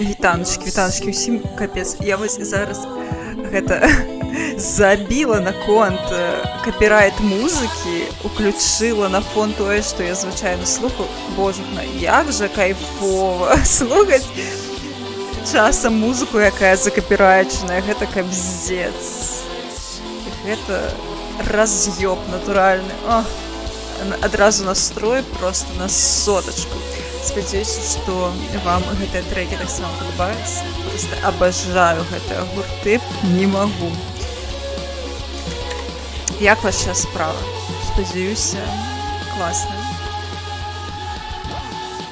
Вітаночки, усім капец. Я вось зараз гэта забіла на конт копірайт музыкі, уключила на фон тое, што я звычайна слухаю. Божухна, як жа кайфова слухаць часам музыку, якая закапірайчаная. Гэта капздец. Гэта раз'ёб натуральны. Адразу настрой просто на сотачку. Спадзяюся, што вам гэтыя трекі таксама падабаюцца. Просто абажаю гэтыя гурты, не магу. Як ваша справа? Спадзяюся, класна.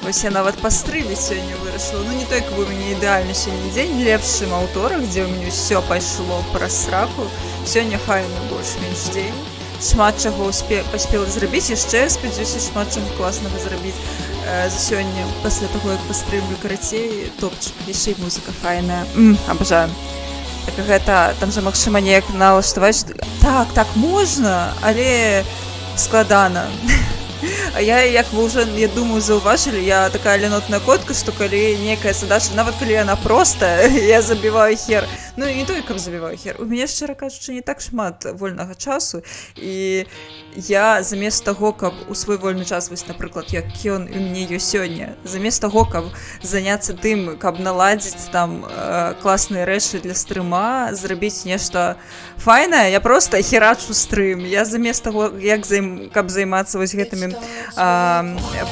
Вось я нават пастрыміць сёння вырашыла. Ну, не толькі бо ў мяне ідэальны сёння дзень, лепшы аўторак, дзе ў мяне ўсё пайшло праз сраку. Сёння файны больш-менш дзень. Шмат чаго паспела зрабіць, яшчэ спадзяюся, шмат чаго класнага зрабіць за сёння, пасля таго, як пастрымлю карацей, топчык, яшчэ і музыка файная. Абажаю. Так гэта, там жа магчыма неяк налаштаваць, што так, можна, але складана. А я, як вы ўжо, я думаю, заўважылі, я такая ленотная котка, што калі нейкая задача, нават калі яна простая, я забіваю хер. Ну, і не толькі каб забіваю хер. У мяне, шчыра кажучы, не так шмат вольнага часу, і я замест таго, каб у свой вольны час, вось, напрыклад, як ён у мяне ёсць сёння, замест таго, каб заняцца тым, каб наладзіць там класныя рэчы для стрыма, зрабіць нешта файнае, я проста херачу стрым. Я замест таго, каб займацца вось гэтымі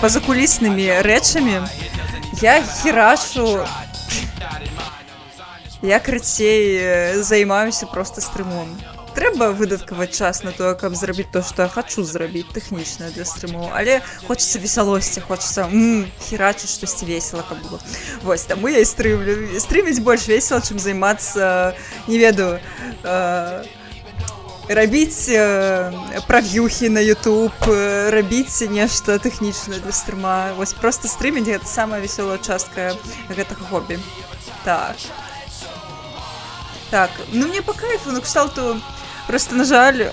пазакуліснымі рэчамі, я херачу. Я крыцей займаюся проста стрымом. Трэба выдаткаваць час на тое, каб зрабіць то, што я хачу зрабіць тэхнічна для стрымаў, але хочацца весялосці, хочацца херачыць штосьці весела, каб было. Вось, таму я і стрымлю. Стрыміць больш весела, чым займацца, не ведаю, рабіць прав'юхі на YouTube, рабіць нешта тэхнічнае для стрыма. Вось, проста стрыміць — гэта самая весёлая частка гэтага хобі. Так, ну мне по кайфу, ну кшталту, просто, на жаль,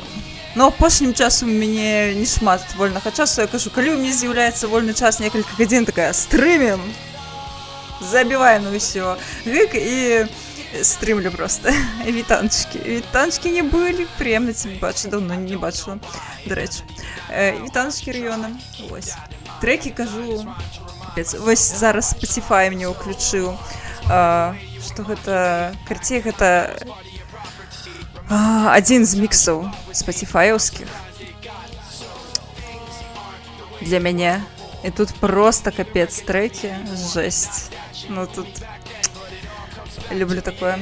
но апошнім часам у мяне не шмат вольнага часу. Я кажу, калі у мяне з'яўляецца вольны час некалькі гадзін, такая, стрымім, забіваем на ўсё, і стрымлю просто. Вітанчкі не былі, прыемна цябе бачыць, даўно не бачыла, дарэчы. Вітанчкі раёна, вось. Трекі, кажу, вось зараз Spotify мне ўключыў, што гэта карцей, гэта адзін з міксаў спаціфаяўскіх для мяне. І тут проста капец трекі, жэсць. Ну тут люблю такое.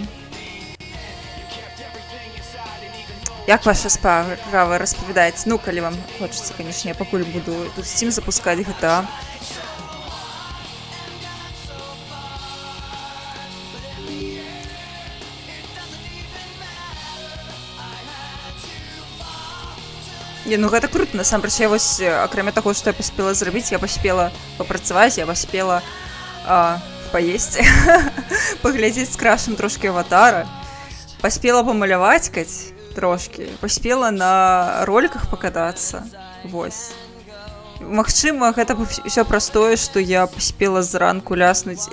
Як ваша справа, распавядайце? Ну, калі вам хочацца, канечне, я пакуль буду тут Steam запускаць GTA. Ну гэта круто, насамрэч. Я вось, акрамя таго, што я паспела зрабіць, я паспела папрацаваць, я паспела паесці, паглядзець з крашам трошкі аватара, паспела памаляваць трошкі, паспела на роліках пакатацца. Вось. Магчыма, гэта ўсё простое, што я паспела зранку ляснуць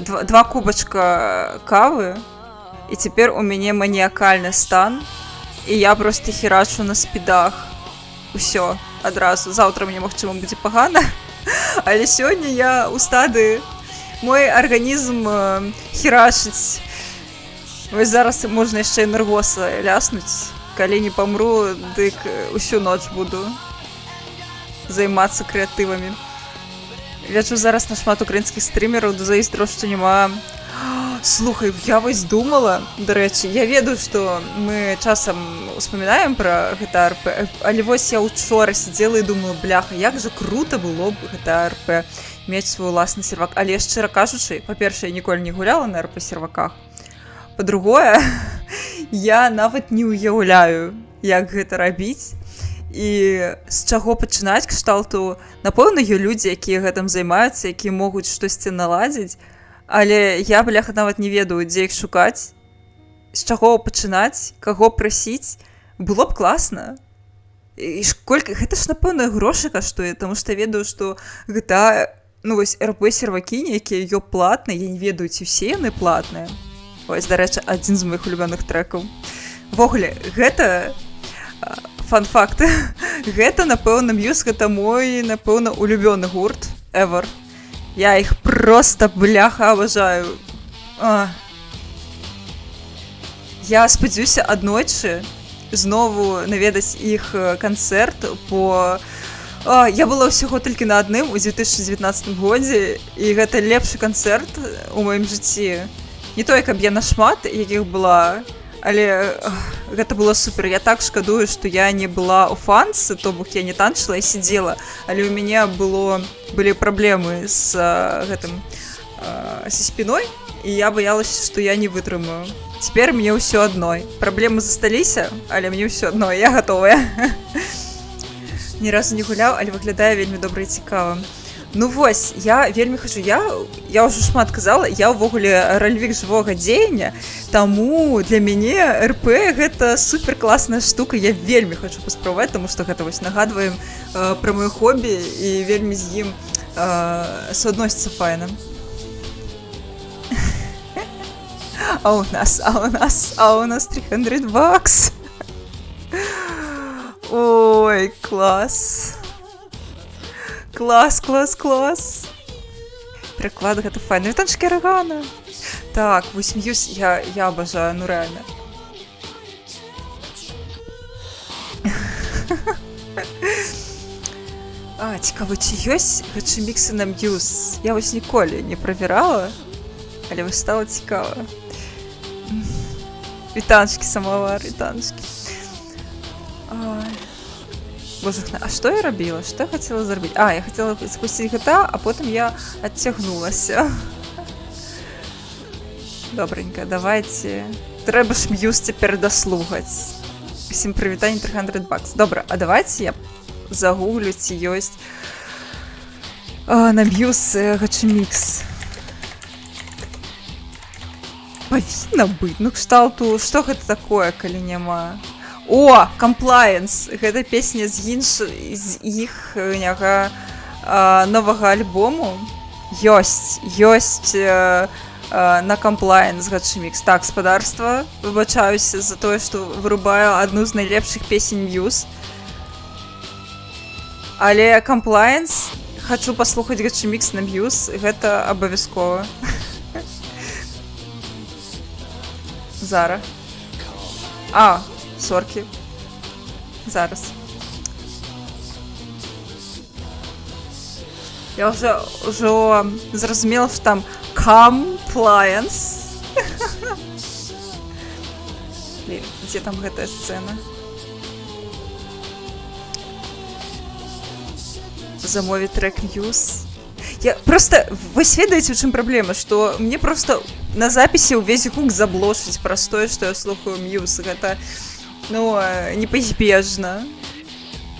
два кубачка кавы, і цяпер у мяне маніякальны стан. І я просто херачу на спідах. Усё, адразу. Заўтра мне, магчыма, будзе пагана. Але сёння я ў стады, мой арганізм херачыць. Вось зараз можна яшчэ энергоса ляснуць. Калі не памру, дык усю ноч буду займацца крэатывамі. Гляджу зараз на шмат украінскіх стрымераў, зайздру, што няма. Слухай, я вось думала, дарэчы, я ведаю, што мы часам успамінаем пра GTA RP, але вось я учора сидзела і думала, бляха, як жа круто было б GTA RP мець свой уласны сервак. Але, шчыра кажучы, па-першае, я ніколі не гуляла на RP-серваках. Па-другое, я нават не ўяўляю, як гэта рабіць. і з чаго пачынаць кшталту. Напэўна, ёсць людзі, якія гэтым займаюцца, якія могуць штосьці наладзіць, але я, бляха, нават не ведаю, дзе іх шукаць, з чаго пачынаць, каго прасіць. Было б класна. І колькі, гэта ж, напэўна, грошы каштуе, таму што ведаю, што гэта, ну, вось, РП-сервакі, якія ёсць платныя, я не ведаю, ці ўсе яны платныя. Вось, дарэчы, адзін з моих улюбёных трэкаў. Ввогуле, гэта фан-факт. Гэта, напэўна, Muse, гэта мой, напэўна, улюбёны гурт ever. Я іх проста, бляха, абажаю. Я спадзяюся аднойчы знову наведаць іх канцэрт, бо я была ўсяго толькі на адным у 2019 годзе, і гэта лепшы канцэрт у маім жыцці. Не тое, каб я нашмат якіх была, але гэта было супер. Я так шкадую, што я не была ў фанцы, то бок я не танчыла, я сидзела, але ў мяне былі праблемы з гэтым, са спіной, і я баялася, што я не вытрымаю. Цяпер мне ўсё адной. Праблемы засталіся, але мне ўсё адно, я гатовая. Ні разу не гуляў, але выглядае вельмі добра і цікава. Ну вось, я вельмі хачу, я ўжо шмат казала, я ўвогуле ралевік жывога дзеяння, таму для мяне РП гэта супер класная штука, я вельмі хачу паспрабаваць, таму што гэта вось нагадваем пра маё хобі і вельмі з ім суадносіцца файна. А у нас $300. Ой, класс. Класс. Переклад гэта файна. Танчки Рагана. Так, вось Muse я абажаю, ну реально. Цікаво, ці ёсць гачэміксы на Muse? Я вось ніколі не правярала, але вось стала цікава. Вітанчки, самовар, вітанчки. Боже, а што я рабіла? Што я хацела зрабіць? Я хацела запусціць GTA, а потым я адцягнулася. Добренько, давайте. Трэба ж Muse цяпер даслухаць. Усім прывітанне, $300. Добра, а давайте я загуглю, ці ёсць на Muse гачэмікс. Павінна быць. Ну, кшталту, што гэта такое, калі няма? О, Compliance. Гэта песня з іх новага альбому. Ёсць на Compliance гачэмікс. Так, спадарства, выбачаюся за тое, што вырубаю адну з найлепшых песень Muse. Але Compliance, хачу паслухаць гачэмікс на Muse, гэта абавязкова. Зара. Соркі. Зараз. Я ўжо зразумела, што там Compliance. Блин, дзе там гэтая сцэна? Замовіць трек Muse. Я просто, вось ведаеце, у чым праблема, што мне просто на запісе ўвесь гук заблошыць праз тое, што я слухаю Muse. Гэта, ну, непазбежна.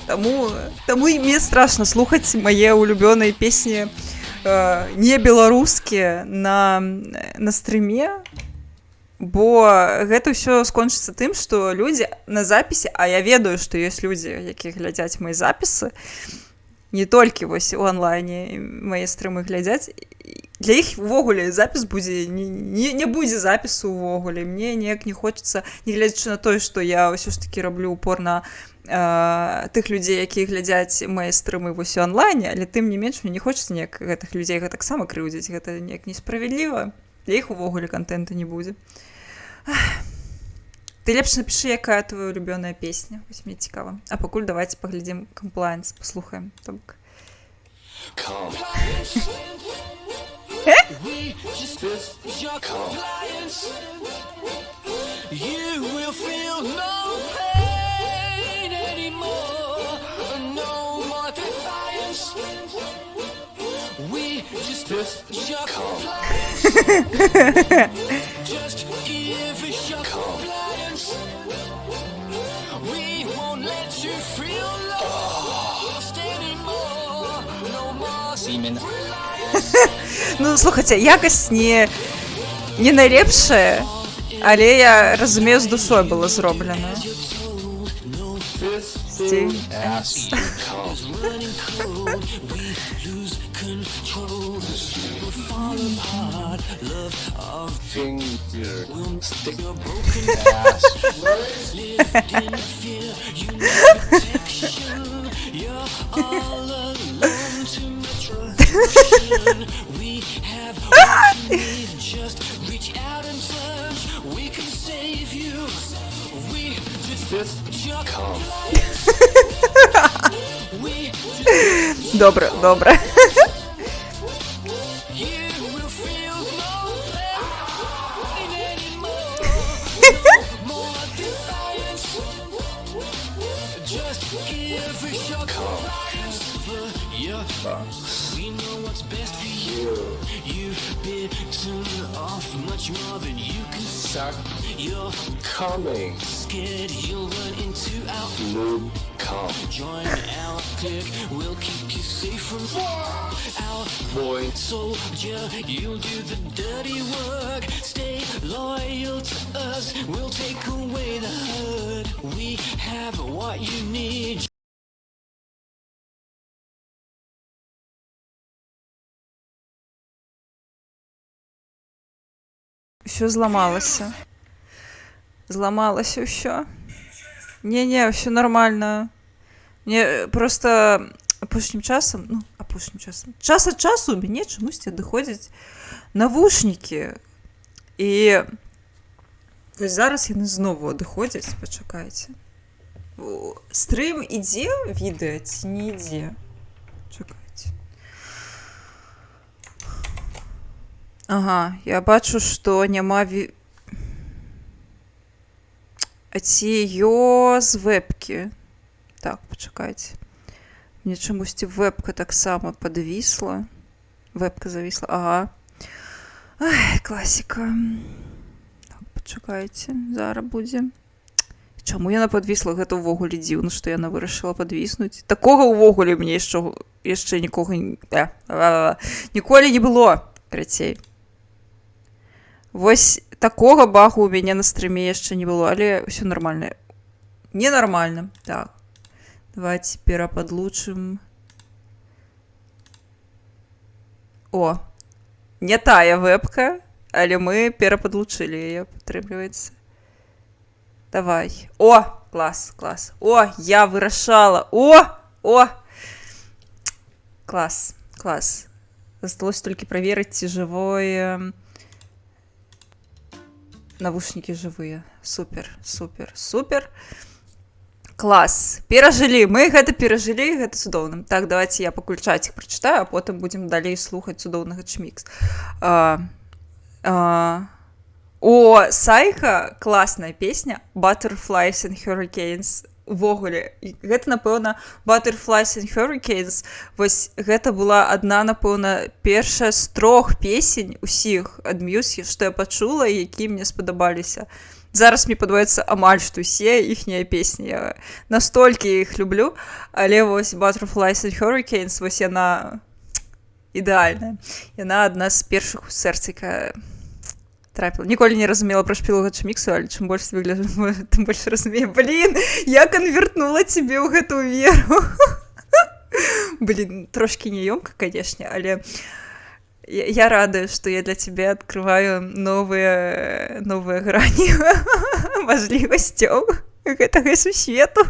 Таму і мне страшна слухаць мае улюбёныя песні не беларускія на стрыме, бо гэта ўсё скончыцца тым, што людзі на запісе, а я ведаю, што ёсць людзі, якія глядзяць мае запісы, не толькі вось у онлайне мае стрымы глядзяць, для іх увогуле запіс будзе, не будзе запісу увогуле. Мне неяк не хочацца, не глядзячы на тое, што я ўсё ж такі раблю упор на тых людзей, якія глядзяць мае стрымы вось у онлайне, але тым не менш, мне не хочацца неяк гэтых людзей гэтаксама крыўдзіць, гэта неяк несправядліва, для іх увогуле контенту не будзе. Ты лепш напішы, якая твоя улюбёная песня, вось мне цікава. А пакуль давайте паглядзім Compliance, паслухаем. Semen. Ну, слухайте, якасць не найлепшая, але я разумею, з душой было зроблена. Steam Ass. Finger. Stick. Ass. Come. Добре, добре. Suck. Coming. Lube. Come. Boy. Все зламалася. Зламалася ўсё. Не, все нормально. Мне просто апошнім часам, час ад часу у мяне чамусьці адыходзяць навушнікі. І вось зараз яны знову адыходзяць, пачакайце. Стрым ідзе відэа ці не ідзе? Чакайце. Ага, я бачу, што няма А ці з вэбкі? Так, пачакайце. Мне чамусьці вэбка таксама падвісла. Вэбка завісла, ага. Ай, класіка. Так, пачакайце, зараз будзе. Чаму яна падвісла? Гэта ўвогуле дзіўна, што яна вырашыла падвіснуць. Такога ўвогуле мне яшчэ нікога ніколі не было, карацей. Вось такога багу у мяне на стрыме яшчэ не было, але ўсё нормально. Ненармальна. Так. Давайте перападлучым. О, не тая вэбка, але мы перападлучылі яе, падтрымліваецца. Давай. О, клас. О, я вырашала. О! Клас. Засталось толькі праверыць, ці жывое... Навушники жывыя. Супер. Клас. Перажылі. Мы гэта перажылі, гэта цудоўна. Так, давайте я пакуль чатик прачытаю, а потым будзем далей слухаць цудоўнага чмікс. О, Сайка, класная песня Butterflies and Hurricanes. Увогуле, гэта, напэўна, Butterflies and Hurricanes, вось гэта была адна, напэўна, першая з 3 песень усіх ад Muse, што я пачула, які мне спадабаліся. Зараз мне падабаецца амаль што ўсе іхнія песні. Я настолькі іх люблю, але вось Butterflies and Hurricanes, вось яна ідэальная. Яна адна з першых у сэрціка трапіла. Ніколі не разумела пра шпілу чміксу, але чым больш выгляджу, тым больш разумею. Блін, я канвертнула цябе ў гэту веру. Блін, трошкі няёмка, канешне, але я рада, што я для цябе адкрываю новыя грані мажлівасцяў гэтага сусвету.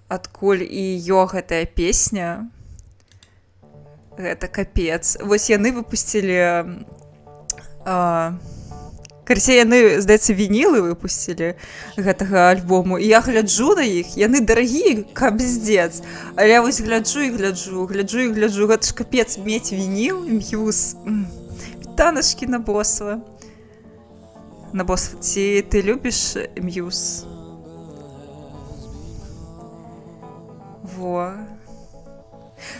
адкуль і ё гэтая песня. Гэта капец. Вось яны выпусцілі карацей, яны, здаецца, вінілы выпусцілі гэтага альбому, і я гляджу на іх, яны дарагія, капздец. Але я вось гляджу, гэта ж капец, мець вініл, Мьюз. Вітаначкі на Босва. На Босва, ці ты любіш Мьюз? Во.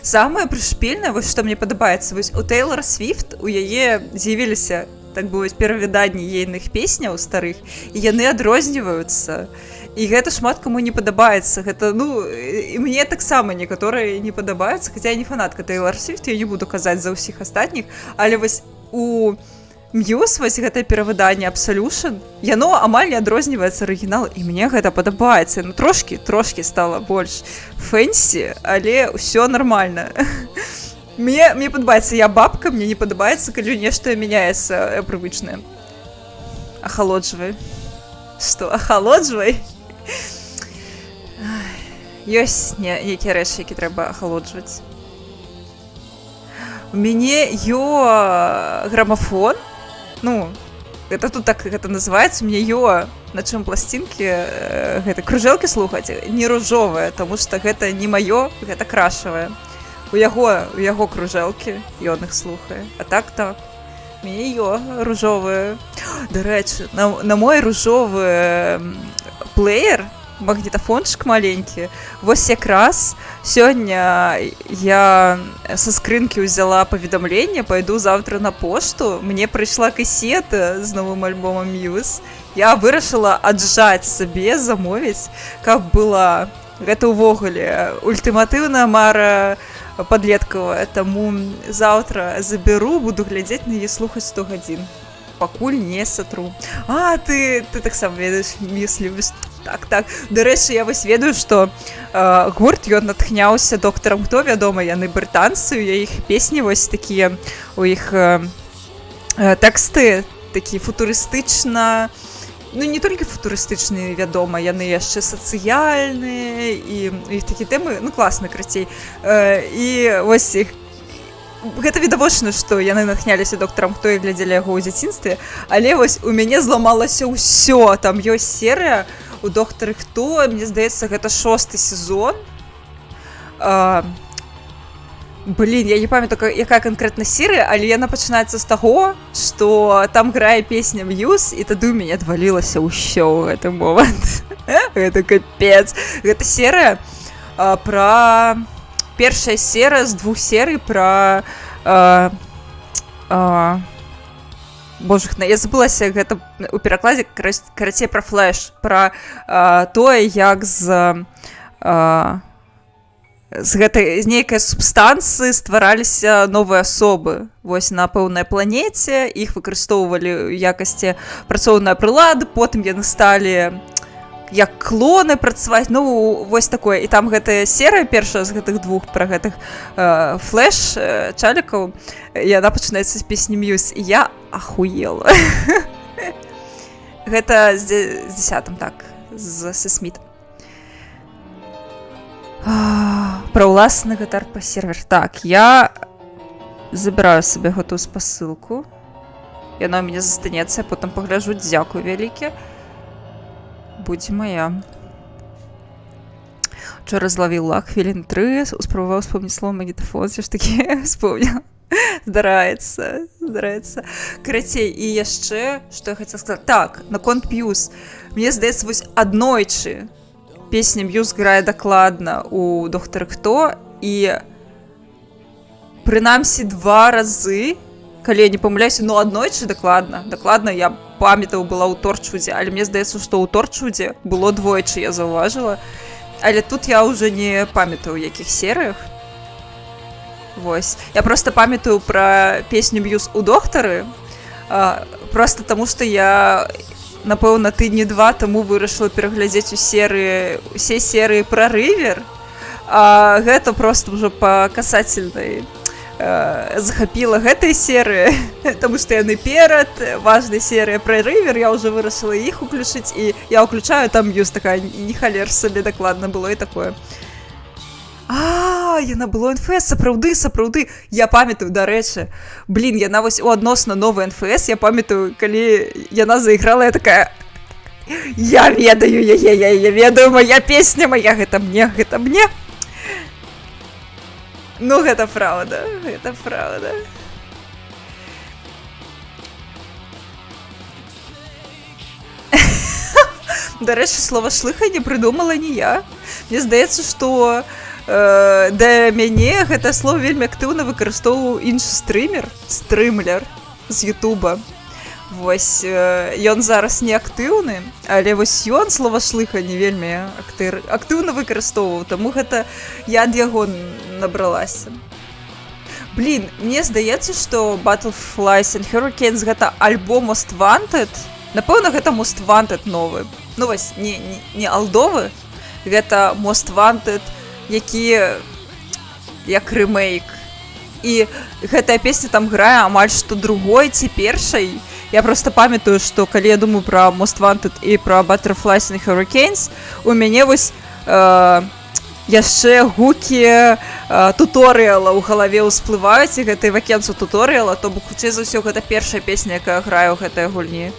Самае прышпільнае, вось што мне падабаецца, вось у Тэйлор Свіфт, у яе з'явіліся, так бы, перавыданні ейных песняў старых, і яны адрозніваюцца. І гэта шмат каму не падабаецца. Гэта, ну, і мне таксама некаторыя не падабаюцца, хаця я не фанатка Тэйлор Свіфт, я не буду казаць за ўсіх астатніх, але вось у Мьюз, вось гэтае перавыданне Absolution, яно амаль не адрозніваецца арыгінал, і мне гэта падабаецца. Ну, трошкі стала больш фэнсі, але ўсё нармальна. Мне падабаецца, я бабка, мне не падабаецца, калі нешта мяняецца прывычнае. Ахалоджвай. Што, ахалоджвай? Ёсць нейкія рэчы, які трэба ахалоджваць. У мяне грамафон. Ну, гэта тут так гэта называецца. У мяне на чым пласцінкі гэта кружэлкі слухаць, не ружовая, таму што гэта не маё, гэта крашавае. У яго кружэлкі, ён іх слухае. А так, мяне ружовыя. Дарэчы, на мой ружовы плеер, магнітафончык маленькі, вось якраз сёння я са скрынкі ўзяла паведамленне, пайду заўтра на пошту, мне прыйшла касета з новым альбомам Мьюз. Я вырашыла аджаць сабе, замовіць, каб была. Гэта ўвогуле ультыматыўная мара падлеткавая, таму заўтра забяру, буду глядзець на яе, слухаць 100 гадзін. Пакуль не сатру. А, ты таксама ведаеш, Мьюз любіш. Так. Дарэчы, я вось ведаю, што гурт, ён натхняўся доктарам Хто, вядома, яны брытанцы, у іх песні вось такія, у іх тэксты такі футурыстычна, ну не толькі футурыстычныя, вядома, яны яшчэ сацыяльныя, і іх такі тэмы, ну класна, крацей. І вось іх гэта відавочна, што яны натхняліся доктарам Хто і глядзелі яго ў дзяцінстве, але вось у мяне зламалася ўсё. Там ёсць серыя у доктары Хто, мне здаецца, гэта 6-й сезон. Блін, я не памятаю, якая канкрэтна серыя, але яна пачынаецца з таго, што там грае песня Мьюз, і тады ў мяне адвалілася ўсё ў гэты момант. Гэта капец. Гэта серыя пра... Першая серыя з 2 серый пра... Божухна, я забылася, гэта у перакладзе, карацей, пра Флэш, пра тое, як з нейкай субстанцыі ствараліся новыя асобы. Вось на пэўнай планеце, іх выкарыстоўвалі ў якасці працоўнай прылады, потым яны сталі як клоны працаваць, ну, вось такое. І там гэтая серыя, першая з гэтых 2 пра гэтых Флэш чалікаў, яна пачынаецца з песні Мьюз, і я ахуела. Гэта з 10-м, так, з Смітом. Пра ўласны гатар па сервер. Так, я забіраю сабе гэтую спасылку. Яна ў мяне застанецца, я потым пагляджу. Дзякуй вялікі. Будзе моя. Учора злавіў лак хвілін 3, спрабаваў успомніць слово магнітафон, все ж такі вспомніў. Здараецца. Карацей, і яшчэ, што я хацела сказаць. Так, наконт Мьюз. Мне здаецца, вось аднойчы песня Мьюз грае дакладна у доктары Хто, і прынамсі 2 разы, калі я не памыляюся, ну аднойчы дакладна, я памятаю, была ў Торчвудзе, але мне здаецца, што ў Торчвудзе было двойчы, я заўважыла, але тут я ўжо не памятаю, у якіх серыях. Вось. Я просто памятаю пра песню Мьюз у доктары, просто таму, што я, напэўна, тыдні 2 таму вырашыла пераглядзець усе серыі пра Рывер, а гэта просто ўжо па касательнай захапіла гэтай серыі, таму што яны перад важнай серыяй пра рывер, я ўжо вырашыла іх уключыць, і я ўключаю, там ёсць такая не халер сабе, дакладна было і такое. Яна было НФС, сапраўды, я памятаю, дарэчы, блін, яна вось у адносна новы НФС, я памятаю, калі яна заіграла, я такая, я ведаю яе, я ведаю, моя песня, гэта мне. Ну, гэта праўда. Дарэчы, слова шлыханне прыдумала не я. Мне здаецца, што да мяне гэта слово вельмі актыўна выкарыстоўваў іншы стрымлер з Ютуба. Вось, ён зараз не актыўны, але вось ён слова шлыханне вельмі актыўна выкарыстоўваў, таму гэта я ад яго набралася. Блін, мне здаецца, што Butterflies and Hurricanes гэта альбом Most Wanted. Напэўна, гэта Most Wanted новы. Ну вось, не алдовы, гэта Most Wanted, які як ремейк. І гэтая песня там грае амаль што другой ці першай. Я просто памятаю, што калі я думаю пра Most Wanted і пра Butterflies and Hurricanes, у мяне вось яшчэ гукі туторыяла ў галаве ўсплываюць, і гэта эвакенцу туторыяла, то бок хутчэй за ўсё гэта першая песня, якая грае ў гэтай гульні.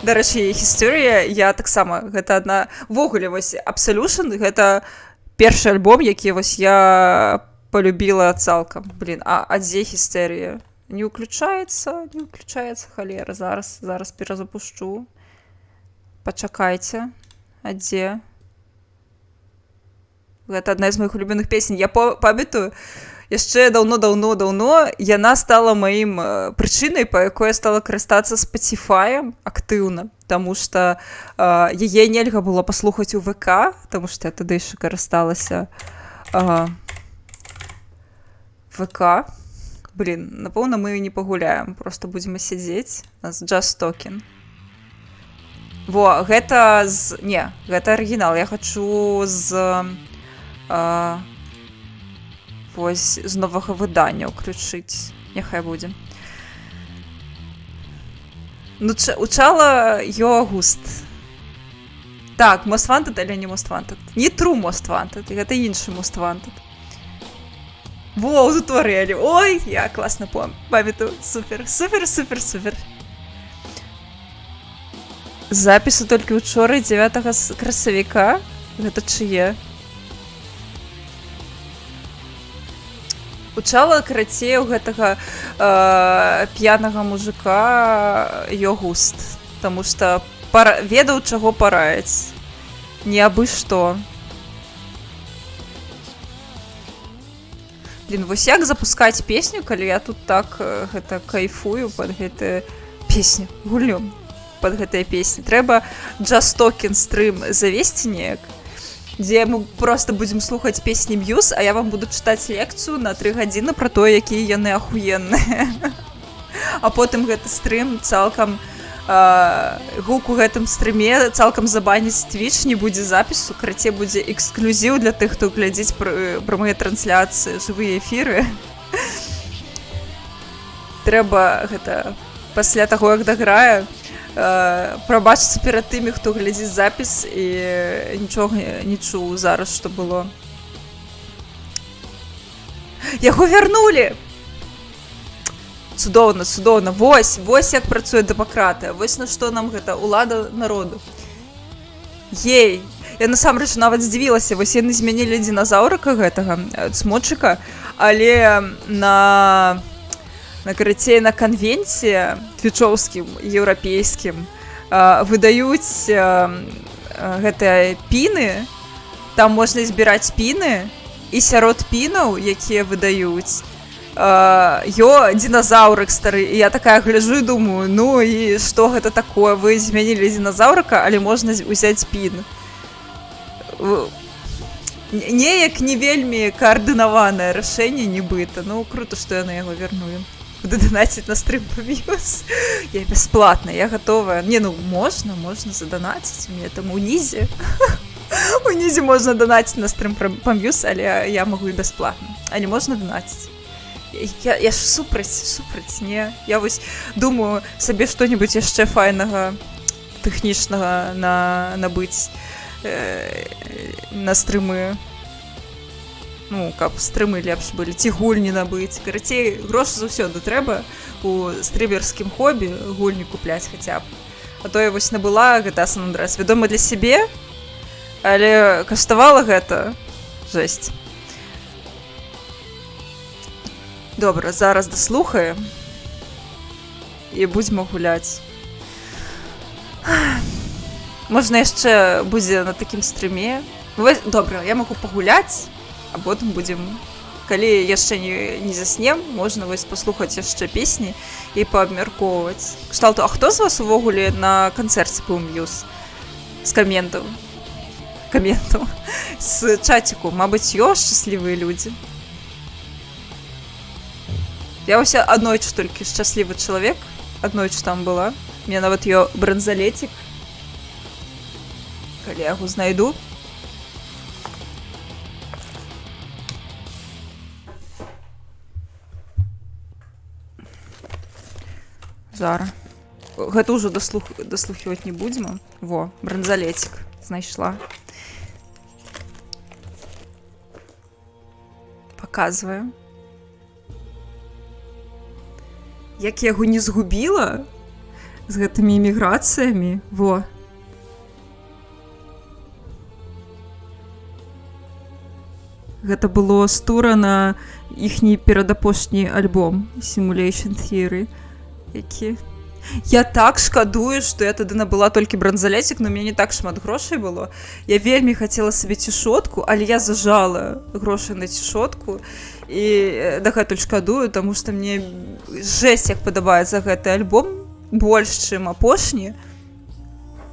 Дарэчы, гісторыя, я таксама, гэта адна, ввогуле, вось, Absolution, гэта першы альбом, які вось я полюбила цалкам. Блин, а дзе гістерія? Не ўключаецца, халера. Зараз перазапушчу. Пачакайце. А дзе? Гэта адна з моих улюбленых песень. Я памятаю, яшчэ даўно яна стала маім прычынай, па якой я стала карыстацца Spotify актыўна, таму што яе нельга было паслухаць у ВК, таму што я тады яшчэ карысталася ВК. Блин, напэўна, мы не пагуляем, просто будзем сядзець. У нас Just Talking. Во, гэта з... Не, гэта арыгінал. Я хачу з... Вось, з новага выдання ўключыць. Няхай будзе. Ну, учала Йогуст. Так, Most Wanted, але не Most Wanted. Не True Most Wanted, гэта іншы Most Wanted. Во, туторіалі. Ой, я класна памятаю. Супер. Запісы толькі учора, 9 красавіка. Гэта чые? Учала карацей у гэтага п'янага мужика Йогуст. Таму што ведаў, чаго параіць. Не абы што. Блин, вось як запускаць песню, калі я тут так гэта кайфую пад гэтую песню, гулю пад гэтыя песні. Трэба Just Talking стрым завесці неяк, дзе мы просто будзем слухаць песні Muse, а я вам буду чытаць лекцыю на 3 гадзіны пра тое, якія яны ахуенныя. А потым гэты стрым цалкам гук у гэтым стрыме цалкам забаніць Twitch, не будзе запісу, карацей будзе эксклюзіў для тых, хто глядзіць прамыя трансляцыі, жывыя эфіры. Трэба гэта пасля таго, як даграе, прабачыцца перад тымі, хто глядзіць запіс, і нічога не чуў зараз, што было. Яго вярнулі! Цудоўна. Вось як працуе дэмакратыя. Вось на што нам гэта улада народу. Ей! Я насамрэч нават здзівілася. Вось яны змянілі диназаўрыка гэтага, цмочыка, але карацей, на канвенцыі твічоўскім, еўрапейскім выдаюць гэтыя піны. Там можна збіраць піны, і сярод пінаў, якія выдаюць, динозаврик стары. І я такая гляжу і думаю, ну і што гэта такое? Вы змянілі динозаврика, але можна ўзяць пін. Неяк не вельмі каардынаванае рашэнне, нібыта. Ну, круто, што яны яго вярнулі. Буду донатить на стрим по Muse. Я бесплатно, я готовая. Не, ну можно задонатить мне там унизе. Унізе можна донатити на стрім по М'юз, але я можу і безплатно. А не можна донатити. Я ж супраць, не. Я вось думаю сабе што-небудзь яшчэ файнага, тэхнічнага набыць на стрымы. Ну, каб стрымы лепш былі, ці гульні набыць. Карацей, грошы заўсёды трэба у стрымерскім хобі гульні купляць хаця б. А то я вось набыла GTA San Andreas, вядома для сябе, але каштавала гэта жэсць. Добра, зараз даслухаем і будзем гуляць. Можна яшчэ будзе на такім стрыме. Добра, я магу пагуляць, а потым будзем, калі яшчэ не заснем, можна вось паслухаць яшчэ песні і паабмяркоўваць. Кшталту, а хто з вас увогуле на канцэрце быў М'юз? З каментаў. З чаціку. Мабыць, ёсць шчаслівыя людзі. Я вось аднойчы толькі шчаслівы чалавек, аднойчы там была. Мне нават ёсць бранзалетик. Калі я яго знайду. Зараз. Гэта ўжо даслухіваць не будзем. Во, бранзалетик знайшла. Паказваю. Як я яго не згубіла з гэтымі эміграцыямі. Во. Гэта было з тура на іхні перадапошні альбом Simulation Theory. Які... Я так шкадую, што я тады набыла толькі бранзалетик, но у мяне не так шмат грошай было. Я вельмі хацела сабе цішотку, але я зажала грошы на цішотку. І дагэтуль шкадую, таму што мне жэсць як падабаецца гэты альбом, больш, чым апошні.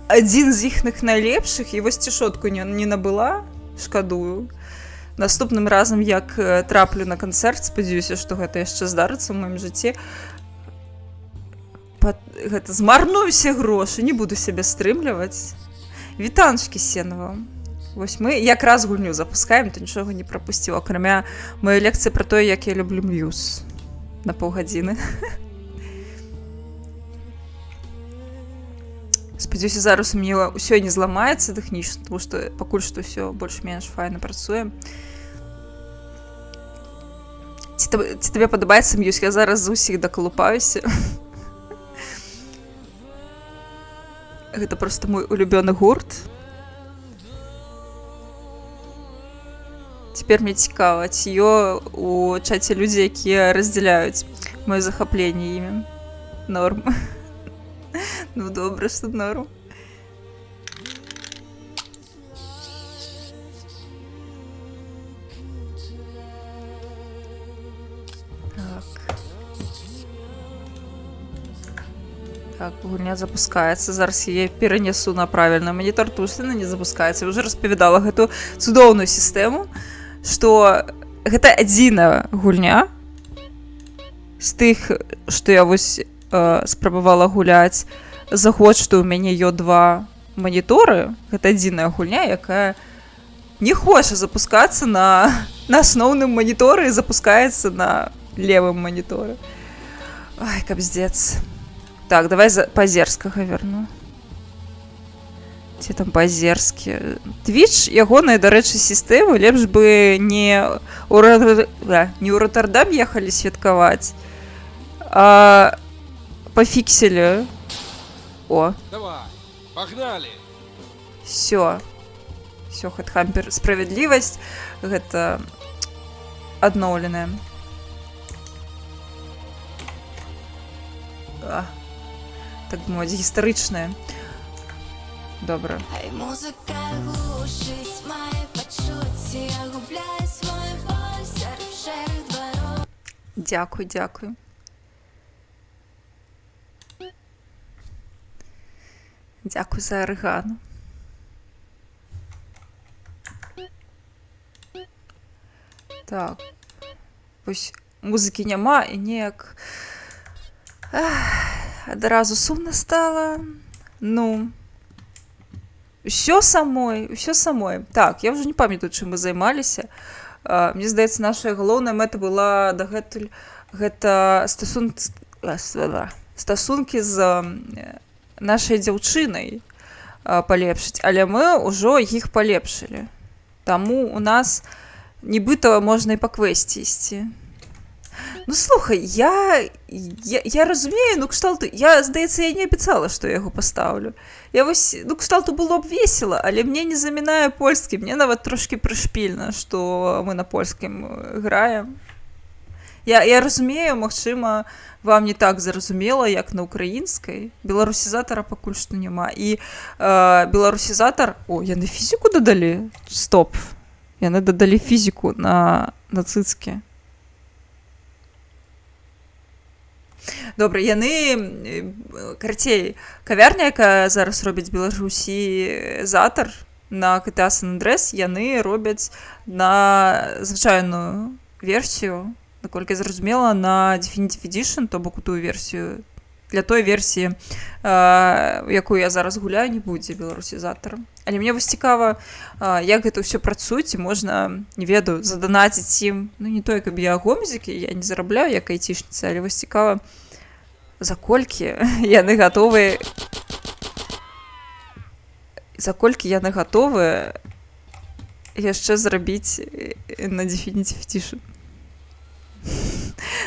Адзін з іхных найлепшых, і вось цішотку не набыла, шкадую. Наступным разам, як траплю на канцэрт, спадзяюся, што гэта яшчэ здарыцца ў маім жыцці, гэта змарнуюся грошы, не буду сябе стрымліваць. Вітанчкі Сенова. Вось мы якраз гульню запускаем, ты нічога не прапусціў, акрамя моей лекцыі пра тое, як я люблю М'юз на паўгадзіны. Спадзяюся, зараз у мяне ўсё не зламаецца тэхнічна, тому што пакуль што ўсё больш-менш файна працуе. Ці табе падабаецца М'юз? Я зараз з усіх дакалупаюся. Гэта проста мой улюбёны гурт. Цяпер мне цікава, ці у чаце людзі, якія раздзяляюць маё захапленне імі. Норм. Ну добра, што норм. Так, гульня запускаецца. Зараз я перанесу на правільны манітор, тому што яна не запускаецца. Я ўжо распавядала гэту цудоўную сістэму, што гэта адзіная гульня з тых, што я вось спрабавала гуляць за год, што ў мяне ёсць два маніторы. Гэта адзіная гульня, якая не хоча запускацца на асноўным маніторы і запускаецца на левым маніторы. Ай, капздец. Так, давай па-азерскага верну. Ці там па-азерскі. Твіч, ягоныя, дарэчы, сістэмы лепш бы не ў Роттердам ехалі святкаваць, а пафіксілі. О. Давай, погнали. Всё, Хэтхампер, справядлівасць, гэта адноўленая. Так бы мовіць, гістарычная. Добра. Музыка глушить мои почуття, я губляю свой боль серед шерих дворов. Дякую. Дякую за аргану. Так. Вось музыкі няма і неяк адразу сумна стала. Ну, Усё самой. Так, я ўжо не памятаю, чым мы займаліся. Мне здаецца, наша галоўная мэта была дагэтуль гэта стасункі з нашай дзяўчынай палепшыць, але мы ўжо іх палепшылі. Таму у нас нібыта можна і па квесце ісці. Ну слухай, я разумею, ну кшталту, здаецца, я не абяцала, што я яго пастаўлю. Я вось, ну кшталту было б весела, але мне не замінае польскі, мне нават трошкі прышпільна, што мы на польскім граем. Я разумею, магчыма, вам не так зразумела, як на украінскай. Беларусізатара пакуль што няма. І беларусізатар... О, яны фізіку дадалі? Стоп. Яны дадалі фізіку на цыцкі. Добра, яны... Карацей, кавярня, якая зараз робіць беларусізатар на GTA San Andreas, яны робяць на звычайную версію, наколькі зразумела, на Definitive Edition, то бок у тую версію. Для той версіі, якую я зараз гуляю, не будзе беларусізатара. Але мне вось цікава, як гэта ўсё працуюць, і можна, не ведаю, заданаціць ім, ну не той, каб я гомзікі, я не зарабляю як айцішніца, але вось цікава, за колькі яны гатовыя яшчэ зрабіць на Definitive Edition.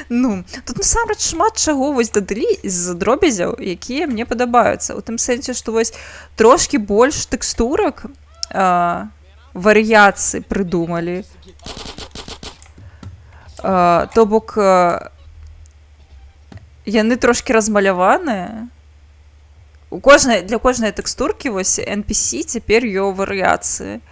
Ну, тут насамрэч шмат чаго вось дадалі з дробязяў, якія мне падабаюцца. У тым сэнсе, што вось трошкі больш тэкстурак, варыяцый прыдумалі. То бок, яны трошкі размаляваныя. Для кожнай тэкстуркі вось NPC цяпер ёсць варыяцыі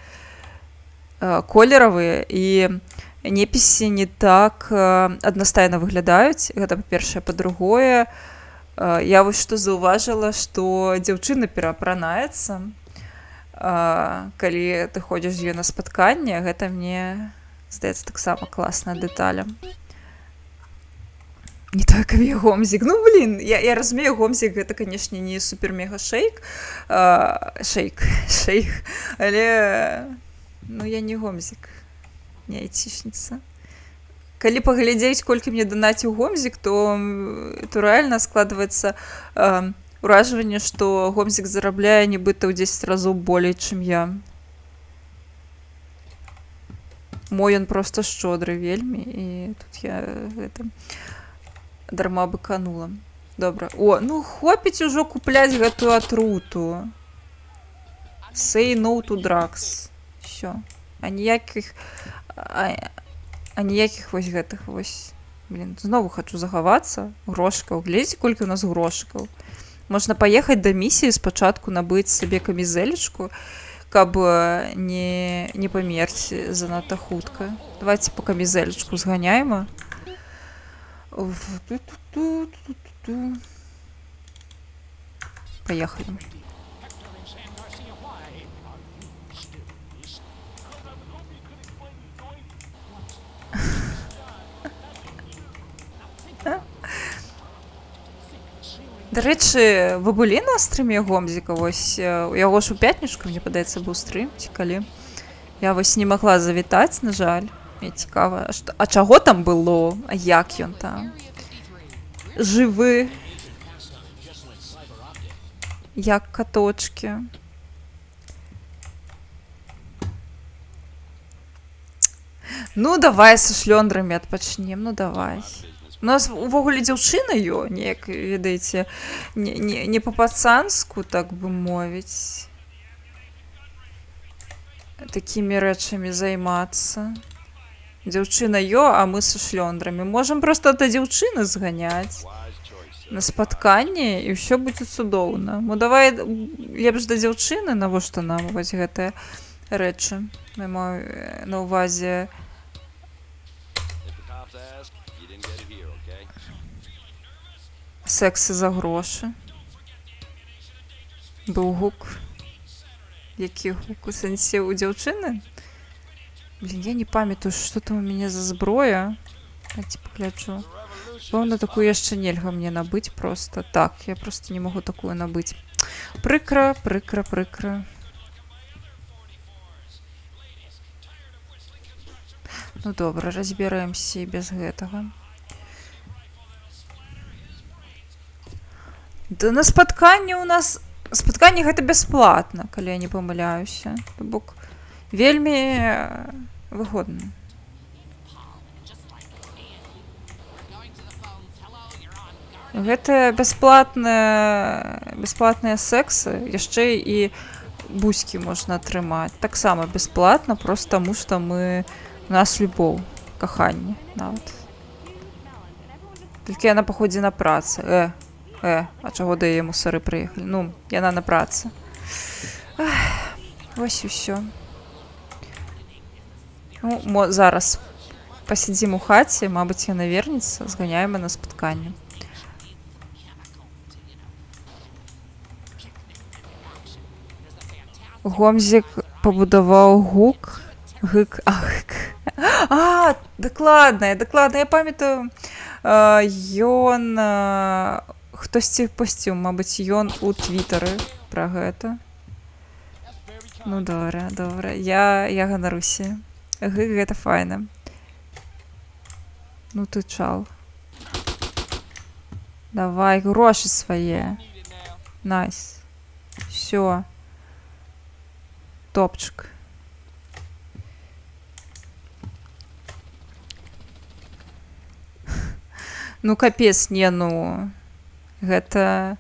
колеравыя, і непісы не так аднастайна выглядаюць. Гэта па-першае, па-другое, я вось што заўважыла, што дзяўчына пераапранаецца, калі ты ходзіш з ёй на спатканне. Гэта мне здаецца таксама класная дэталя. Не той, каб я гомзік. Ну, блін, я разумею, гомзік гэта, канешне, не супер-мега-шейк, шейк, але, ну, я не гомзік. Не айцішніца. Калі паглядзець, колькі мне данаціў гомзік, то рэальна складваецца ўражванне, што гомзік зарабляе нібыта ў 10 разоў болей, чым я. Мой ён проста шчодры вельмі, і тут я дарма быканула. Добра. О, ну хопіць ужо купляць гэтую атруту. Say no to drugs. Всё. А ніякіх вось гэтых вось... Блін, знову хачу захавацца. Грошыкаў. Глядзіце, колькі у нас грошыкаў. Можна паехаць да місіі спачатку набыць сабе камізэлечку, каб не памерці занадта хутка. Давайте по камізэлечку зганяем. Поехали. Дарэчы, вы былі на стрыме гомзіка? Вось у яго ж у пятнічку, мне падаецца, быў стрым, ці калі. Я вось не магла завітаць, на жаль. Мне цікава, а чаго там было? А як ён там? Жывы? Як каточкі? Ну, давай са шлёндрамі адпачнем, ну давай. У нас увогуле дзяўчына ё, неяк, ведаеце, не па-пацанску, так бы мовіць, такімі рэчамі займацца. Дзяўчына ё, а мы са шлёндрамі. Можам проста да дзяўчыны зганяць на спатканне, і ўсё будзе цудоўна. Ну давай лепш да дзяўчыны, навошта нам вось гэтыя рэчы. Я маю на ўвазе... Сексы за грошы. Быў гук. Які гук? У сэнсе у дзяўчыны? Блин, я не памятаю, што там у мяне за зброя. Давайте пагляджу. Пэўна, такую яшчэ нельга мне набыць просто. Так, я просто не магу такую набыць. Прыкра, прыкра, прыкра. Ну добра, разбяремся і без гэтага. Да на спатканне у нас... Спатканне гэта бясплатна, калі я не памыляюся. То бок вельмі выгодна. Гэта бясплатныя сексы, яшчэ і бузькі можна атрымаць. Таксама бясплатна, проста таму, што у нас любоў, каханне нават. Толькі яна паходзі на працы. А чаго да яе мусары прыехалі? Ну, яна на працы. Вось і ўсё. Ну, зараз пасядзім у хаце, мабыць, яна вернецца, зганяем на спатканне. Гомзік пабудаваў гук. Дакладна, я памятаю, ён хтосьці пусціў, мабыць, ён у твітары пра гэта. Ну, добра, я ганаруся. Гэта файна. Ну ты чал. Давай, грошы свае. Найс. Всё. Топчик. Ну, капец, не, ну... Гэта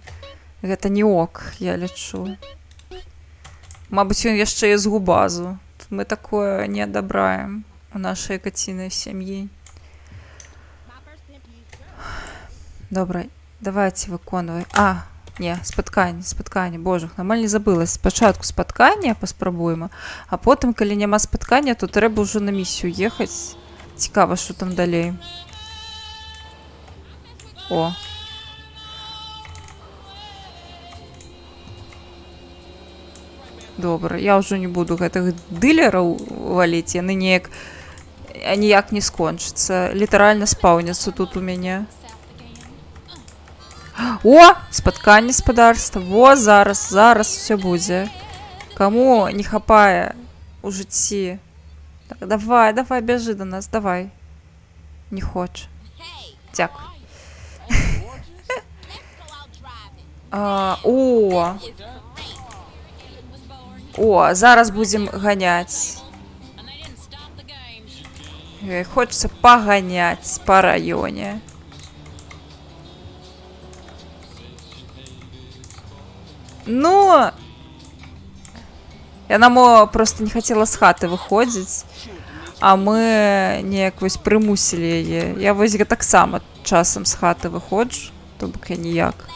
не ок, я лічу. Мабыць, ён яшчэ і з губазу. Мы такое не адабраем у нашай кацінай сям'і. Добра, давайте выконвай. Не, спатканне, боже, нормально забылась. Спачатку спаткання паспрабуем, а потым, калі няма спаткання, то трэба ўжо на місію ехаць. Цікава, што там далей. О. Добра, я ўжо не буду гэтых дылераў валіць, яны ніяк не скончацца. Літаральна спаўняцца тут у мяне. О, спатканне спадарства. Во, зараз все будзе. Каму не хапае у жыцці? Так, давай, бяжы да нас, давай. Не хоча. Дзякуй. О, зараз будзем ганяць. Хочацца паганяць па раёне. Ну, яна просто не хацела з хаты выходзіць, а мы неяк вось прымусілі яе. Я вось таксама часам з хаты выходжу, то бок я ніяк.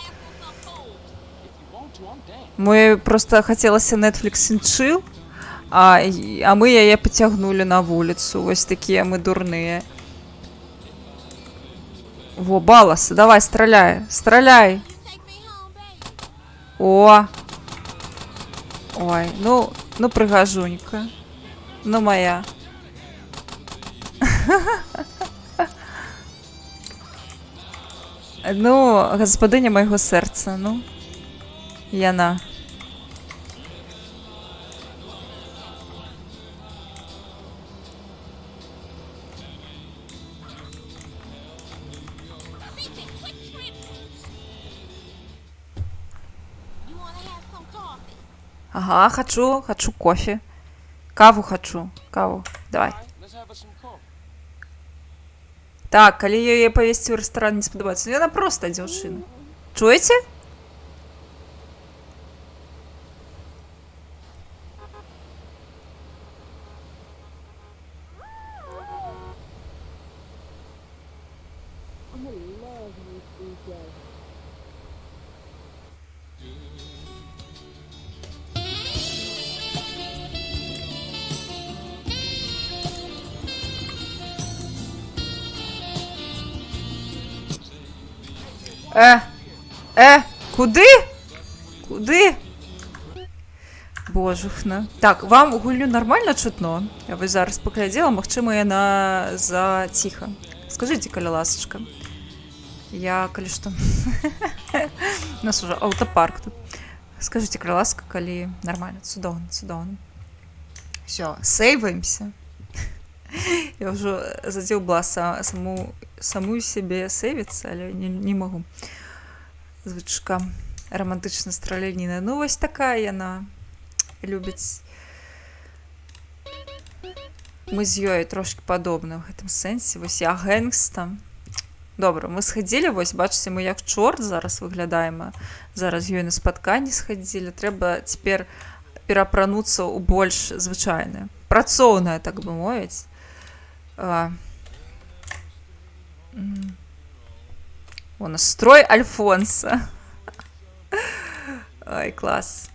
Мы просто хацелася Netflix and chill, а мы яе пацягнулі на вуліцу. Вось такія мы дурныя. Во, баласы, давай, страляй. О! Ой, ну прыгажунька. Ну, моя. Ну, гаспадыня майго сэрца, ну. Яна. Ага, хочу кофе. Каву хочу. Каву. Давай. Так, калі яе павесці ў рэстаран не спадабаецца. Яна проста дзяўчына. Чуеце? Куды? Божухна. Так, вам гульню нормально чутно? Я вось зараз паглядзела, магчыма, яна заціха. Скажыце, калі ласачка. Я, калі што... У нас уже аўтапарк тут. Скажыце, калі ласка, калі нормально. Цудоўна. Всё, сейваемся. Я ўжо задзеўбла саму сябе сэвіцца, але не магу. Звычка романтычна страляніна. Ну, вось такая яна любіць. Мы з ёй трошки падобны ў гэтым сэнсе. Вось я гэнгста. Добра, мы схадзілі, вось, бачыце, мы як чорт зараз выглядаем. Зараз ёй на спатканні схадзілі. Трэба цяпер перапрануцца ў больш звычайнае. Працоўнае, так бы мовіць. О, настрой Альфонса. Ой, клас.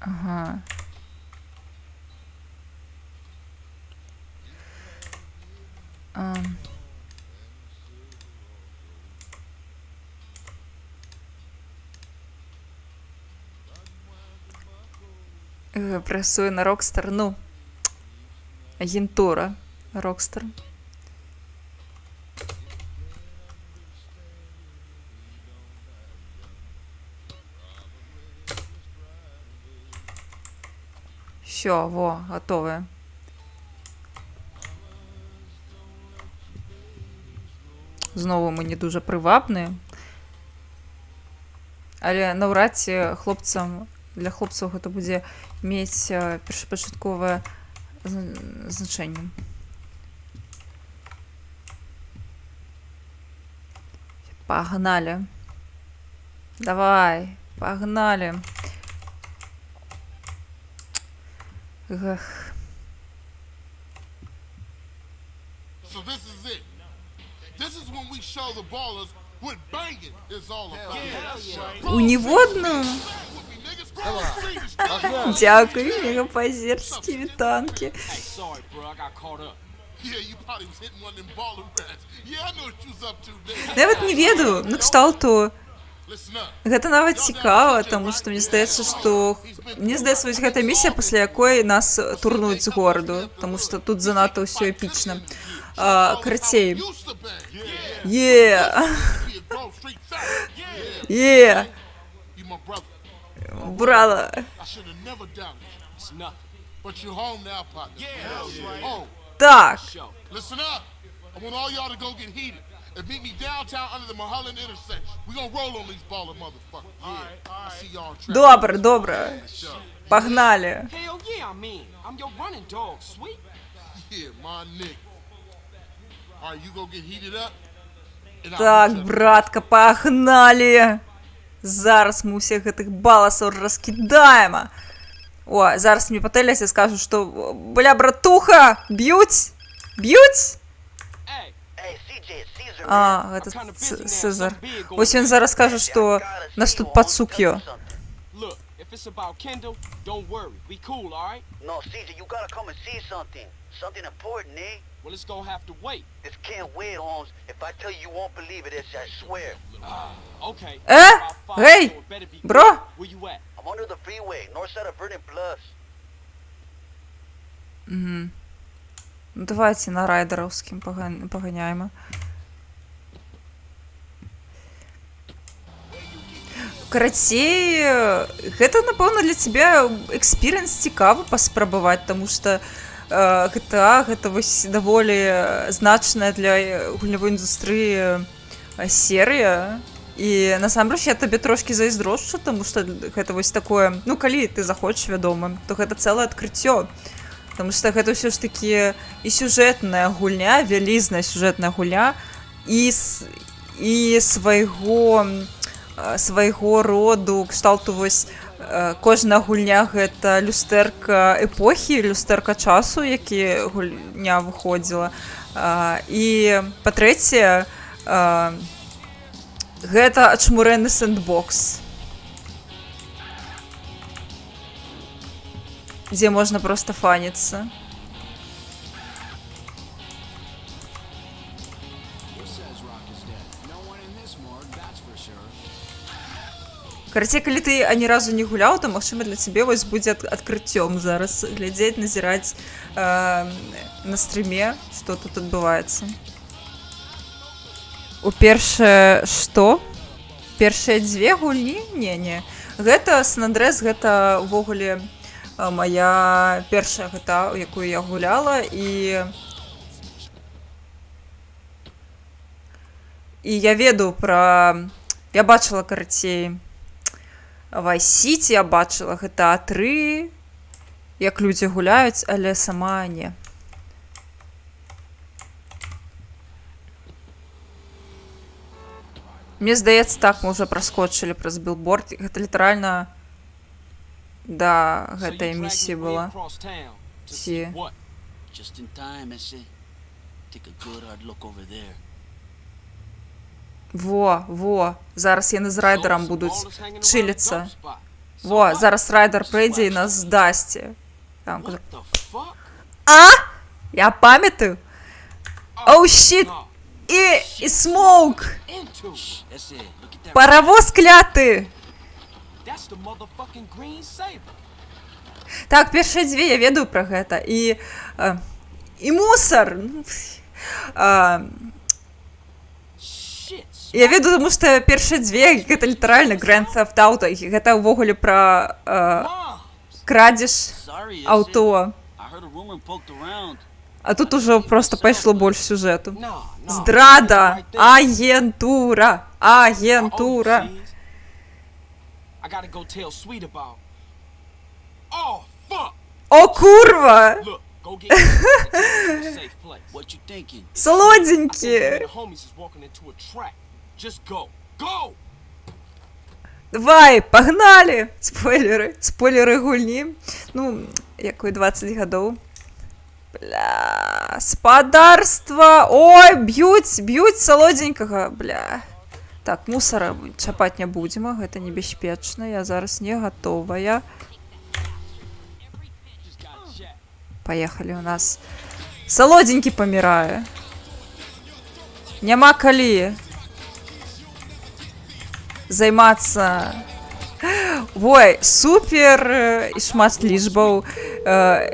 Ага. Пресує на Rockstar. Ну, агентура Rockstar. Все, во, готове. Знову ми не дуже привабні. Але наўрад ці хлопцам, для хлопцаў гэта будзе мець першапачатковае значэнне. Погнали. Давай, погнали. Эх. So this is it. This is when we show the ballers what banging is all about. У неводну. Погнали! Дякую, мегапозерські вітанки. Sorry, bro, I got caught up. Yeah, you probably was hitting one of them baller rats. Yeah, I know what you was up to, man. Нават не ведаю, на кшталту. Listen up. Гэта нават цікава, таму што мне здаецца, вось гэта місія, пасля якой нас турнуюць з гораду, таму што тут занадта ўсё эпічна. Карацей. Used to bang. Е! Be a grown street fat. Е! You my brother. Брала. I should have never doubted you. It's nothing. But you're home now, partner. Oh, Так. Show. listen up. I want all y'all to go get heated and meet me downtown under the Mulholland intersection. We gonna roll on these baller motherfuckers. Yeah. I see y'all on track. Добре, добре. Погнали. Hell yeah, I'm in. I'm your running dog, sweet. Yeah, my nigga. All right, you go get heated up. And I'll Так, meet you. братка, погнали. Зараз мы усіх гэтых баласаў раскідаем. О, зараз мне патэліся і скажу, што, бля, братуха, б'юць? Б'юць? Hey, А, гэта Цезар. Вось ён зараз скажа, што нас тут пацук'ё. look, if it's about Kendall, don't worry. We cool, all right? No, Caesar, you gotta come and see something. Something important, eh? Well, it's gonna have to wait. This can't wait, Holmes. If I tell you, you won't believe it, I swear. Okay. Э? About five, Эй, so it better be бро? quick. Where you at? I'm under the freeway, north side of Vernon Plus. Ну, давайте на райдераўскім паганяем. Карацей, гэта, напэўна, для цябе экспірыенс цікавы паспрабаваць, таму што GTA гэта вось даволі значная для гульнявой індустрыі серыя. І насамрэч я табе трошкі зайздрошчу, таму што гэта вось такое, ну калі ты захочаш, вядома, то гэта цэлае адкрыццё. Таму што гэта ўсё ж такі і сюжэтная гульня, вялізная сюжэтная гульня, і свайго роду кшталту вось кожная гульня гэта люстэрка эпохі, люстэрка часу, які гульня выходзіла. І па-трэцяе, гэта ачмурэнны сэндбокс, дзе можна проста фаніцца. Карацей, калі ты ані разу не гуляў, то, магчыма, для цябе вось будзе адкрыццём зараз глядзець, назіраць на стрыме, што тут адбываецца. Упершае, што? Першыя дзве гульні? Не. Гэта Сан Андрэас, гэта ўвогуле моя першая GTA, якую я гуляла, і я ведаю пра... Я бачыла, карацей, Vice City, я бачыла GTA 3, як людзі гуляюць, але сама не. Мне здаецца, так, мы ўжо праскочылі праз билборд. Гэта літаральна да гэтай місіі была. Ці... Just in time, I see. Take a good hard look over there. Во. Зараз яны з райдерам будуць чыліцца. Во, зараз райдер прыйдзе і нас здасце. Там, What the fuck? Я памятаю. Оу, щит. І смоук. Into. That's it. Look at that. Паровоз кляты. That's the motherfucking green saber. Так, першыя дзве я ведаю пра гэта. І мусор. Shit. Я ведаю, тому што першыя дзве гэта літаральна Grand Theft Auto. Гэта ўвогуле пра Moms. крадзеж Sorry, I аўто. I heard a rumor and poked around. А тут ужо просто пайшло больш сюжэту. Nah. Здрада, Right there. агентура. Oh, she is. I gotta go tell Sweet about. Oh, fuck. О, курва! Look, go get him and take him to a safe place. What you thinking? I think one of Солоденькие. the homies is walking into a trap. Just go. Go! Давай, погнали! Спойлеры гульні. Ну, якой 20 гадоў. Бля, спадарства! Ой, б'юць солоденькага, бля. Так, мусора чапаць не будзем, гэта небяспечна, я зараз не гатовая. Just got jacked. Поехали, у нас солоденькі памірае. Няма калі займацца. Ой, супер і шмат лічбаў.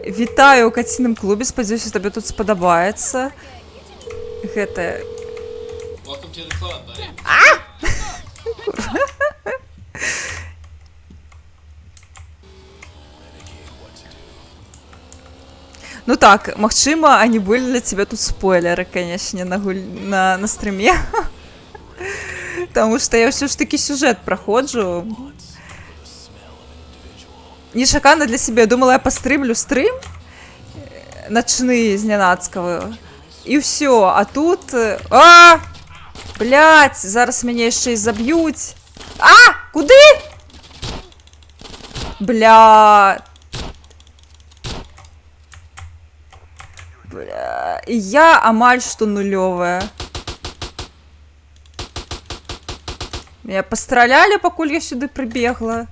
Вітаю ў каціным клубе, спадзяюся, табе тут спадабаецца. Гэта... Ну так, магчыма, они былі для тебя тут спойлеры, канешне, на стрыме. Таму што я ўсё ж такі сюжэт праходжу. Нечакана для себе. Я думала, я пострымлю стрым ночны знянацкавы. І ўсё. А тут... Блядь, зараз мяне яшчэ і заб'юць. Куды? Бля... Я амаль што нулёвая. Меня пастралялі, пакуль я сюды прыбегла.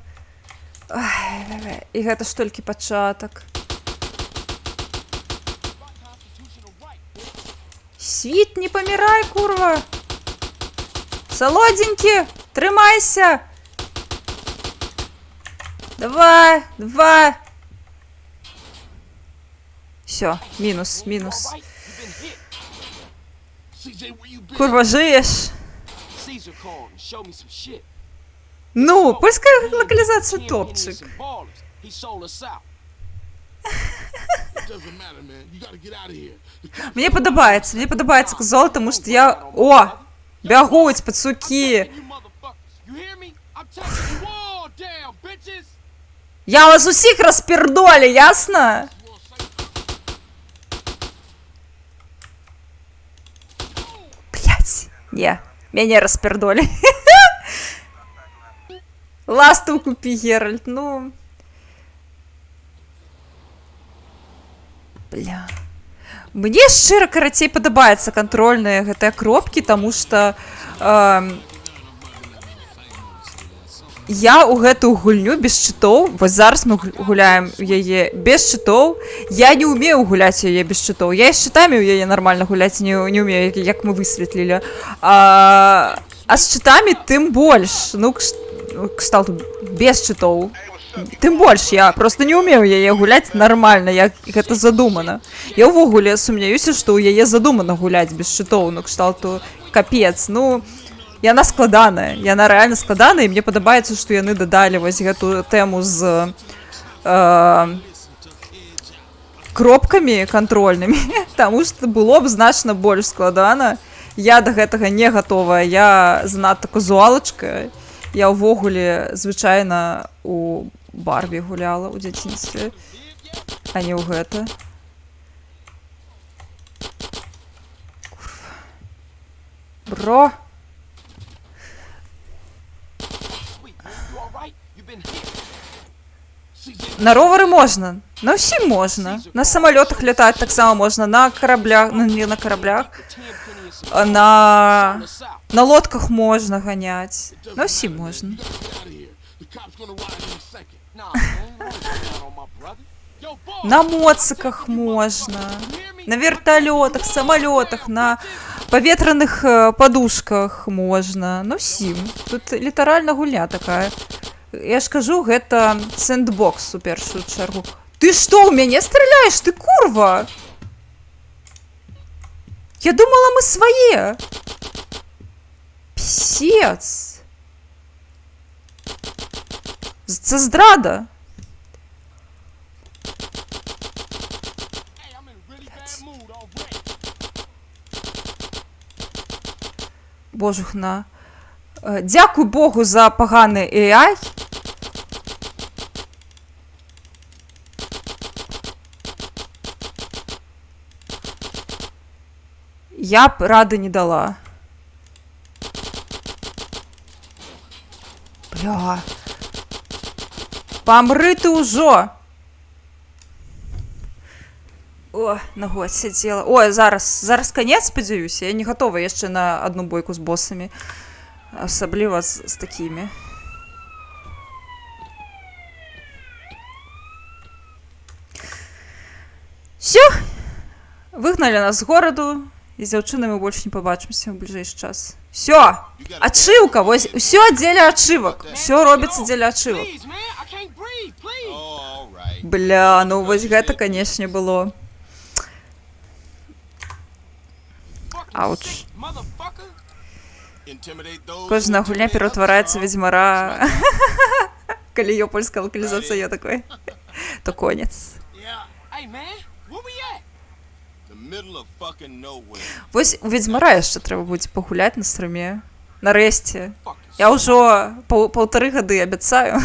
І гэта ж толькі пачатак. Світ, не памірай, курва. Солоденькі, трымайся. Давай. Все, минус. Alright, you been hit. CJ, where you been? Курва, жиєш? Caesar called and showed me some shit. Ну, польська Me and локалізація him топчик. some ballers. He sold us out. It doesn't matter, man. You gotta get out of here. The cops Мені подобається козол, тому що я... О! Бягуть, пацуки! You motherfuckers. You hear me? I'm taking you all down, bitches. Я вас усіх розпердолю, ясно? Блять, не, меня розпердолі. Ласту купи, Геральт, ну... Бля... Мне шчыра, карацей, падабаецца кантрольныя гэтыя кропкі, таму што я ў гэтую гульню без чытоў, вось зараз мы гуляем яе без чытоў, я не ўмею гуляць яе без чытоў, я і з чытамі ў яе нармальна гуляць не ўмею, як мы высветлілі, а з чытамі тым больш, ну, кшталту, без чытоў. Тым больш, я просто не ўмею яе гуляць нармальна, як гэта задумана. Я ўвогуле сумняюся, што ў яе задумана гуляць без чытоў, ну, кшталту, капец, ну... яна складаная, яна рэальна складаная, і мне падабаецца, што яны дадалі вось гэту тэму з кропкамі кантрольнымі, таму што было б значна больш складана. Я да гэтага не гатовая, я занадта казуалачка. Я ўвогуле звычайна у Барбі гуляла ў дзяцінстве, а не ў гэта. Бро. На ровары можна, на ўсім можна. На самалётах лятаць таксама можна, на караблях, ну не на караблях, на лодках можна ганяць. На ўсім можна. На моцыках можна, на верталётах, самалётах, на паветраных падушках можна. На ўсім. Тут літаральна гульня такая. Я ж кажу, гэта сэндбокс у першую чаргу. Ты што, ў мяне страляеш? Ты курва! Я думала, мы свае. Пісец. Це здрада. Божухна. Дякую Богу за паганы AI. Я б рады не дала. Бля. Памры ты ўжо. О, нагой сядзела. Ой, зараз канец, спадзяюся. Я не гатова яшчэ на адну бойку з босамі. Асабліва з такімі. Всё. Выгналі нас з гораду. І з дзяўчынамі больш не пабачымся ў бліжэйшы час. Всё! Ачыўка! Вось усё дзеля ачывак. Усё робіцца дзеля ачывак. Бля, ну вось гэта, канешне, было. Ауч. Кожная гульня пераўтвараецца ведзьмара. Калі ёй польская лакалізацыя є такой, то конец. Вось у ведзьмара яшчэ трэба будзе пагуляць на стрыме. Нарэшце. Я ўжо паўтары гады абяцаю.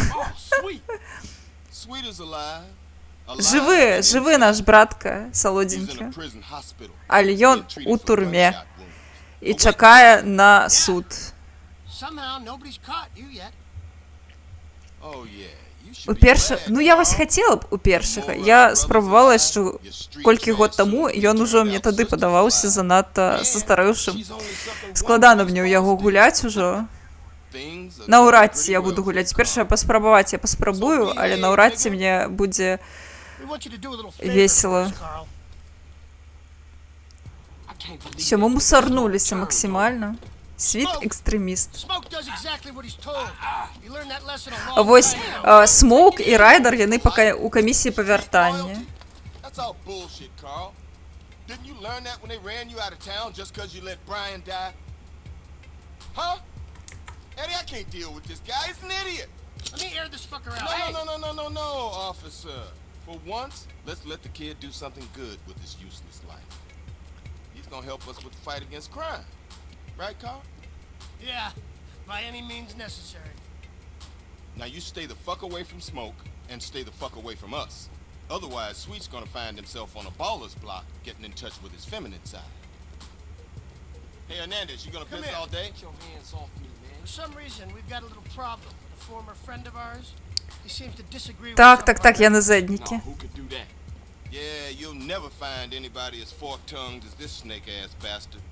Жывы наш братка салодзенькі. Але ён у турме. І чакае на суд. Ну я вось хацела б у першага. Я спрабавала яшчэ колькі год таму, ён ужо мне тады падаваўся занадта састарэўшым. Складана мне ў яго гуляць ужо. Наўрад ці я буду гуляць. Першае паспрабаваць я паспрабую, але наўрад ці мне будзе весела. Всё, мы мусарнуліся максімальна. Світ экстрэміст. Вось Смоук і Райдер, яны пака у камісіі па вяртанні. Gonna help us with the fight against crime. Right, Carl? Yeah, by any means necessary. Now you stay the fuck away from Smoke and stay the fuck away from us. Otherwise, Sweet's gonna find himself on a baller's block getting in touch with his feminine side. Hey, Hernandez, you gonna piss all day? Get your hands off me, man. For some reason, we've got a little problem with a former friend of ours. He seems to disagree with Так, я на заднікі. No, who could do that? Yeah, you'll never find anybody as fork-tongued as this snake-ass bastard.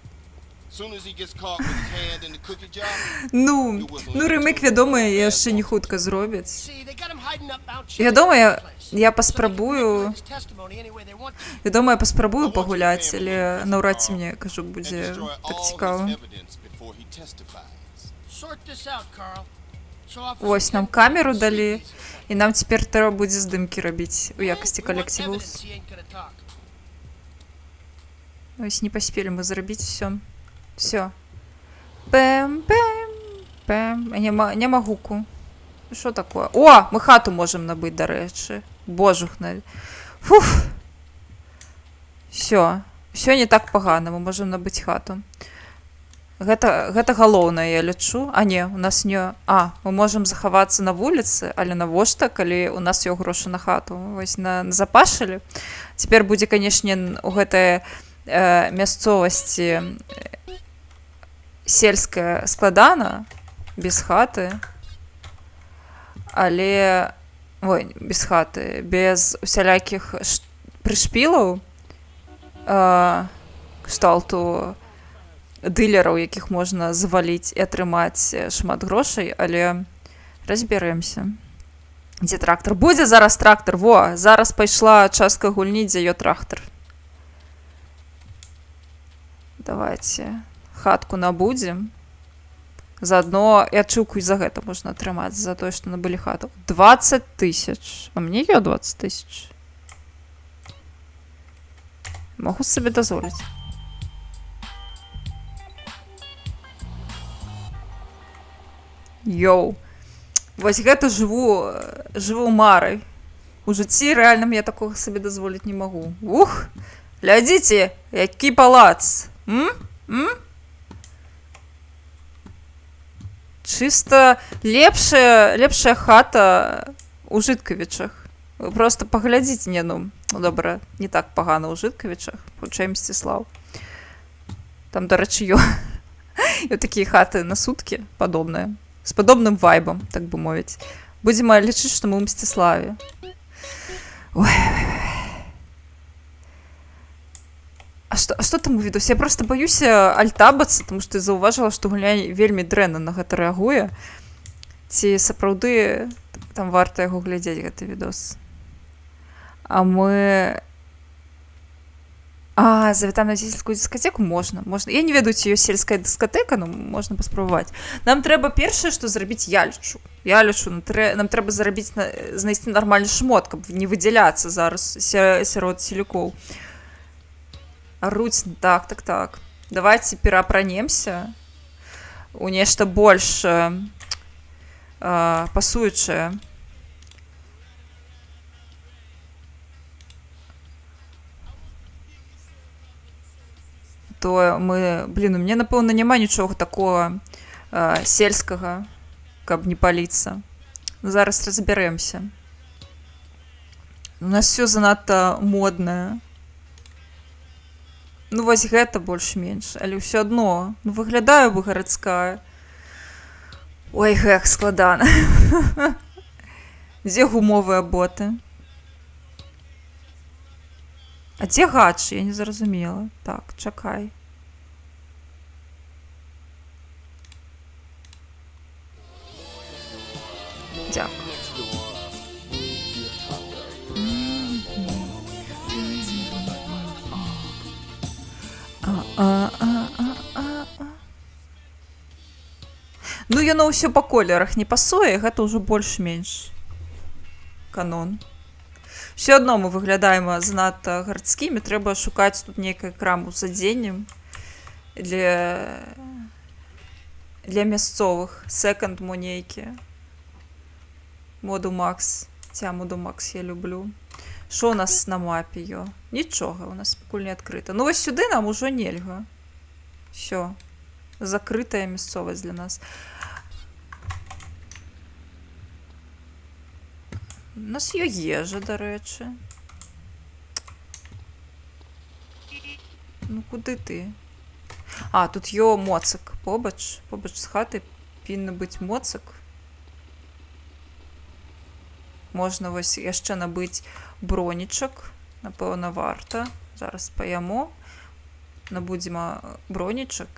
Soon as he gets caught with his hand in the cookie jar. Ну, ремейк, вядома, яшчэ не хутка зробяць. Вядома, я паспрабую. Вядома, я паспрабую пагуляць, але наўрад ці мне, кажу, будзе так цікава. Вось нам камеру далі, і нам цяпер трэба будзе здымкі рабіць у якасці калектыву. Вось не паспелі мы зрабіць всё. Всё. Бэм-бэм. Пэм. Няма гуку. Що такое? О, ми хату можемо набити, до речі. Божухна. Фух. Все не так погано, ми можемо набити хату. Гэта галоўнае, я лічу. А не, у нас не... А, мы можам захавацца на вуліцы, але навошта, калі у нас ёсць грошы на хату. Вось назапашылі. Цяпер будзе, канешне, у гэтай мясцовасці сельская складана, без хаты. Але... Ой, без хаты. Без усялякіх прышпілаў, кшталту дылераў, якіх можна заваліць і атрымаць шмат грошай, але разбярэмся. Дзе трактар? Будзе зараз трактар. Во, зараз пайшла частка гульні, дзе ёсць трактар. Давайте хатку набудзем. Заодно і ачыўку і за гэта можна атрымаць, за тое, што набылі хату. 20 000. А мне ёсць 20 000. Могу сабе дазволіць. Йоу. Вось гэта жыву марай. У жыцці рэальным я такога сабе дазволіць не магу. Ух! Глядзіце, які палац. Чыста лепшая хата у Жыткавічах. Вы просто паглядзіце, не, ну, добра, не так пагана ў Жыткавічах, хутчэй Мсціслаў. Там, дарэчы, ёсць такія хаты на суткі падобныя. З падобным вайбам, так бы мовіць. Будзем лічыць, што мы ў Мсціславе. Ой. А што там у відосе? Я просто баюся альтабацца, тому што я заўважыла, што гуля вельмі дрэнна на гэта рэагуе. Ці сапраўды там варта яго глядзець, гэты відос. А мы... А, завітаем на сельскую дискотеку? Можна. Я не ведаю, ці ёсць сельская дискотека, но можна паспрабаваць. Нам трэба першае, што зрабіць, я лічу, нам трэба знайсці нармальны шмот, каб не выдзяляцца зараз сярод селюкоў. Руць, так. Давайте пераапранемся у нешта больш пасуючае. То мы... Блін, у мяне, напэўна, няма нічога такого сельскага, каб не паліцца. Зараз разбярэмся. У нас все занадта моднае. Ну, вось гэта больш-менш, але ўсё адно. Ну, выглядаю бы гарадская. Ой, гэх, складана. Дзе гумовыя боты? А дзе гачы? Я не зразумела. Так, чакай. Дзякую. Ну, яно ўсё па колерах не пасуе, гэта ўжо больш-менш канон. Все адно мы выглядаем занадта гарадскімі, трэба шукаць тут нейкую краму з адзеннем для мясцовых. Секонд мо нейкі. Моду Макс. Моду Макс я люблю. Што у нас на мапе ё? Нічога, у нас пакуль не адкрыта. Ну вось сюды нам ужо нельга. Всё. Закрытая мясцовасць для нас. У нас ёсць ежа, дарэчы. Ну куды ты? А, тут ёсць моцак. Побач з хаты павінна быць моцак. Можна вось яшчэ набыць бронічак. Напэўна, варта. Зараз паяму. Набудзем бронічак.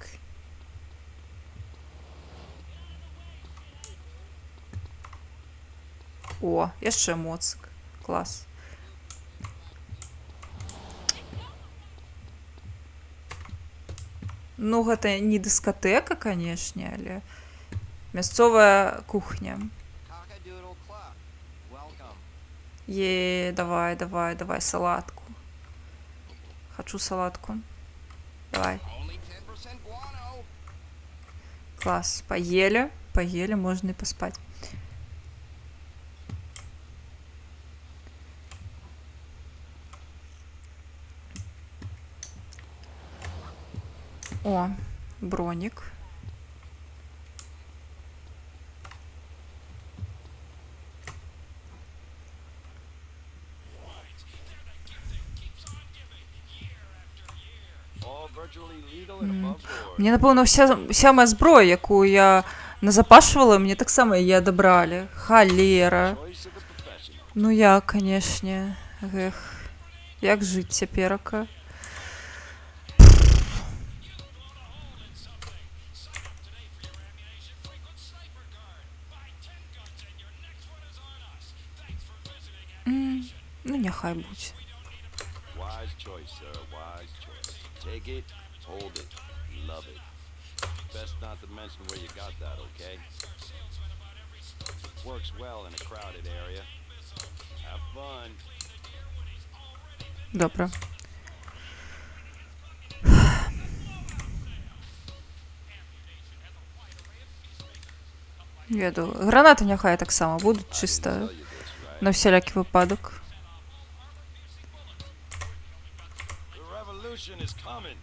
О, яшчэ моцак. Клас. Ну, гэта не дыскатэка, канешне, але мясцовая кухня. Давай салатку. Хочу салатку. Давай. Класс. Поели поели, можно и поспать. О, броник. Мне, напэўна, вся моя зброя, якую я назапашвала, мне таксама яе адабралі. Халера. Ну я, канешне. Эх. Як жыць цяперака? Ну, няхай будзе. Wise choice, sir. Wise choice. Take it, hold it, love it. Best not to mention where you got that, okay? Works well in a crowded area. Have fun. Добре. Веду. Гранаты няхай таксама будуць чыста на всялякі выпадак. The revolution is coming.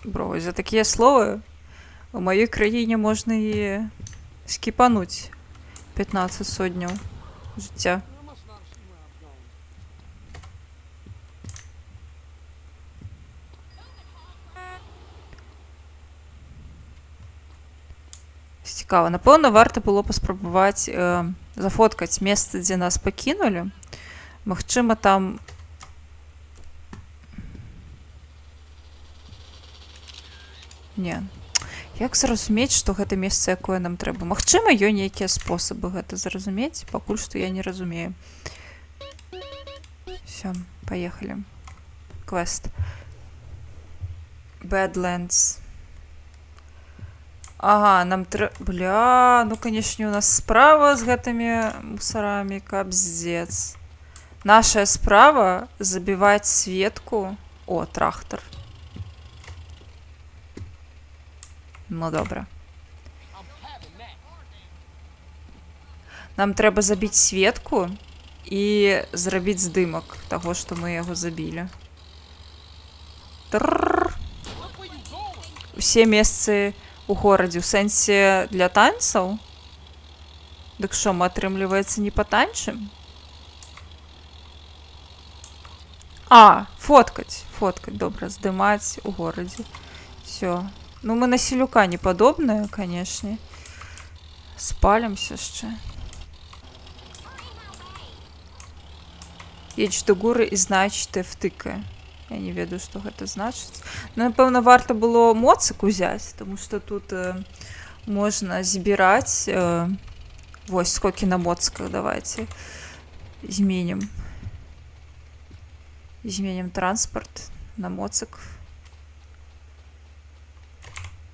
Бро, за такія словы у маёй краіне можна і скіпануць 15 сотняў жыцця. Цікава. Напэўна, варта было паспрабаваць зафоткаць месца, дзе нас пакінулі. Магчыма, там не. Як зразумець, што гэта месца, якое нам трэба? Магчыма, ёсць нейкія спосабы гэта зразумець, пакуль што я не разумею. Всё, паехалі. Квест. Badlands. Ага, нам трэба... Бля, ну, канешне, у нас справа з гэтымі мусарамі, капздец. Наша справа забіваць Светку. О, трактор. Ну, добра. Нам трэба забіць Светку і зрабіць здымак таго, што мы яго забілі. Трррр. Усе месцы у горадзе, у сэнсе для танцаў? Дык што, мы, атрымліваецца, не патанчым? А, фоткаць, добра, здымаць у горадзе. Всё. Ну, мы на Селюка не падобныя, канешне. Спалімся яшчэ. Едź до горы і знайдź те втыки. Я не ведаю, што гэта значыць. Ну, напэўна, варта было моцык узяць, таму што тут можна збіраць. Вось, сколькі на моцках, давайте. Зменім. Зменім транспарт на моцык.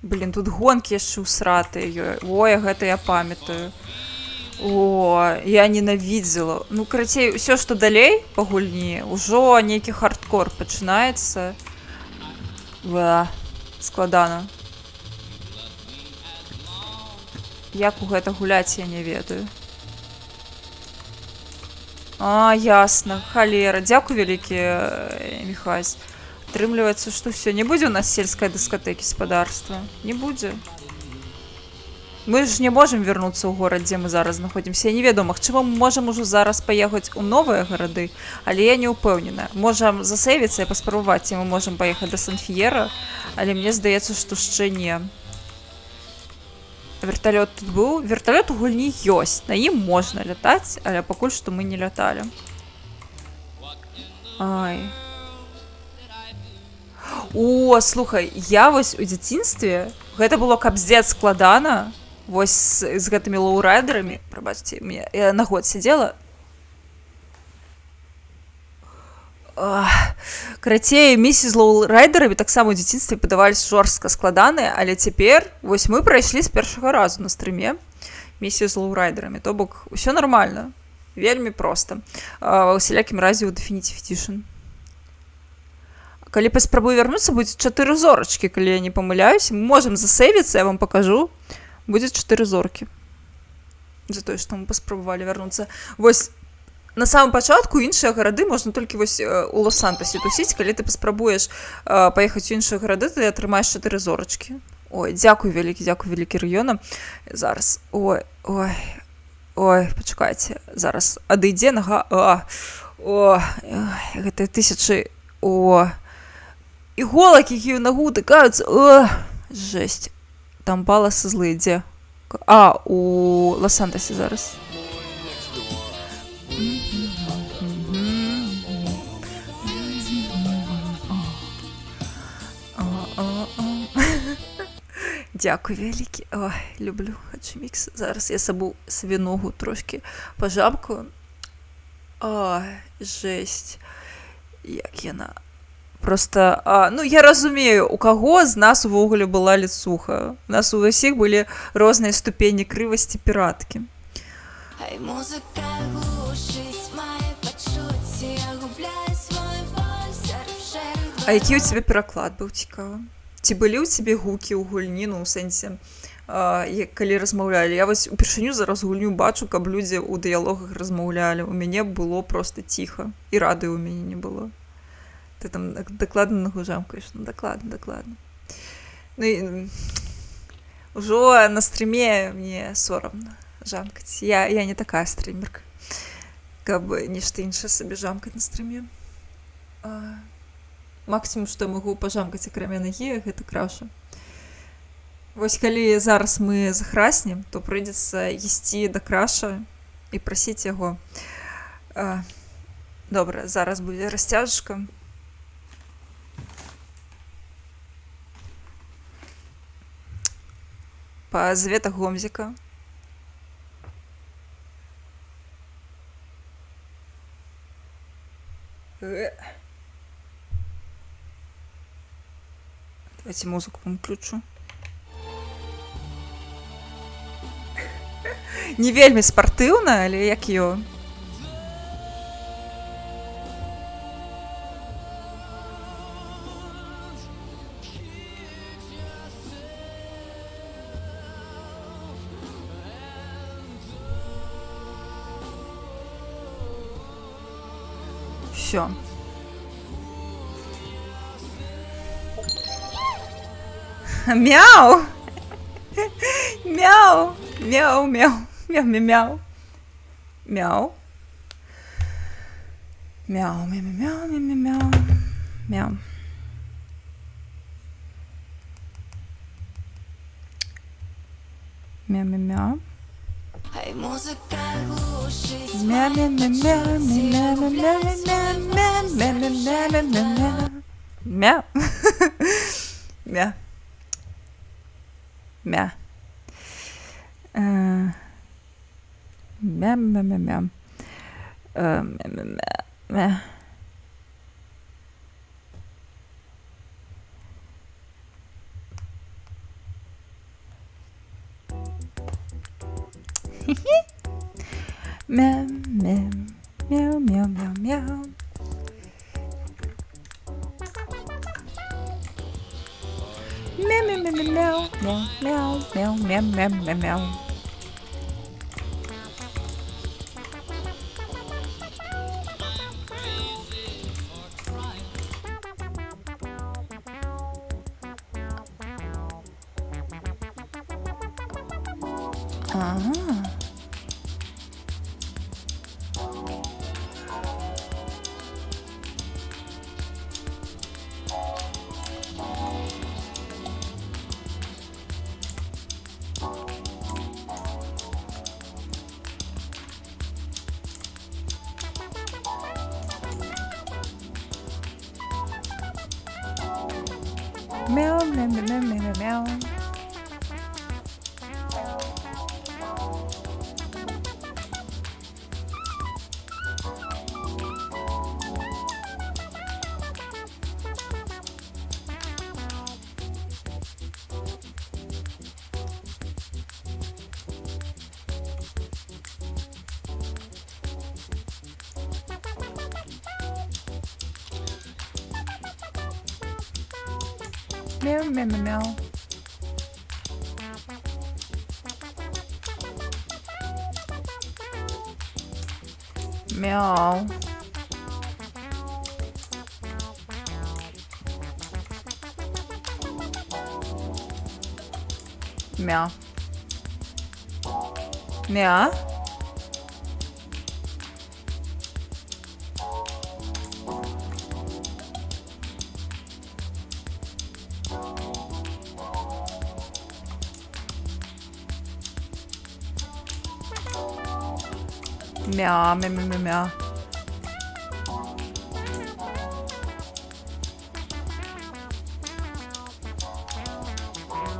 Блин, тут гонкі яшчэ ўсратыя. Ой, гэта я памятаю. О, я ненавідзела. Ну, карацей, ўсё, што далей па гульні, ужо нейкі хардкор пачынаецца. Складана. Як у гэта гуляць, я не ведаю. А, ясна, халера. Дзякуй вялікі, Міхась. Атрымліваецца, што ўсё, не будзе у нас сельскай дыскатэкі спадарства? Не будзе. Мы ж не можам вярнуцца ў горад, дзе мы зараз знаходзімся. Я не ведаю, магчыма, мы можам ужо зараз паехаць у новыя гарады, але я не ўпэўнена. Можам засейвіцца і паспрабаваць, ці мы можам паехаць да Сан-Фіера, але мне здаецца, што яшчэ не. Верталёт тут быў. Верталёт у гульні ёсць. На ім можна лятаць, але пакуль што мы не ляталі. Ай. О, слухай, я вось у дзяцінстве, гэта было капздец складана, вось з гэтымі лоурайдерамі, прабачце, я на год сидела. Карацей, місіі з лоурайдерамі таксама у дзяцінстве падаваліся жорстка складаныя, але цяпер вось мы прайшлі з першага разу на стрыме місію з лоурайдерамі, то бок усё нармальна, вельмі проста. Ва ўсялякім разе ў Definitive Edition. Калі паспрабую вярнуцца, будзе 4 зорачкі, калі я не памыляюсь. Мы можам засейвіцца, я вам пакажу. Будзе 4 зоркі. За тое, што мы паспрабавалі вярнуцца. Вось, на самом пачатку іншыя гарады можна толькі вось у Лос-Сантасе тусіць. Калі ты паспрабуеш паехаць у іншыя гарады, ты атрымаеш 4 зорачкі. Ой, дзякуй вялікі раёна. Зараз, ой, пачакайце, зараз адыдзе нага, гэта тысячы, іголак, якія ў нагу тыкаюцца, жэсць, там баласы злыя, дзе? У Лос-Сантасе зараз. Дзякуй вялікі. Ой, люблю хачмікс. Зараз я сабе ногу трошкі пажамкаю. Ой, жэсць. Як яна. Просто, ну, я разумею, у каго з нас увогуле была ліцуха. У нас у ўсіх былі розныя ступені крывасці піраткі. Хай музыка глушыць мае пачуцці, я губляю свой боль сярод шэрых. А які ў цябе пераклад быў, цікава? Ці былі ў цябе гукі ў гульні, ну, у сэнсе, калі размаўлялі? Я вось упершыню зараз гульню бачу, каб людзі ў дыялогах размаўлялі. У мяне было проста ціха. І радыё ў мяне не было. Ты там дакладна нагу жамкаеш? Ну, дакладна. Ну, і ўжо на стрыме мне сорамна жамкаць. Я не такая стрымерка, каб нешта іншае сабе жамкаць на стрыме. Максімум, што магу пажамкаць акрамя нагі, гэта краша. Вось калі зараз мы захраснем, то прыйдзецца ісці да краша і прасіць яго. Добра, зараз будзе расцяжка. Па заветах Гомзіка. Давайте музыку вам включу. Не вельмі спартыўна, але як ё. Всё. Мяу! Мяу! Мяу, мяу, мяу, мяу, мяу. Мяу, мяу, мяу, мяу, мяу, мяу. Мяу, мяу, мяу. Хай музыка глушыць Мяу, мае мяу, мяу, мяу, мяу, мяу, мяу, мяу, мяу, мяу, мяу, мяу. Мяу. Мяу. Мяу. Мяу, мяу, мяу, мяу. Мяу. Мяу, мяу, мяу, мяу, мяу, мяу. Мяу, мяу, мяу, мяу, мяу, мяу, мяу, мяу, мяу, мяу. Ага. Мяу, мяу, мяу, мяу, мяу, мяу. Мяу-мяу-мяу. Мяу. Мя. Мя. Мя, мя, мя, мя, мя.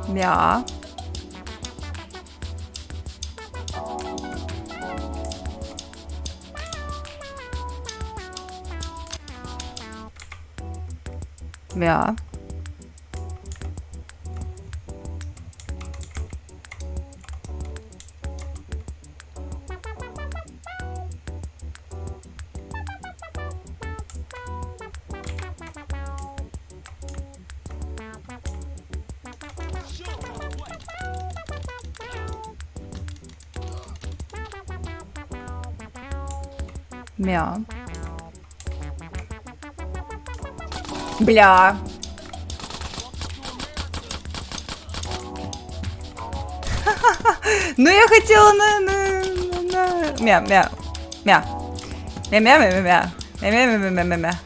Мя. Мя. Мя. Бля. Ну я хотела на мя, мя, мя. Мя, мя, мя, мя, мя. Мя, мя, мя, мя, мя, мя.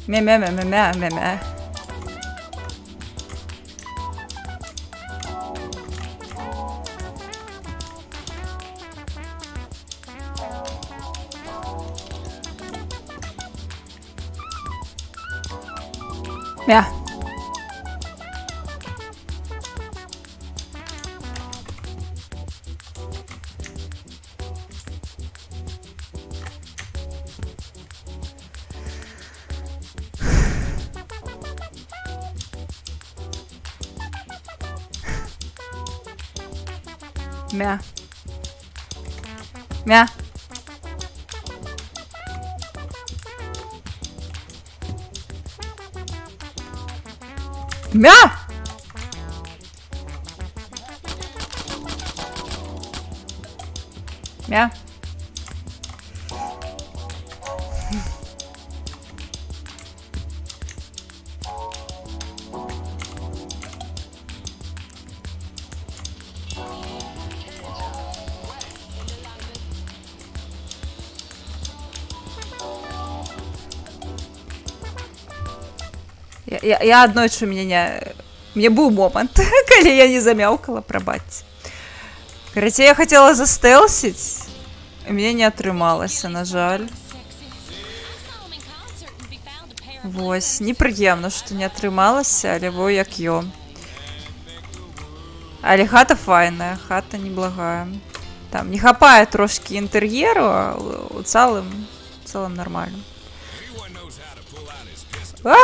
Мя, мя, мя, мя, мя, мя, мя. Мя. Мя. Мя. Мя! Мя. Я аднойчы мне быў момант, калі я не замяўкала, прабачце. Карацей, я хацела застэлсіць, мне не атрымалася, на жаль. Вось, непрыемна, што не атрымалася, але во як ё. Але хата файная, хата неблагая. Там не хапае трошкі інтэр'еру, а у цалым нармальна. А!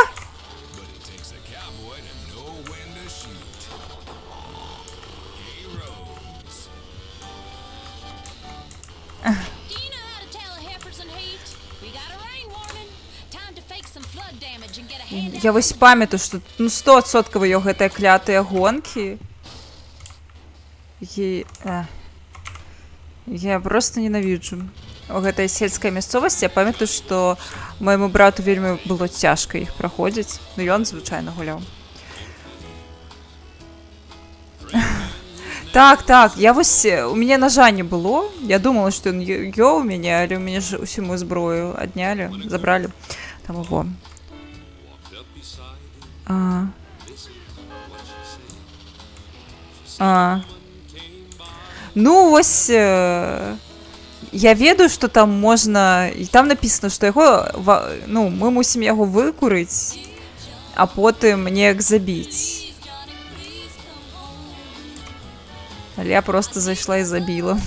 Я вось памятаю, што 100% ёй гэтыя клятыя гонкі. Я просто ненавіджу гэтай сельскай мясцовасці. Я памятаю, што майму брату вельмі было цяжка іх праходзіць. Ну ён звычайна гуляў. Так, я вось, у мяне ножа не было. Я думала, што ён ёў мяне, але у мяне ж усю мою зброю аднялі, забралі. Там его. Ну, вось, я ведаю, што там можна, і там написано, што яго, ну, мы мусім яго выкурыць, а потым неяк забіць. Але я просто зайшла і забіла.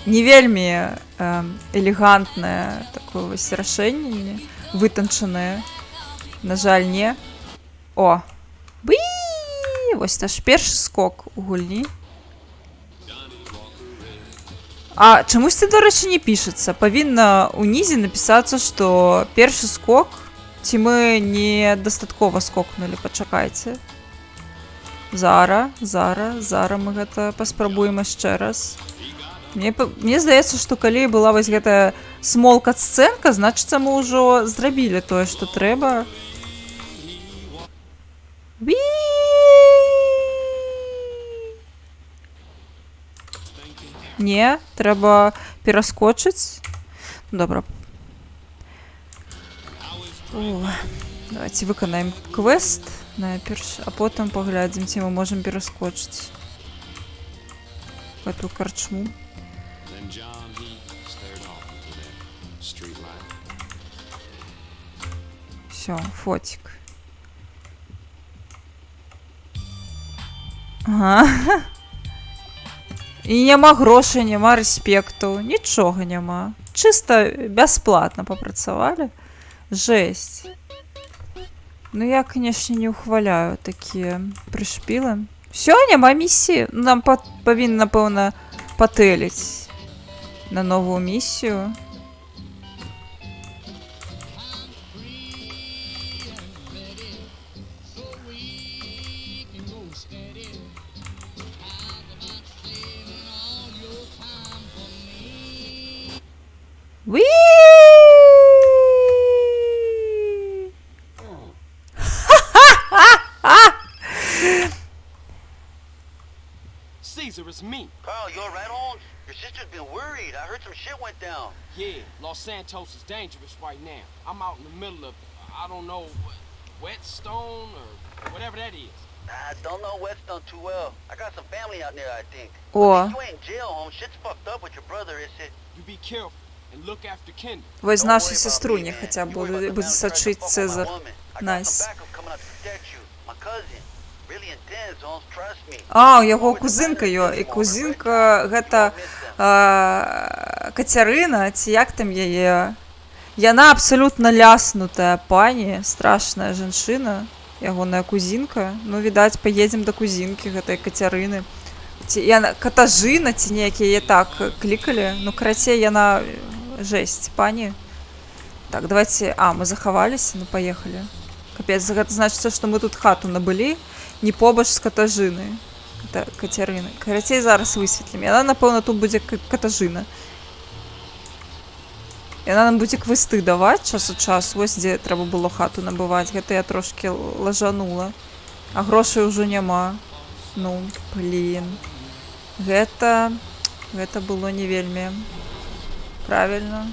Не вельмі элегантнае такое вось рашэнне, вытанчанае. На жаль, не. О! Бі! Вось наш першы скок у гульні. А чомусь це, до речі, не пишеться. Повинно унізе написатися, що перший скок, ці ми не достатково скокнули, почекайте. Зараз мы гэта паспрабуем яшчэ раз. Мне здаецца, што калі была вось гэтая смол-кат-сцэнка, значыцца мы ўжо зрабілі тое, што трэба. Не, трэба пераскочыць. Добра. О, давайте выканаем квест найперш, а потым паглядзім, ці мы можам пераскочыць гэту карчму. Then John, he stared off into that street light. Всё, фотик. Ага. І няма грошай, няма рэспекту, нічога няма. Чыста бясплатна папрацавалі. Жесть. Ну я, конечно, не ухваляю такія прышпілы. Всё, няма місіі. Нам павінна, напэўна, патэліць на новую місію. Уи! Caesar, it's me. Carl, you alright, Holmes? Your sister's been worried. I heard some shit went down. Yeah, Los Santos is dangerous right now. I'm out in the middle of, I don't know, Whetstone or whatever that is. I don't know Whetstone too well. I got some family out there, I think. О, You ain't in jail, Holmes. Shit's fucked up with your brother, is it? You be careful and look after Kendall. вось Don't нашу worry about сестру me, не man. хаця You б worry about the будзе family trying to сачыць fuck with my Цезар. woman. I got Найс. some backup coming out to protect you. My cousin. Really intense, Holmes. Trust me. А, у яго кузынка ёсць, і кузынка гэта Кацярына, ці як там яе. Яна абсалютна ляснутая пані, страшная жанчына, ягоная кузінка. Ну, відаць, паедзем да кузінкі гэтай Кацярыны. Ці яна Катажына, ці неяк яе так клікалі. Ну, карацей, яна жесть, пані. Так, давайте... А, мы захаваліся, ну, паехалі. Капец, гэта значыцца, што мы тут хату набылі, не побач з Катажынай. Кацярыны. Карацей, зараз высветлім. Яна, напэўна, тут будзе Катажына. Яна нам будзе квесты даваць час у час. Вось дзе трэба было хату набываць. Гэта я трошки лажанула. А грошай ўжо няма. Ну, блин. Гэта было не вельмі правильно.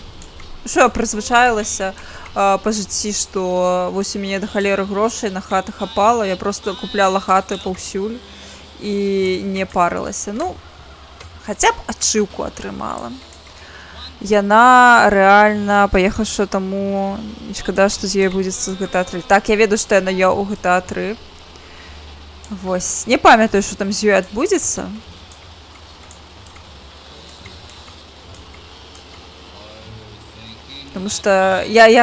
Што я прызвычаілася па жыцці, што вось у мяне да халеры грошай на хаты хапала. Я просто купляла хаты паўсюль і не парылася. Ну, хаця б ачыўку атрымала. Яна рэальна паехаўшы таму, не шкада, што з ёй будзе з GTA 3. Так, я ведаю, што яна у GTA 3. Вось. Не памятаю, што там з ёй адбудзецца. Таму што я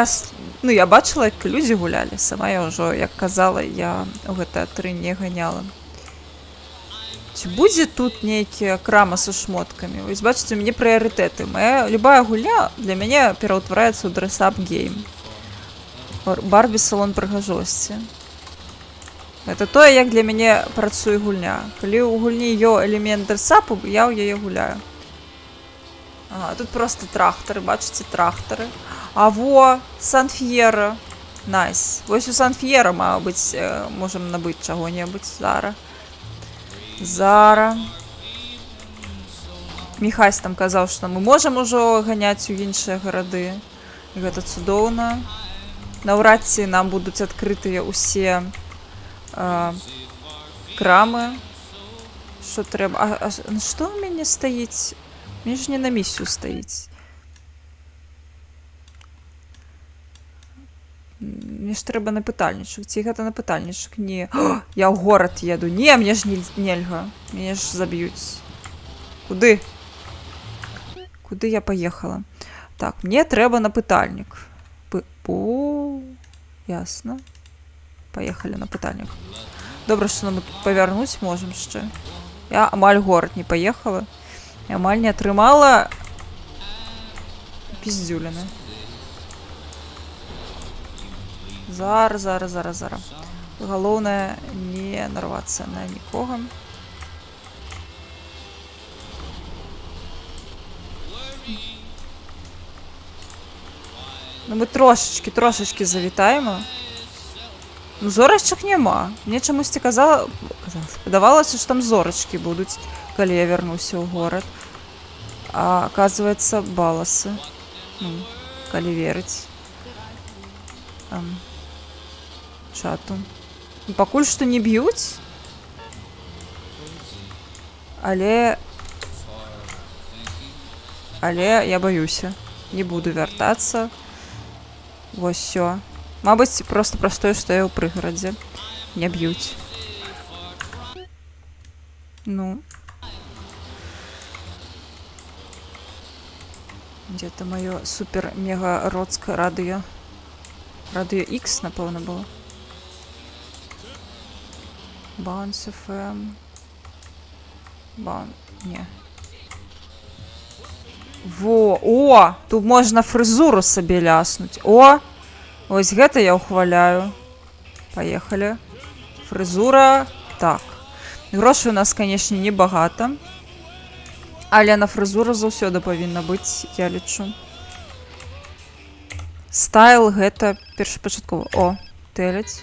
бачыла, як людзі гулялі. Сама я ўжо, як казала, я у GTA 3 не ганяла. Ці будзе тут нейкія крама са шмоткамі? Вось бачыце, у мяне прыярытэты. Моя любая гульня для мяне пераўтвараецца ў дресап гейм. Барбі салон прыгажосці. Гэта тое, як для мяне працуе гульня. Калі ў гульні элемент дресапу, я ў яе гуляю. Ага, тут просто трактары, бачыце, трактары. А во, Сан-Ф'ера. Найс. Вось у Сан-Ф'ера, мабыць, можам набыць чаго-небудзь зараз. Міхась там казаў, што мы можам ужо ганяць у іншыя гарады. І гэта цудоўна. Наўрад ці нам будуць адкрытыя ўсе крамы. Што трэба? А што ў мяне стаіць? Мне ж не на місію стаіць. Мне ж трэба на пытальнічак. Ці гэта на пытальнічак? Не. О, я ў горад еду. Не, мне ж нельга. Мне ж заб'юць. Куды? Куды я паехала? Так, мне трэба на пытальнік. Ясна. Паехалі на пытальнік. Добра, што нам тут павярнуць можам яшчэ. Я амаль горад не паехала. І амаль не атрымала піздюліны. Зараз. Галоўнае не нарвацца на нікога. Ну мы трошечки завітаємо. Ну зорачак няма. Мне чамусьці падавалася, што там зорачкі будуць, калі я вярнуся ў горад. А оказывается баласы. Ну, калі верыць чату. Пакуль што не б'юць. Але я баюся. Не буду вяртацца. Вось всё. Мабыць, просто праз тое, што я ў прыгарадзе. Не б'юць. Ну. Где-то моё супер-мега-родское радыё. Радыё X, напэўна, было. Bounce FM. Не. Во, о! Тут можна фрызуру сабе ляснуць. О! Вось гэта я ухваляю. Поехали. Фрызура. Так. Грошай у нас, канешне, небагата. Але на фрызуру заўсёды павінна быць, я лічу. Стайл гэта першапачаткова. О, тэлец.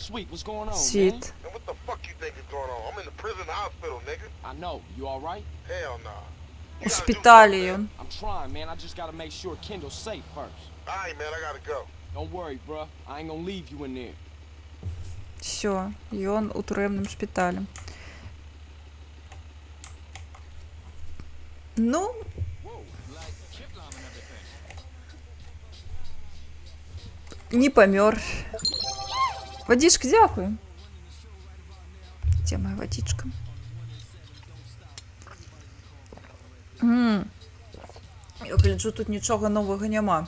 Sweet, what's going on, Світ. man? What the fuck you think is going on? I'm in the prison hospital, nigga. I know. You all right? Hell nah. У шпіталі ён. I'm trying, man. I just gotta make sure Kendall's safe first. All right, man. I gotta go. Don't worry, bruh. I ain't gonna leave you in there. Всё, ён у турэмным шпіталі. Ну, не памёр. Водичка, дзякую. Где моя водичка? Я гляджу, тут нічога новага няма.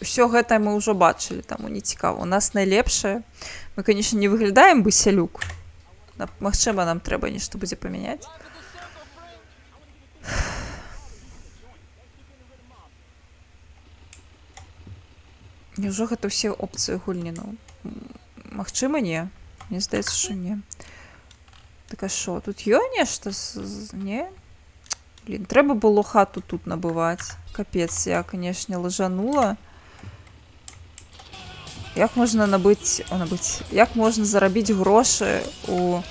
Усё гэта мы ўжо бачылі, таму не цікава. У нас найлепшае. Мы, конечно, не выглядаем бысялюк. Магчыма, нам трэба нешта будзе памяняць. Няўжо гэта ўсе опцыі гульні? Ну, магчыма, не. Мне здаецца, што не. Так а што, тут ёсць нешта? Не? Блін, трэба было хату тут набываць. Капец, я, канешне, лажанула. Як можна як можна зарабіць грошы у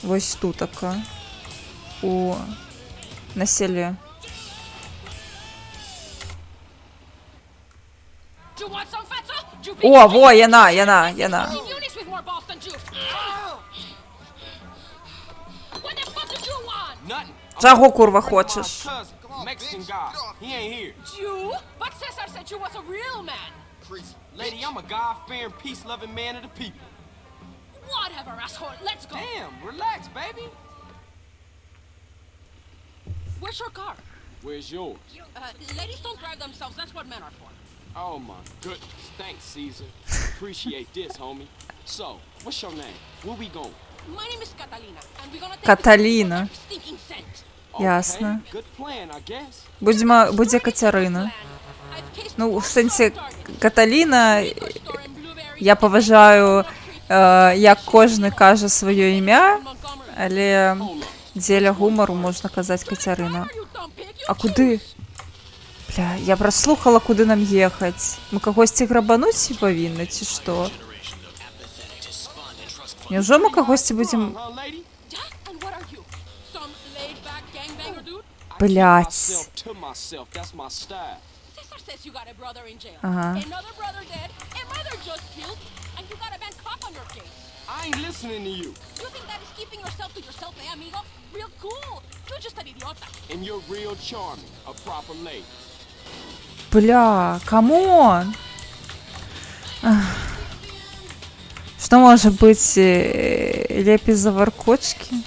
вось тутака, у на селе? О, во, яна. Чаго, курва, хочеш? Mexican guy. He ain't here. You? But Cesar said you was a real man. Lady, I'm a God-fearing, peace-loving man of the people. Whatever, asshole. Let's go. Damn, relax, baby. Where's your car? Where's yours? Ladies don't drive themselves. That's what men are for. Oh my goodness. Thanks, Caesar. Appreciate this, homie. So, what's your name? Where we going? My name is Catalina, and we're gonna take Каталіна. every stinking cent. Ясно. Good plan, I guess. Будзе Кацярына. Ну, в сэнсе, Каталіна, я паважаю, як кожны кажа сваё імя, але дзеля гумару можна казаць Кацярына. А куды? Бля, я праслухала, куды нам ехаць. Мы кагосьці грабануць павінны, ці што? Няўжо мы кагосьці будзем... Блядь. Ага. I ain't listening to you. You think that is keeping yourself to yourself, eh, amigo? Real cool. You're just an idiota. And you're real charming, a proper lady. Бля, камон! Што можа быць лепей за варкочкі?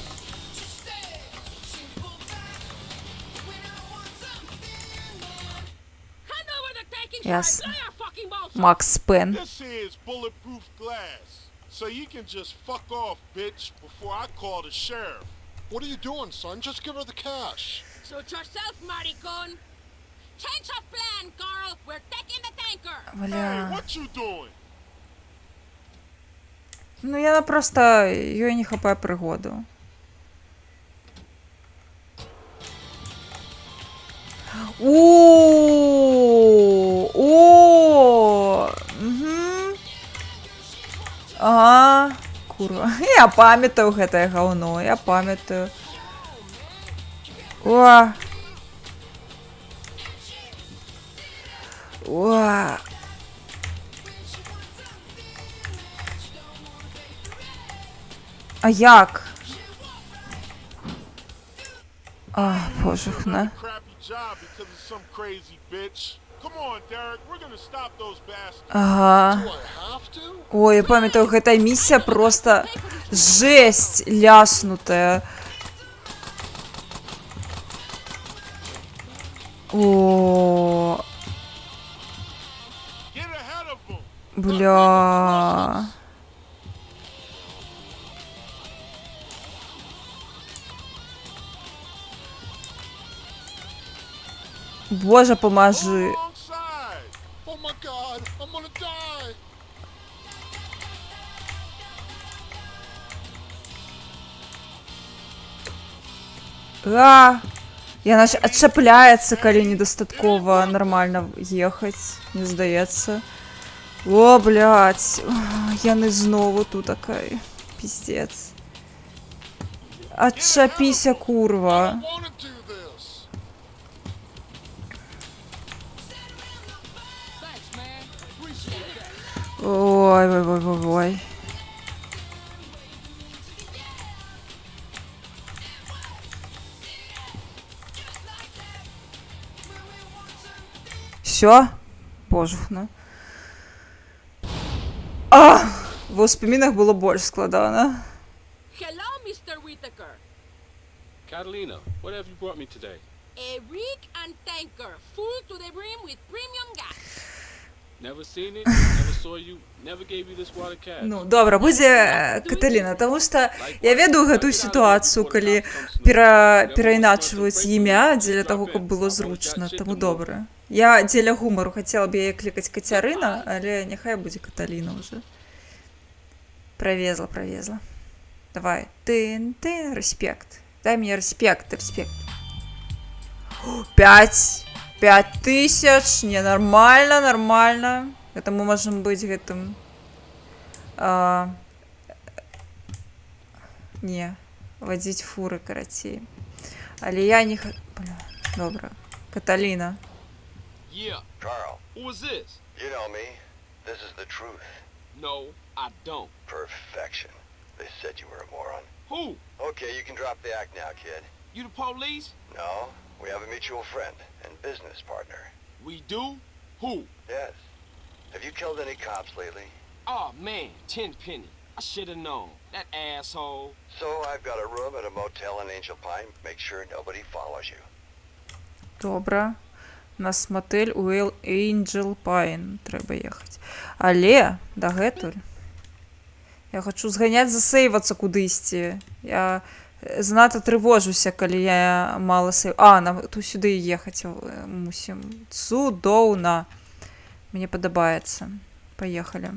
Ясно. Макс Пен. This is bulletproof glass. So you can just fuck off, bitch, before I call the sheriff. What are you doing, son? Just give her the cash. Suit yourself, maricon. Change of plan, Carl. We're taking the tanker. Hey, Бля. what you doing? Ну, яна просто... Ёй не хапае прыгоду. О! Мгм. Ага. Курва. Я памятаю гэтае гаўно, я памятаю. О! О! А як? А, божухна. Crappy job because of some crazy bitch. Come on, Derek, we're gonna stop those bastards. Ага. Do I have to? Ой, я памятаю, гэтая місія просто жесть ляснутая. О, Get ahead of them. бля. Боже, поможи. Wrong side. Oh my god, I'm gonna die. А, яна ж адчапляецца, калі недастаткова нармальна ехаць, мне здаецца. О, блядь, яны знову тут такая. Пиздец. Адчапіся, курва. I wanna do this. Thanks, man. Appreciate that. Ой, ой, ой, ой, ой. Все? Божухна. А! В успамінах было больш складана. Hello, Mr. Whitaker. Catalina, what have you brought me today? A rig and tanker, full to the brim with premium gas. Never seen it, never saw you, never gave you this water cash. Ну, добра, будзе Каталіна, таму што я ведаю гэтую сітуацыю, калі перайначваюць імя дзеля таго, каб было зручна, таму добра. Я дзеля гумару хацела б яе клікаць Кацярына, але няхай будзе Каталіна ўжо. Правезла, правезла. Давай. Ты, респект. Дай мне респект, респект. 5000, не, нормально, нормально. Это мы можем быть гэтым... не, водить фуры, карацей. Але я не... Бля, добра. Каталина. Yeah. Carl, Who is this? you know me. This is the truth. No, I don't. Perfection. They said you were a moron. Who? Okay, you can drop the act now, kid. You the police? No, we have a mutual friend and business partner. We do? Who? Yes. Have you killed any cops lately? Oh man, Tenpenny. I should have known. That asshole. So I've got a room at a motel in Angel Pine. Make sure nobody follows you. Добра. У нас мотель у Angel Pine. Трэба ехаць. Але, дагэтуль, я хочу зганяць засейвацца кудысьці. Я занадта трывожуся, калі я мала сейв... А, нам тут сюды ехаць мусім. Цудоўна. Мне падабаецца. Паехалі.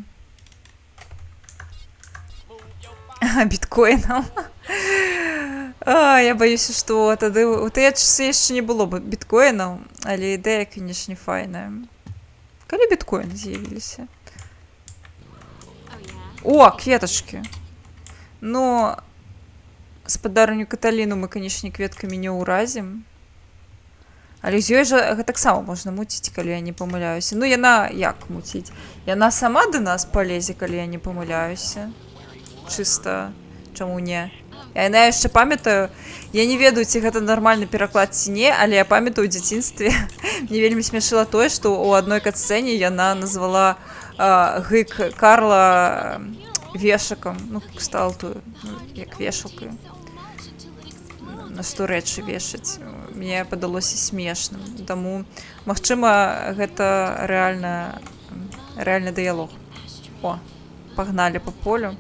Біткоінам. Я баюся, што тады у тыя часы яшчэ не было б біткоінаў, але ідэя, канешне, файная. Калі біткоіны з'явіліся? О, кветачкі. Ну, спадарню Каталіну мы, канешне, кветкамі не ўразім. Але з ёй жа гэтаксама можна муціць, калі я не памыляюся. Ну, яна як муціць? Яна сама да нас палезе, калі я не памыляюся. Чыста, чаму не? Я яшчэ памятаю, я не ведаю, ці гэта нармальны пераклад ці не, але я памятаю ў дзяцінстве. Мне вельмі смешыла тое, што ў адной катсцэне яна назвала гык Карла вешакам, ну, ксталтую, як вешалкаю. На што рэчы вешаць. Мне падалося смешным. Таму, магчыма, гэта рэальны дыялог. О, пагналі па полю.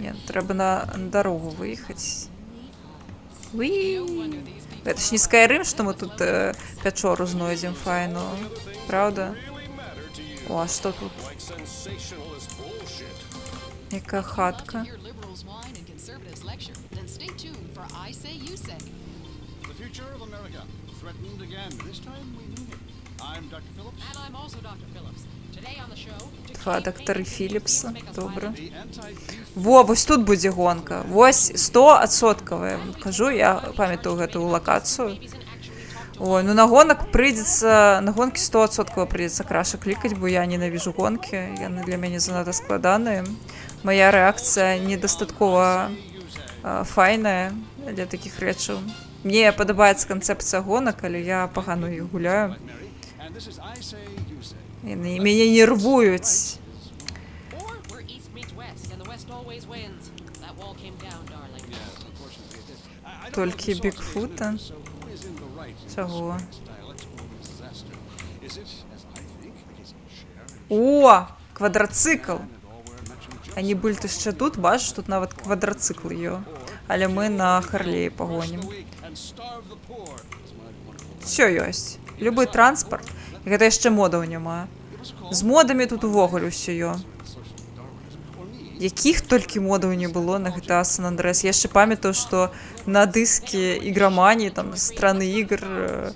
Ні, треба на дорогу виїхати. Уи! Это ж не Skyrim, что мы тут печору знойдем файну. Правда? О, а что тут? Яка хатка. The future of America threatened again. This time we mean it. I'm Dr. Phillips. And I'm also Dr. Phillips. Today on the show, Два доктори Філіпса. Добре. The anti-youth Во, ось тут будзе гонка. Вось 100%. Кажу, я памятаю гэтую локацию. Ой, ну на гонак прыйдзецца, на гонкі 100% прыйдзецца краша клікаць, бо я ненавіжу гонкі, яны для мяне занадта складаныя. Моя рэакцыя недастаткова файная для такіх рэчаў. Мне падабаецца канцэпцыя гонак, але я пагана іх гуляю. and this is I say, you say. Яны мяне нервуюць. or where East meets West, and the West always wins. That wall came down, darling. Yes, unfortunately it did. I don't Толькі know the source of Бігфута. it, so who is in the right in Чого? this dialectical disaster? Is it, as I think, is Cher О, квадрацикл. and all were mentioned just Они былі яшчэ тут, бачиш, тут нават квадрацикл є. Але ми на Харлеі погонім. and starve the poor? Is my wonderful Все ёсць. Любы транспарт. І гэта яшчэ модаў няма. З модамі тут увогуле ўсё ё. Якіх толькі модаў не было на GTA San Andreas. Я яшчэ памятаю, што на дыске іграмані, там, страны ігр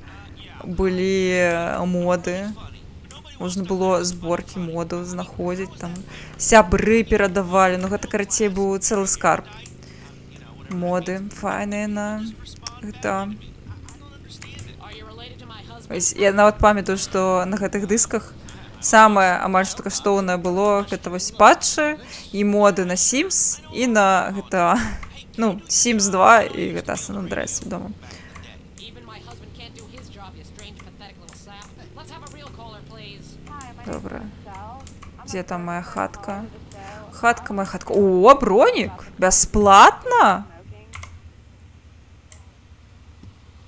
былі моды. Можна было зборкі модаў знаходзіць, там, сябры перадавалі. Ну, гэта, карацей, быў цэлы скарб. Моды файныя на GTA. Are you related to my husband? Ось я нават памятаю, што на гэтых дысках самае амаль што каштоўнае было гэта вось патчы і моды на Sims і на GTA. Ну, Sims 2 і GTA San Andreas, вядома. Even my husband can't do his job, you strange, pathetic little sap. Let's have a real caller, please. Добра. Дзе там моя хатка? Хатка, моя хатка. О, бронік! Бясплатна?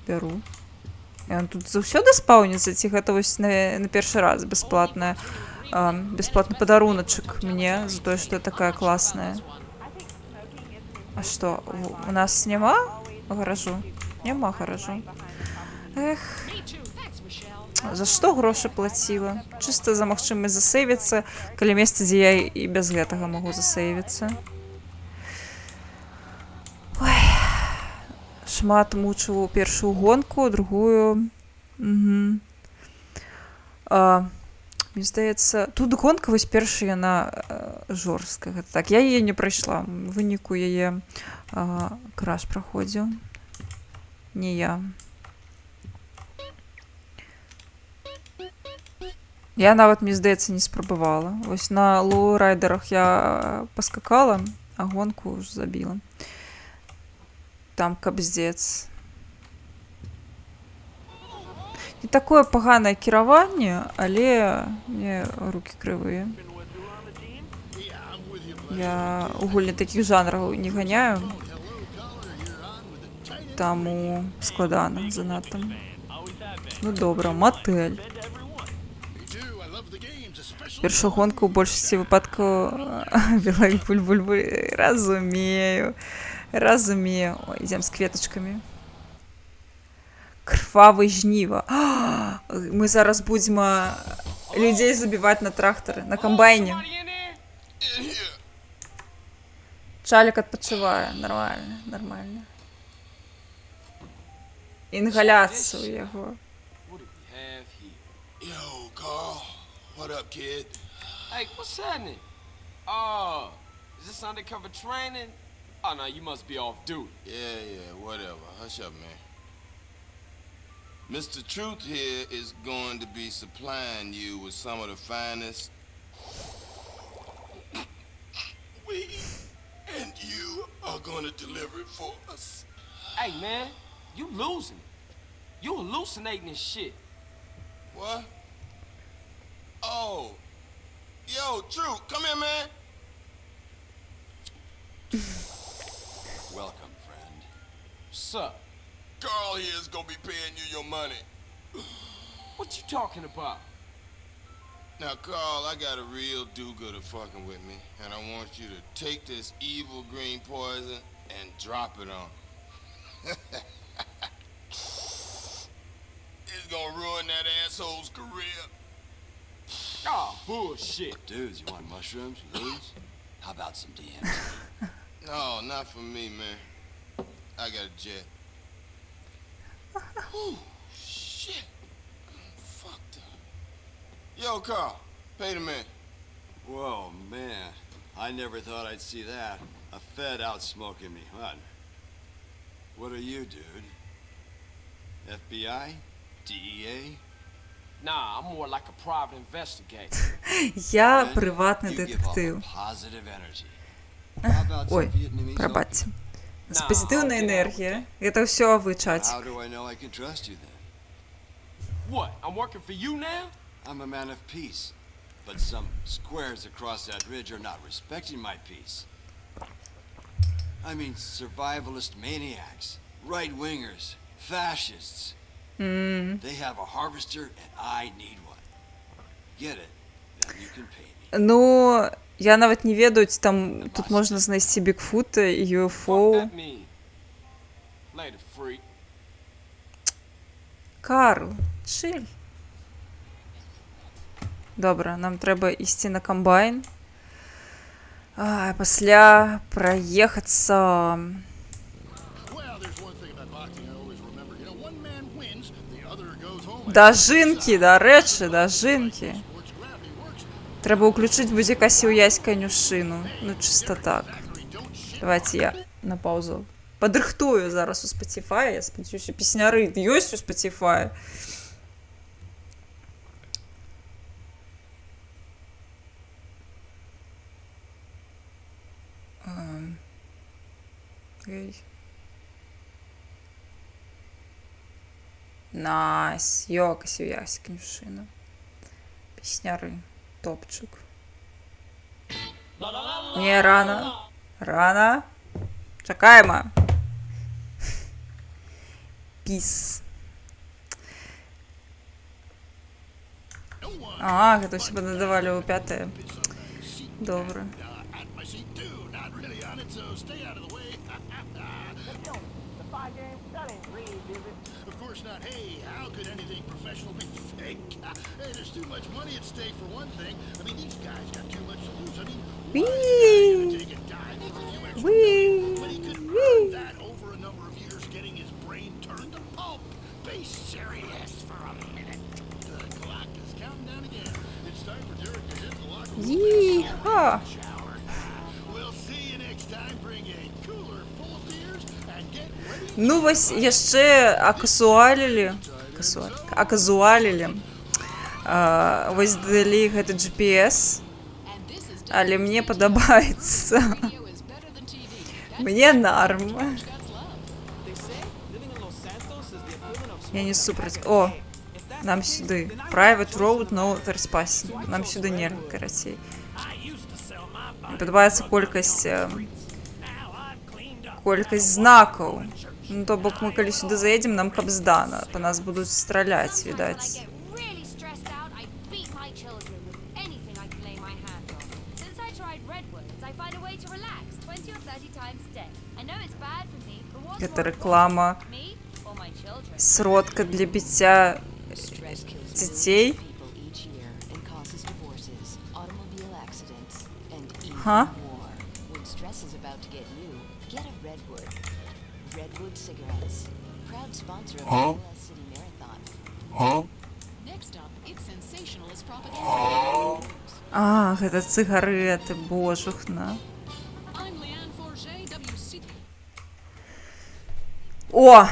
Бяру. Ён тут заўсёды спаўніцца, ці гэта вось на першы раз бясплатная, бясплатны падаруначак мне за тое, што я такая класная. А што, у нас няма гаражу? Няма гаражу. Эх, Me too, thanks, Michelle. за што грошы плаціла? Чыста за магчымасць засейвіцца, калі месца, дзе я і без гэтага магу засейвіцца. Ой. Шмат мучыў першую гонку, другую... Мне здаецца, тут гонка вось першая, яна жорсткая. Так, я яе не прайшла. У выніку яе краш праходзіў. Не я. Я нават, мне здаецца, не спрабавала. Вось на лоурайдерах я паскакала, а гонку ўжо забіла. Там кабздец. Не такое паганае кіраванне, але мне рукі крывыя. Я у гульні такіх жанраў не ганяю. Таму складана занадта. Ну добра, матэль. Першую гонку ў большасці выпадкаў вела як буль-буль-буль. Разумею. Разумею. Ой, ідзем з кветачкамі. Крвавы жніва. Мы зараз будзем людзей забіваць на трактары, на камбайне. Чалік адпачывае. Нормально, нормально. Інгаляцыя ў яго. What do we have here? Yo, Carl. What up, kid? Hey, what's happening? Is this undercover training? Oh, no, you must be off duty. Yeah, whatever. Hush up, man. Mr. Truth here is going to be supplying you with some of the finest weed, and you are going to deliver it for us. Hey, man, you losing it. You hallucinating this shit. What? Oh. Yo, Truth, come here, man. Welcome, friend. What's up? Carl here is going to be paying you your money. What you talking about? Now, Carl, I got a real do-gooder fucking with me, and I want you to take this evil green poison and drop it on him. It's gonna ruin that asshole's career. Ah, bullshit. Dudes, you want mushrooms? Lose? How about some DMT? No, not for me, man. I got a jet. Whew, shit. I'm fucked up. Yo, Carl, pay the man. Whoa, man. I never thought I'd see that. A Fed out smoking me. What are you, dude? FBI? DEA? Nah, I'm more like a private investigator. Я Man, приватний you give off a детектив. positive energy. How about some Ой, Vietnamese пробачте. opium? З позитивна енергія. Это все ви, How чатик. do I know I can trust you then? What? I'm working for you now? I'm a man of peace. But some squares across that ridge are not respecting my peace. I mean, survivalist maniacs, right-wingers, fascists. They have a harvester and I need one. Get it? Then you can pay me. Ну, я навіть не ведаю, ці там тут можна знайти Бігфута і Fuck UFO. that mean? Later, freak. Карл, чиль. Добре, нам треба йти на комбайн. А після проїхатися. Well, there's one thing about boxing I always remember. You know, one man wins, the other goes home. Дожинки, до речі, дожинки. Sports gravity works. Треба включити будь-яка сіуясь конюшину. Ну, чисто так. Давайте я на паузу подрихтую зараз у Spotify. Я сподіваюся, пісняри є у Spotify. Окей. Найс. Йока сіуясь конюшина. Пісняри. Топчик. Не, рано. Рано. Чекаємо. Піс. А, это все подавали у пятое. Добре. At my seat too, not really on it, so stay out of the way. Of course not. Hey, how could anything professional be fake? Hey, there's too much money at stake for one thing. I mean, these guys got too much to lose. I mean, why would a guy gonna take a dive for a few extra million when he could earn that over a number of years getting his brain turned to pulp? Be serious for a minute. The clock is counting down again. It's time for Derek to hit the locker room. Їха. Shower. We'll see you next time. Bring a cooler full of beers and get ready. Ну, ось яще аказуалілі. Ось далі гэта GPS, але мне падабаецца. Мне нарм. Я не супраць. О, нам сюды. Private road, no trespassing. Нам сюды нельга, карацей. Мне падабаецца колькасць знакаў. Ну, то бок мы калі сюды заедем, нам кабздана. Па нас будуць страляць, відаць. Really stressed out, I beat my children with anything I can lay my hands on. Since I tried redwoods, I find a way to relax 20 or 30 times a day. I know it's bad for me, but what's Гэта more реклама important, me or my children? сродка для біцця дзяцей. Ха? Redwood cigarettes, proud sponsor of the US City Marathon. Next up, it's sensationalist propaganda. А, гэта цыгареты, божухна. I'm Leanne Forget, WC. О!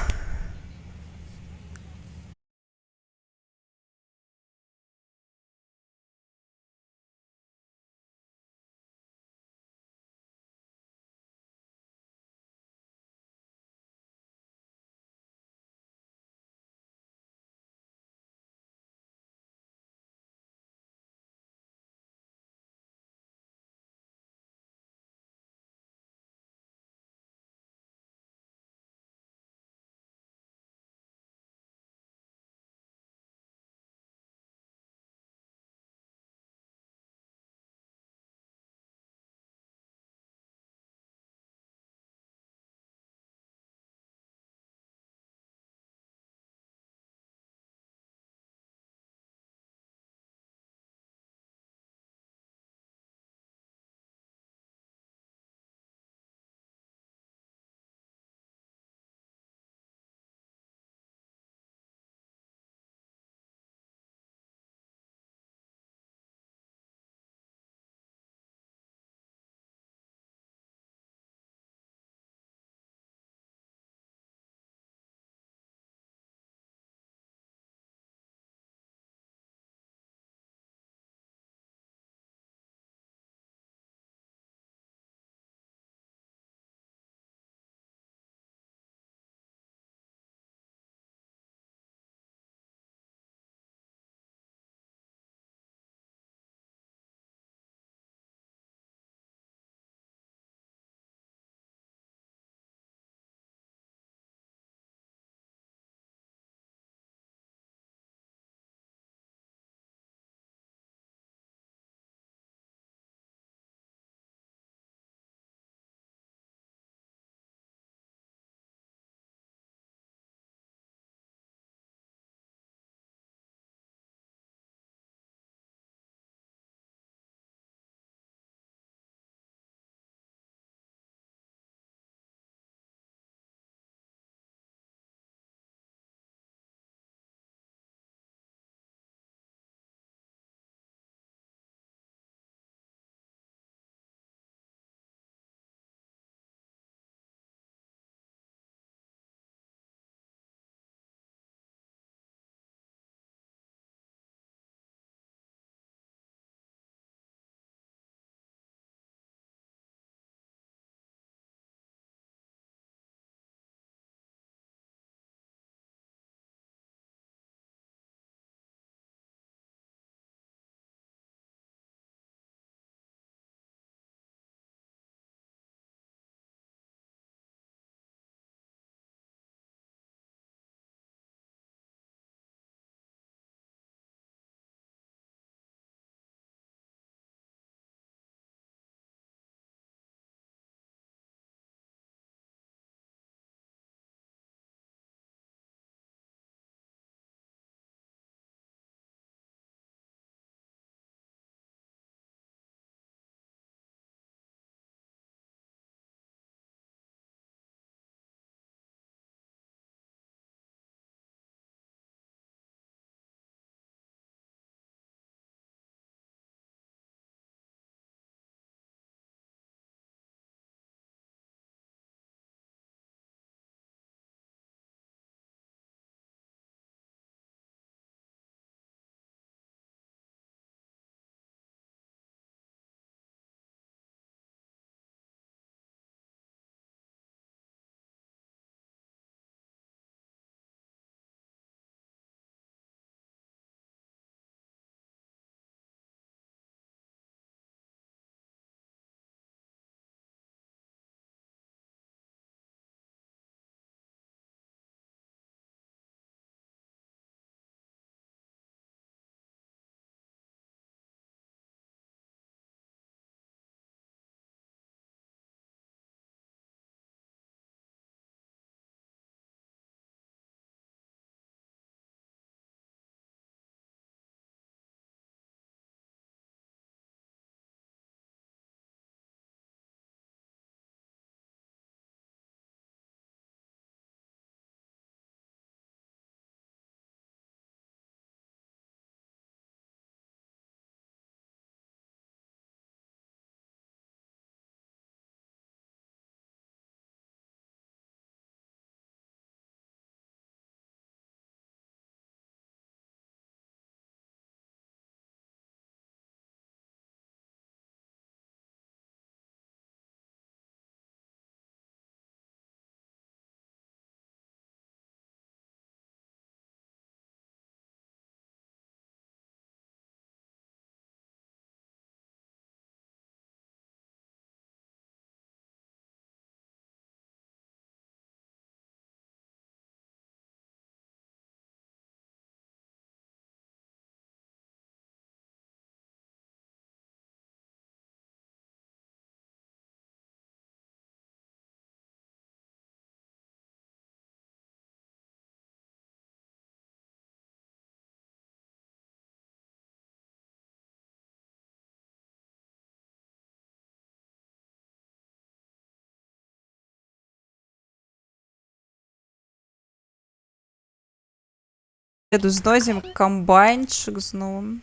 Еду зносим комбайнчик знову.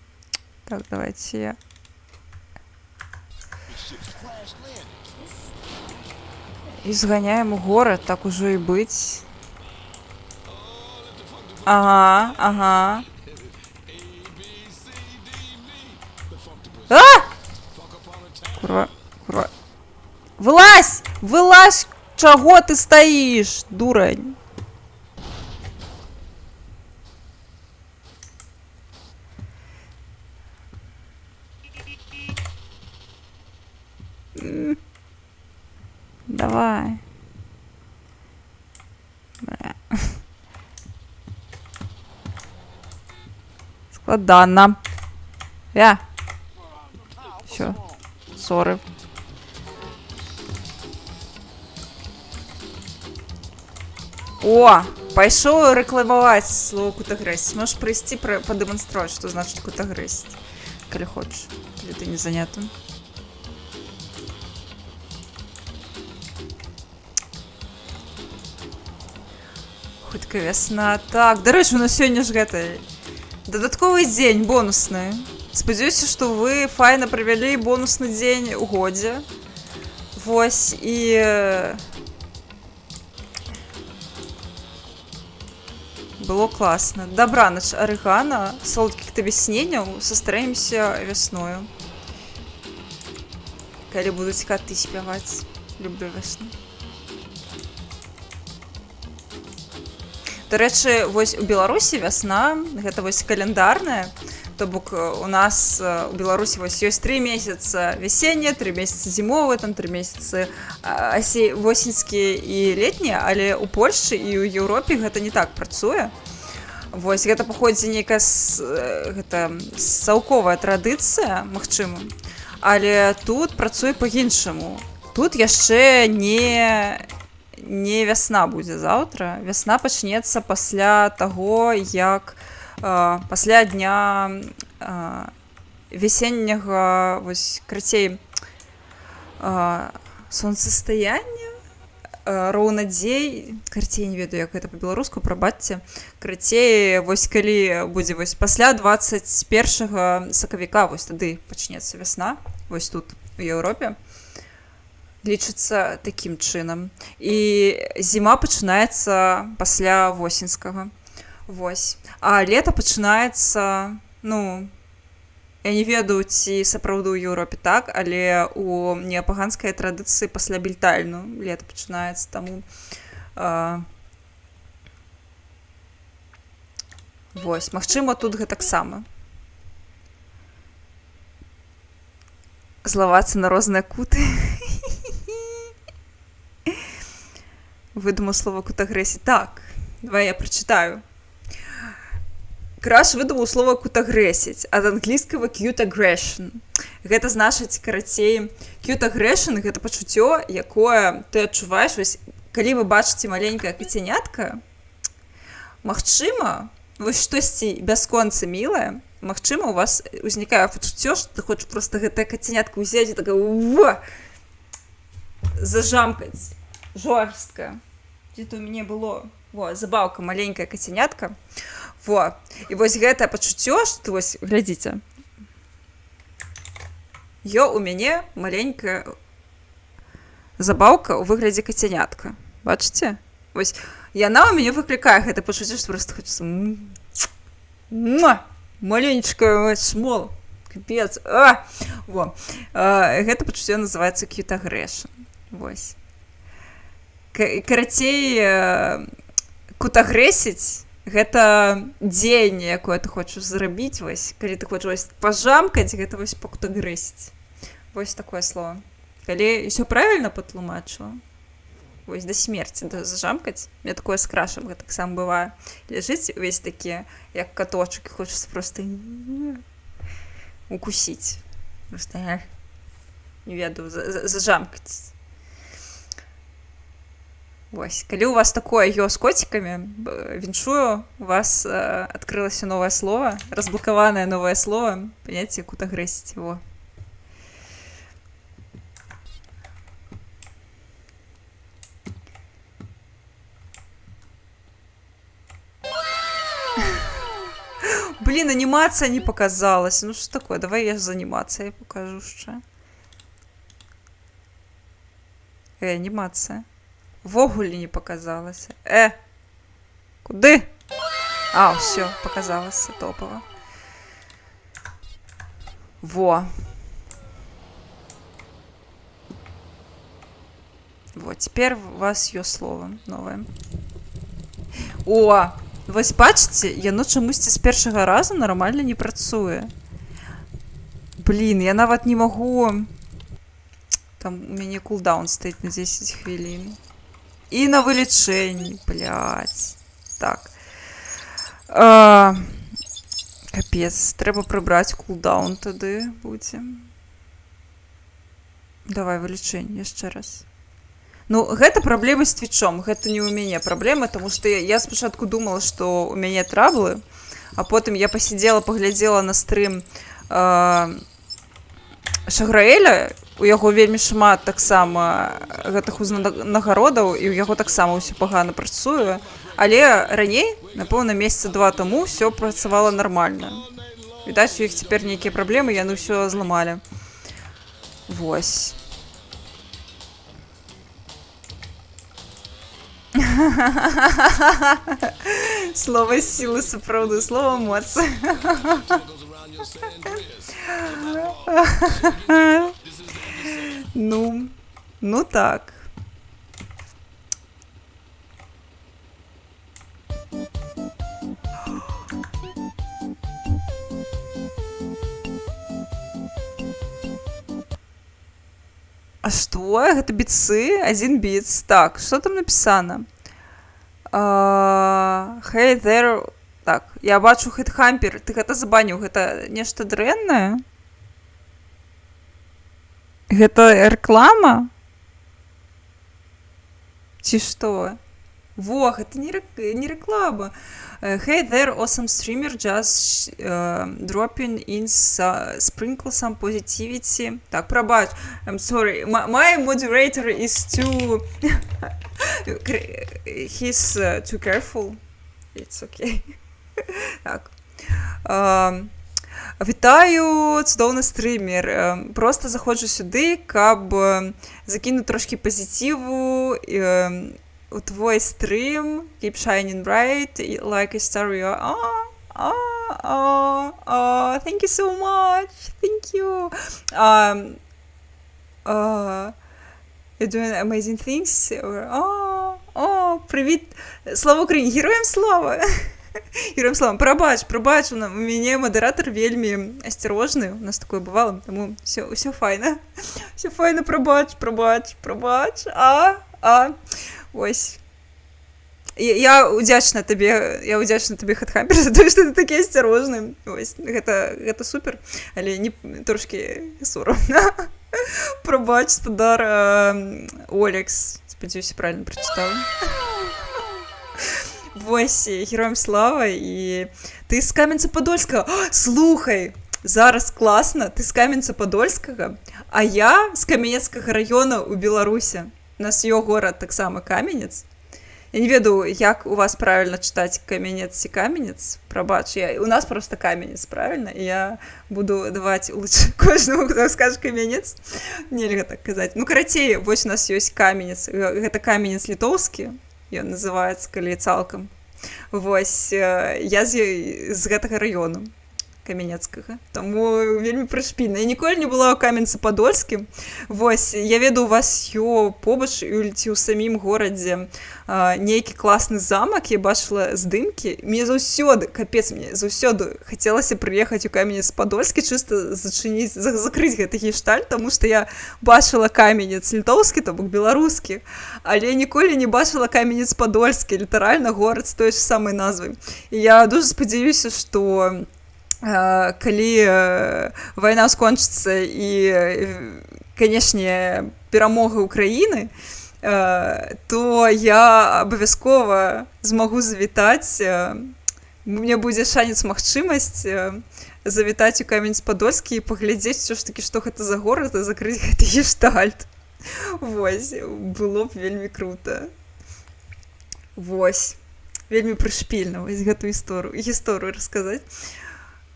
Так, давайте я. И сгоняем в город, так уже и быть. Ага, ага. А! Курва, курва. Вылазь! Вылазь! Чего ты стоишь, дурень? Давай. Бля. Складно. Все. Ссоры. О! Пайшоў рэкламаваць слово кутагрэсіць. Можаш прыйсці падэманстраваць, што значыць кутагрэсіць. Калі хочаш. Калі ты не заняты. Хутка вясна. Так, дарэчы, у нас сёння ж гэта дадатковы дзень бонусны. Спадзяюся, што вы файна правялі бонусны дзень у годзе. Вось і было класна. Дабранач, арыгана, салодкіх табе сненяў, састараемся вясною. Калі будуць каты спяваць. Люблю вясну. Дарэчы, вось у Беларусі вясна, гэта вось календарная, то бок у нас у Беларусі вось ёсць 3 месяца вясеннія, 3 месяцы зімовыя, там 3 месяцы восеньскія і летнія, але ў Польшчы і ў Еўропе гэта не так працуе. Вось гэта паходзіць нейкая саўковая традыцыя, магчыма, але тут працуе па-іншаму. Тут яшчэ не вясна будзе заўтра. Вясна пачнецца пасля таго, як пасля дня весенняга, вось, крацей, сонцастаяння, роўнадзей, крацей, не ведаю, як гэта па-беларуску, прабачце, крацей, вось, калі будзе, вось, пасля 21 сакавіка, вось, тады пачнецца вясна, вось тут, у Еўропе. Лічыцца такім чынам. І зіма пачынаецца пасля восеньскага. Вось. А лета пачынаецца, ну, я не ведаю, ці сапраўды ў Еўропе так, але у неапаганскай традыцыі пасля бельтальну лета пачынаецца, таму вось. Магчыма, тут гэтаксама. Злавацца на розныя куты. Выдумаў слова кутагрэсіць. Так, давай я прачытаю. Краш выдумаў слова кутагрэсіць ад англійскага cute aggression. Гэта значыць, карацей, cute aggression — гэта пачуццё, якое ты адчуваеш, вось, калі вы бачыце маленькае кацянятка, магчыма, вось штосьці бясконца мілае, магчыма, у вас узнікае пачуццё, што ты хочаш проста гэтае кацянятка ўзяць і такая зажамкаць. Жорстка. Где-то у мяне было забаўка, маленькая кацянятка. Во. І вось гэтае пачуццё, што вось, глядзіце. У мяне маленькая забаўка ў выглядзе кацянятка. Бачыце? Вось яна ў мяне выклікае гэта пачуццё, што проста хочацца маленечкая смола. Капец. Во. Гэта пачуццё называецца cute aggression. Вось. Карацей, кутагрэсіць — гэта дзеянне, якое ты хочаш зрабіць, вось, калі ты хочаш пажамкаць, гэта вось пакутагрэсіць. Вось такое слово. Калі ўсё правільна патлумачыла, вось, да смерці, да зажамкаць, мне такое з крашам гэтаксама бывае. Ляжыць увесь такі, як каточак, і хочацца проста укусіць. Проста, не ведаю, зажамкаць. Вось, калі у вас такое з коцікамі, віншую, у вас адкрылася новае слово, разблокаванае новае слово, паняцце кутагрэсіць. Во. блин, анимация не показалась. Ну что такое? Давай я з анімацыяй покажу ще. Анімацыя. Вогуле не показалася. Куды? А, все, показалася топово. Во. Вот, теперь у вас ее слово новое. О! Вось бачыце, яно чамусьці з першага разу нармальна не працуе. Блин, я нават не магу... Там у мяне кулдаун стаіць на 10 хвілін. І на вылічэнні, блядь. Так. Капец, трэба прыбраць кулдаун тады будзе. Давай, вылічэнне яшчэ раз. Ну, гэта праблемы з твічом, гэта не ў мяне праблемы, таму што я спачатку думала, што ў мяне траблы, а потым я пасидзела, паглядзела на стрым Шаграэля, у яго вельмі шмат таксама гэтых узнагародаў, і ў яго таксама ўсё пагана працуе, але раней, напэўна, месяца 2 таму ўсё працавала нармальна. Відаць, у іх цяпер нейкія праблемы, яны ўсё зламалі. Вось. Слово силы, сапраўды, слово моц. Ну так. А что? Гэта біцы? 1 біц. Так, что там написано? Hey there. Так, я бачу Headhunter. Ты гэта забаніў, гэта нешта дрэннае? Гэта реклама? Ці што? Во, гэта не реклама. Hey there, awesome streamer, just dropping in sprinkle some positivity. Так, пробач, I'm sorry. My moderator is too... He's too careful. It's okay. Так. Вітаю, цудоўны стрімер. Просто заходжу сюди, каб закинути трошки позитиву у твой стрім. Keep shining bright, like a star you are. Thank you so much. Thank you. You're doing amazing things. Привіт. Слава Україні. Героям слава. Героям слава. Пробач, у мяне модератор вельмі асцярожны. У нас такое бывало, тому все файна. Все файна, пробач. Ось. Я удзячна табе, Headhunter, за тое, што ты такі асцярожны. Ось, гэта супер, але не трошки соромна. Пробач, спадар Олекс. Спадзяюся, правильно прачытала. Вось, героям слава, і ты з Каменца-Падольскага. Слухай, зараз класна, ты з Каменца-Падольскага, а я з Каменецкага района ў Беларуси. У нас ёсць горад таксама Каменец. Я не ведаю, як у вас правильно читать Каменец ці Каменец. Пробач, у нас просто Каменец, правильно? И я буду давать лучше кожному, кто скажет Каменец. Нельга так казаць. Ну, карацей, вось у нас ёсць Каменец. Гэта Каменец літоўскі. Ён называецца, калі цалкам. Вось, я з гэтага району. Каменецкага. Таму вельмі прышпільна. Я ніколі не была ў Каменцы-Падольскім. Вось, я ведаю, у вас побач ці ў самім горадзе нейкі класны замак, я бачыла здымкі. Мне заўсёды хацелася прыехаць у Каменец-Падольскі, чыста закрыць гэты гештальт, таму што я бачыла Каменец літоўскі, то бок беларускі, але ніколі не бачыла Каменец-Падольскі, літаральна горад з той ж самай назвай. І я дуже спадзяюся, што калі вайна скончыцца і, канешне, перамога Украіны, то я абавязкова змагу завітаць, мне будзе шанец, магчымасць завітаць у Каменец-Падольскі і паглядзець усё ж такі, што гэта за горад, і закрыць гэты гештальт. Вось, было б вельмі крута. Вось, вельмі прышпільна вось гэту гісторыю расказаць.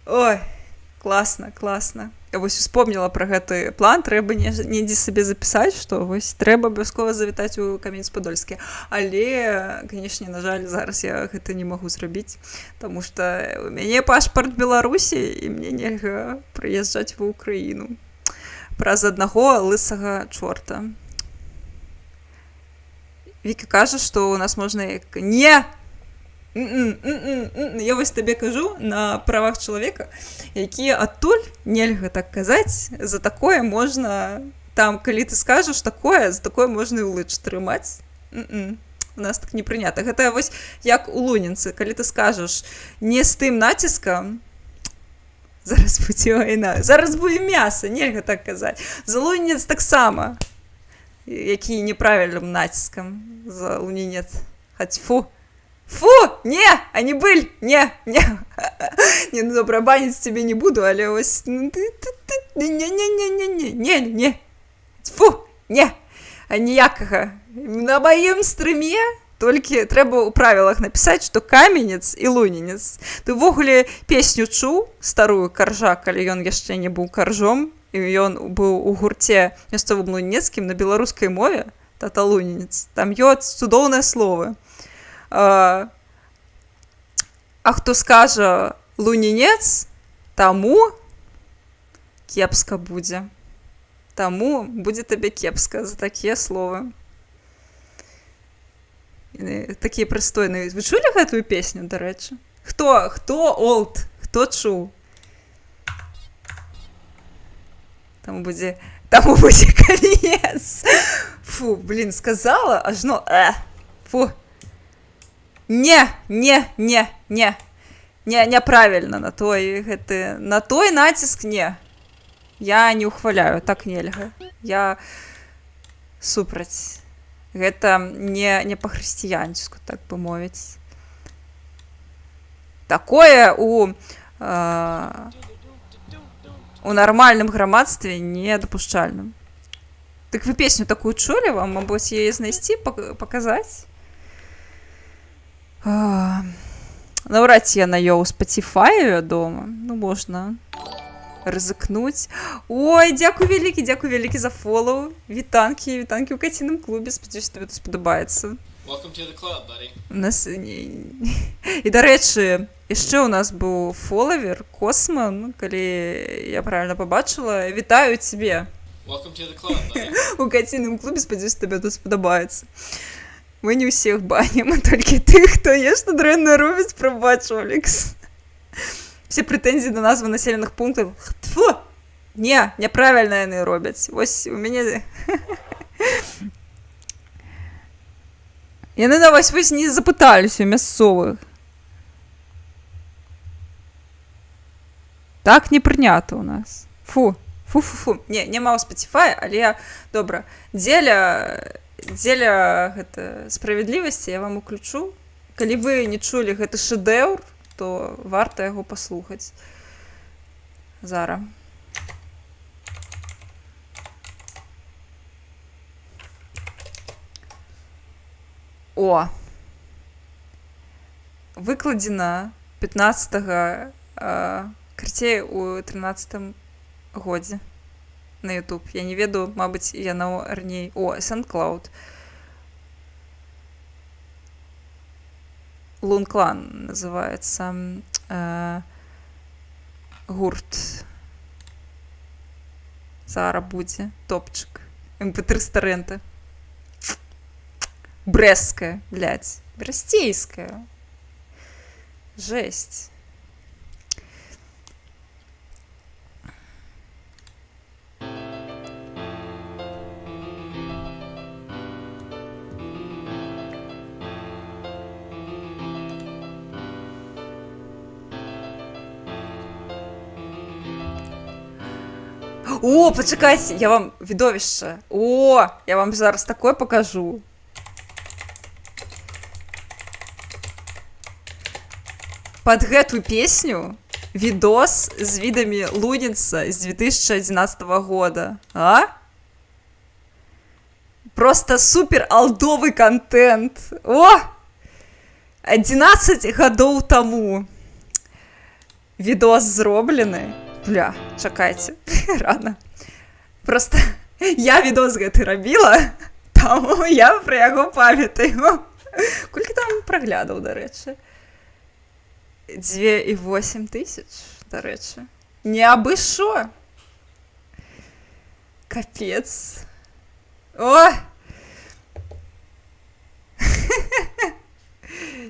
Ой, класна, класна. Я вось успомніла пра гэты план, трэба недзе сабе запісаць, што вось трэба абавязкова завітаць у Каменец-Падольскі. Але, канешне, на жаль, зараз я гэта не магу зрабіць, таму што у мяне пашпарт Беларусі, і мне нельга прыязджаць ва Ўкраіну праз аднаго лысага чорта. Віка кажа, што у нас можна як... Не! Я вось табе кажу на правах чалавека, якія адтуль нельга так казаць, за такое можна, там, калі ты скажаш такое, за такое можна і ўлыч трымаць. У нас так не прынята. Гэта вось як у Лунінцы, калі ты скажаш не з тым націскам, зараз будзе вайна, зараз будзе мяса, нельга так казаць. За Лунінец таксама, які неправільным націскам за Лунінец. Хаць фу. Фу, не, а не быль, не, ну добра, баніць тебе не буду, але ось, не, фу, не, а ніякага. На маім стрыме толькі трэба ў правілах напісаць, што Каменец і Лунінец. Ты ўвогуле песню чуў, старую Каржа, калі ён яшчэ не быў каржом, і ён быў у гурце мясцовым лунінецкім на беларускай мове, тата Лунінец, там ёсць цудоўныя словы. А хто скажа Лунінец, таму кепска будзе. Таму будзе табе кепска за такія словы. Такія прыстойныя. Вы чулі гэтую песню, дарэчы? Хто олд? Хто чуў? Таму будзе конец. Фу, блін, сказала, ажно, фу. Няправільна на той націск не. Я не ухваляю, так нельга. Я супраць. Гэта не па-хрысціянску, так бы мовіць. Такое у нармальным грамадстве недапушчальным. Так вы песню такую чулі, вам, мабыць, яе знайсці, паказаць? Наўрад ці я на ёў Spotify, вядома. Ну, можна рызыкнуць. Ой, дзякуй вялікі за фолоу. Вітанкі ў каціным клубе. Спадзяюся, табе тут спадабаецца. І, дарэчы, яшчэ ў нас быў фолавер, Косман, калі я правільна пабачыла. Вітаю цябе. У каціным клубе, спадзяюся, табе тут спадабаецца. Мы не ўсіх банім, а толькі тых, хто нешта дрэнна робіць, прабач, Олекс. Все прэтэнзіі да назвы населеных пунктаў. Фу! Не, няправільна яны робяць. Вось у мяне... Яны на вось не запыталіся у мясцовых. Так не прынята ў нас. Фу. Не, няма ў Spotify, але, добра, дзеля гэта справядлівасці я вам уключу. Калі вы не чулі гэты шэдэўр, то варта яго паслухаць. Зараз. О! Выкладзена 15-го, карцей у 13-м годзе. На YouTube. Я не ведаю, мабыць, яно раней. О, SoundCloud. Лунклан называецца гурт. Зараз будзе топчык. MP3 з торрента. Брэсцкая, блядь. Брастейская. Жесть. О, пачакайце, я вам відовішча. О, я вам зараз такое покажу. Пад гэтую песню відос з відамі Лунінца з 2011 года. А? Просто супер алдовый контент. О! 11 гадоў таму. відос зроблены. Бля, чакайце, рано. Просто я відос гэты рабіла, таму я пра яго памятаю. Колькі там праглядаў, дарэчы? 2,8 тысяч, дарэчы. Не абы шо. Капец. О!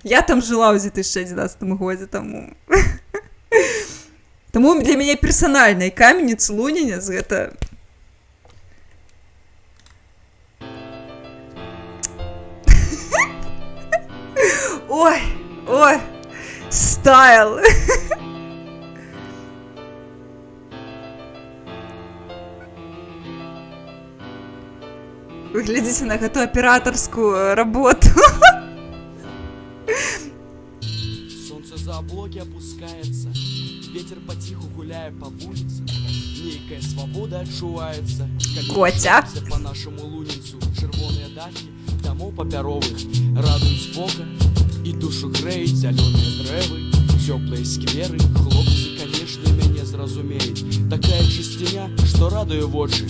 Я там жила ў 2011 годзе, таму. Таму для мяне персанальны Каменец-Лунінец гэта... Ой, ой, стайл. Вы глядите на эту операторскую работу. Солнце за облаки опускается, ветер потиху гуляя по улице. Некая свобода отчувается. Котя. По нашему лунинцу червоные дахи домов папяровых радують вока и душу греють зеленые древы, теплые скверы. Хлопцы, конечно, меня зразумеют. Такая чистиня, что радує в очи.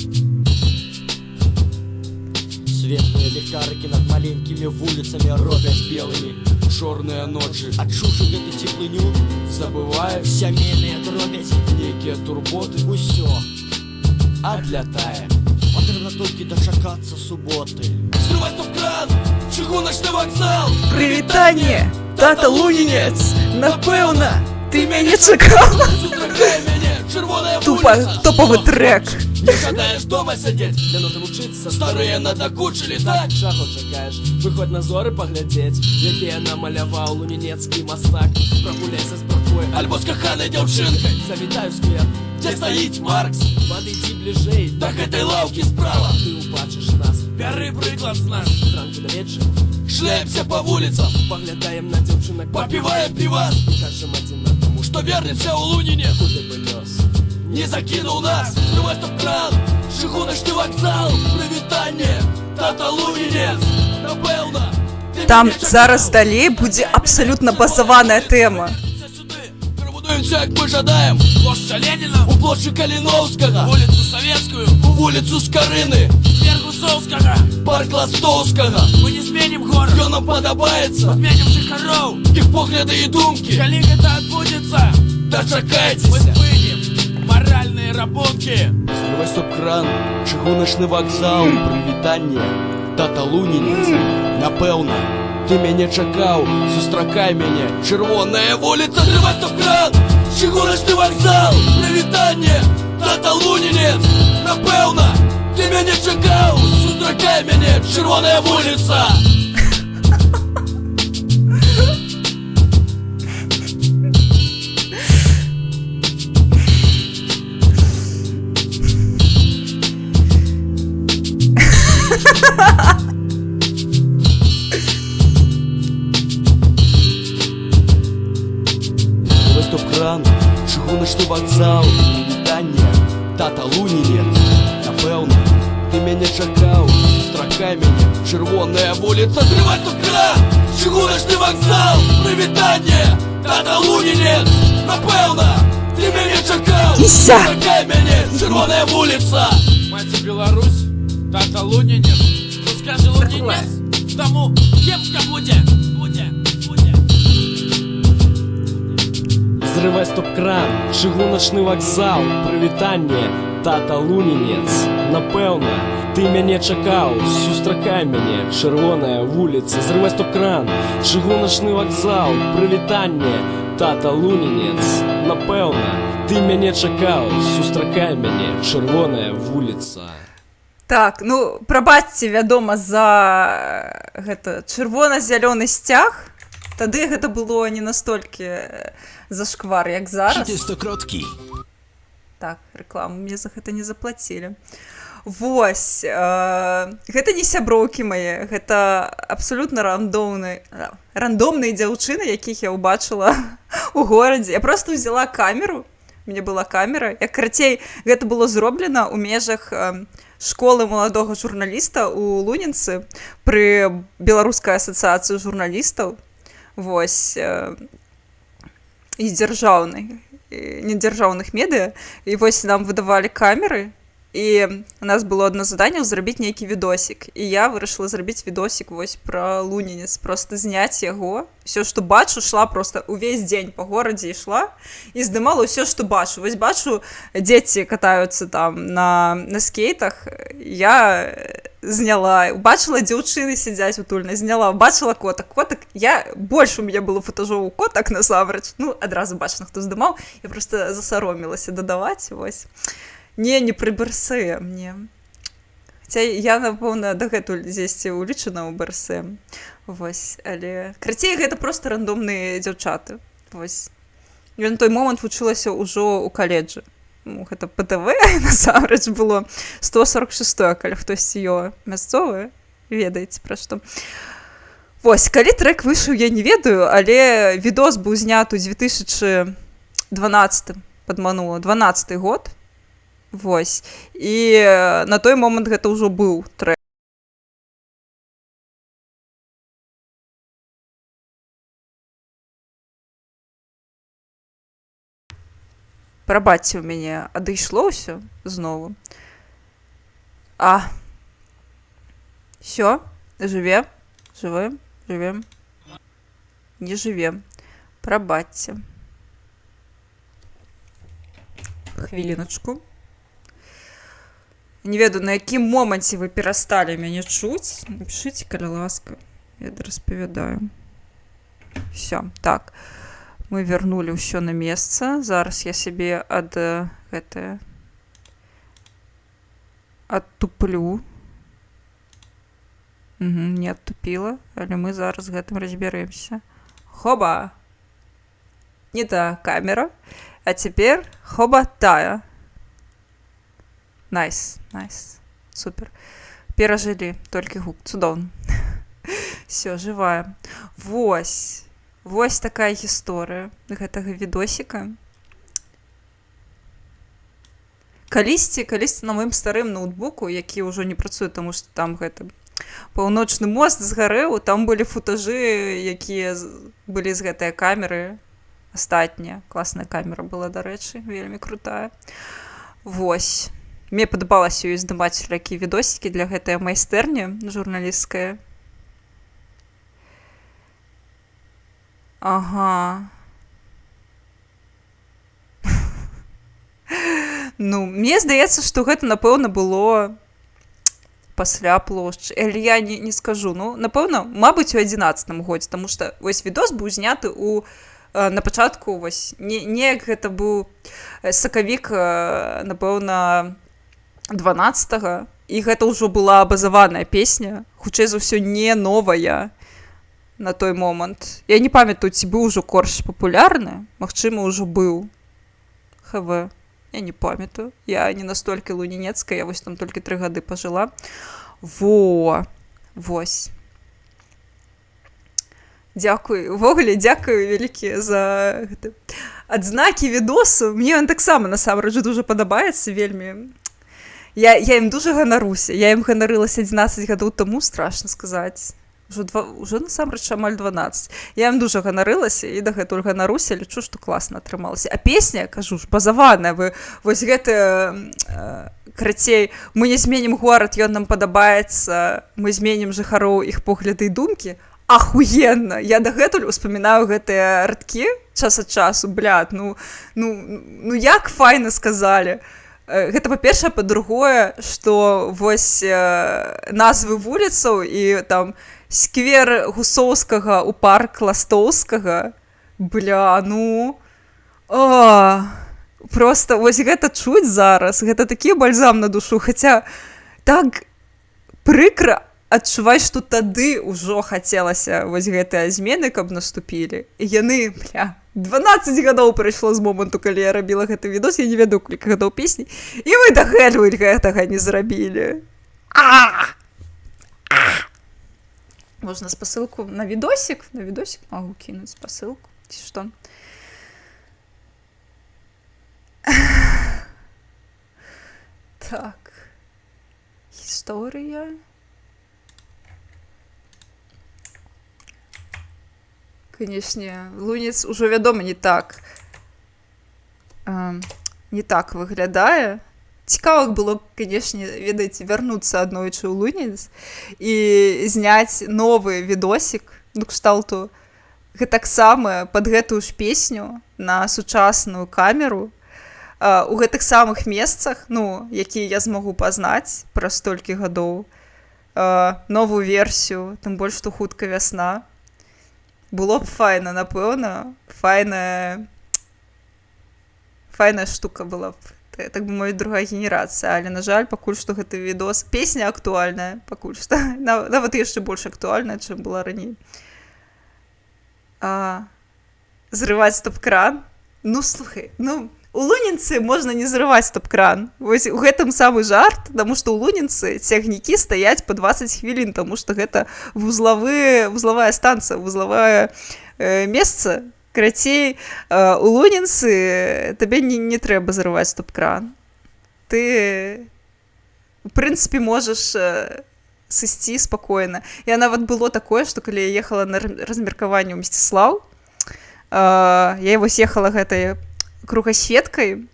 Светлые ліхтарики над маленькими вулицами роблять белыми черные ночи. Отчувши эту теплыню, забываешь сямейные дробять некие турботы. Усё отлетая. Потрібно тільки дочекатися суботи. Срывай стоп-кран! Чыгуночный вокзал! Привітання! Тата Лунінець! Напевно, ти мене чекав! Зустрічай мене, червоная Тупо, вулиця! топовий трек! Не жадаешь дома сидеть, минутам учиться, старые надокучили, так? Чаго чекаєш, виходь на зори поглядеть, які намалявав лунінецький мастак. Прогуляйся з братвою, альбо з коханой девчинкой. Завітай в сквер, где стоит Маркс. Подойди ближей, так этой лавки справа. Ты убачиш нас, бери приклад з нас. Зранку до вечора шляемся по улицам, поглядаем на девчонок, попиваем пивас и кажем один одному, что вернемся у Лунине. Куда бы нес не закинул нас. Срывай стоп-кран, чыгуночный вокзал. Привітання, тата Лунінець. Напевно, там зараз далей будзе абсолютно базаваная тэма. Перебудуемся, як ми жадаем. Площадь Ленина, у площадь Калиновского, улицу Советскую, улицу Скорины, сквер Гусовского, парк Ластовского. Мы не сменим город, что нам подобается. Отменим жихаров, их погляды и думки. Коли это отбудется, дочекайтесь. Мы спынем моральные работки. Срывай стоп-кран, чыгуночный вокзал. Привітання, тата Лунінець. Напевно, ти мене чекав, зустракай мене, червоная вулиця. Срывай стоп-кран, чыгуночный вокзал. Привітання, тата Лунінець. Напевно, ти мене чекав, зустракай мене, червоная вулиця. Стоп-кран, чыгуночный вокзал. Привітання, тата Лунінець. Напевно, ти мене чекав, зустракай мене, червоная вулиця. Срывай стоп-кран, чыгуночный вокзал. Привітання, тата Лунінець. Напевно, ти мене чекав, зустракай мене, червоная вулиця. Мать Беларусь, тата Лунінець. Ну скажи Лунінець, тому кепка буде. Зрывай стоп-кран, чыгуночный вокзал. Привітання, тата Лунінець. Напевно, ти мене чекав, зустракай мене, червоная вулиця. Зрывай стоп-кран, чыгуночный вокзал. Привітання, тата Лунінець. Напевно, ти мене чекав, зустракай мене, червоная вулиця. Так, ну, прабачце, вядома, за гэта чырвона-зялёны сцяг. Тады гэта было не настолькі зашквар, як зараз. Чистокроткі. Так, рекламу мне за гэта не заплацілі. Вось, гэта не сяброўкі мае, гэта абсалютна рандомныя дзяўчыны, якіх я ўбачыла у горадзе. Я проста ўзяла камеру, у мяне была камера, як карацей, гэта было зроблена ў межах школы маладога журналіста ў Лунінцы пры Беларускай асацыяцыі журналістаў. Вось, і дзяржаўнай. недзяржаўных медыа, і вось нам выдавалі камеры, і у нас было одно заданне зрабіць нейкі відосік, і я вырашыла зрабіць відосік вось пра Лунінец, просто зняць яго, все што бачу, шла просто увесь дзень па горадзе ішла і здымала ўсё што бачу. Вось бачу, дзеці катаюцца там на скейтах, я зняла, бачыла дзяўчыны сядзяць утульна, зняла, бачыла котак, я больш у мяне было фотажоў котак насамрэч, ну адразу бачна хто здымаў, я просто засаромілася дадаваць, вось. Не пры БРСМ, не. Хаця я, напэўна, дагэтуль дзесьці улічана ў БРСМ. Вось, але... Крацей, гэта проста рандомныя дзяўчаты. Вось. Я на той момант вучылася ўжо ў каледжы. Ну, гэта ПТВ, насамрэч, было 146-е, калі хтосьці ё мясцовае, ведаеце пра што. Вось, калі трэк выйшаў, я не ведаю, але відос быў зняты ў 2012, падманула, 12-й год. Вось. І на той момант гэта ўжо быў трэк. Прабачце, у мяне адышло ўсё знову. Всё, жывем, не жывем. Прабачце. Хвіліначку. Не ведаю, на якім моманце вы перасталі мяне чуць. Напішыце, калі ласка. Я распавядаю. Всё, так. Мы вярнулі ўсё на месца. Зараз я сябе адтуплю. Не адтупіла, але мы зараз з гэтым разбярэмся. Хоба! Не та камера. А цяпер хоба тая. Найс. Супер. Перажылі толькі гук. Цудоўна. Всё, жывая. Вось такая гісторыя гэтага відосіка. Калісьці на маім старым ноутбуку, які ўжо не працуе, таму што там гэта паўночны мост згарэў, там былі футажы, якія былі з гэтай камеры. Астатняя. Класная камера была, дарэчы, вельмі крутая. Вось. Мне падабалася ёй здымаць усялякія відосікі для гэтай майстэрні журналісцкая. Ага. Ну, мне здаецца, што гэта, напэўна, было пасля плошчы. Але я не скажу. Ну, напэўна, мабыць, у 11-м годзе, таму што вось відос быў зняты на пачатку, вось, неяк гэта быў сакавік, напэўна, 12-го, і гэта ўжо была базаваная песня, хутчэй за ўсё не новая на той момант. Я не памятаю, ці быў ужо корж папулярны, магчыма, ўжо быў. ХВ, я не памятаю. Я не настолькі лунінецкая, я вось там толькі 3 гады пажыла. Вось. Дзякуй, увогуле, дзякую вялікія за адзнакі відосу. Мне ён таксама, насамрэч, дуже падабаецца вельмі. Я ім дуже ганаруся. Я ім ганарылася 11 гадоў таму, страшна сказаць. Ужо насамрэч амаль 12. Я ім дуже ганарылася і дагэтуль ганаруся, лічу, што класна атрымалася. А песня, кажу ж, базаваная. Вось гэта, крацей, мы не зменім горад, ён нам падабаецца, мы зменім жыхароў, іх погляды і думкі. Ахуенна! Я дагэтуль успамінаю гэтыя радкі час ад часу, блядь, ну як файна сказалі. Гэта па-першае, па-другое, што вось назвы вуліцаў і там сквер Гусоўскага ў парк Ластоўскага, просто вось гэта чуць зараз, гэта такі бальзам на душу, хаця так прыкра адчуваць, што тады ўжо хацелася вось гэтыя змены, каб наступілі. І яны, 12 гадоў прайшло з моманту, калі я рабіла гэты відос, я не ведаю, колькі гадоў песні, і мы дагэтуль гэтага не зрабілі. Можна спасылку на відосік? На відосік магу кінуць спасылку, ці што? Так. Гісторыя. Канешне, Лунінец ужо, вядома, не так не так выглядае. Цікава было б, канешне, ведаеце, вярнуцца аднойчы ў Лунінец і зняць новы відосік, ну, кшталту, гэтаксама пад гэтую ж песню на сучасную камеру, у гэтых самых месцах, ну, якія я змагу пазнаць праз столькі гадоў, новую версію, тым больш, што хутка вясна. Было б файна, напэўна, файная штука была б. Так бы мовіць, другая генерацыя, але, на жаль, пакуль што гэты відос, песня актуальная, пакуль што, нават яшчэ больш актуальная, чым была раней. Зрываць стоп-кран? Ну, слухай, ну, у Лунінцы можна не зрываць стоп-кран. Вось у гэтым самы жарт, таму што ў Лунінцы цягнікі стаяць па 20 хвілін, таму што гэта вузлавая станцыя, вузлавае месца. Карацей, у Лунінцы табе не трэба зрываць стоп-кран. Ты, у прынцыпе, можаш сысці спакойна. Я нават было такое, што калі я ехала на размеркаванне ў Мсціслаў, я вось ехала гэтай кругасветкай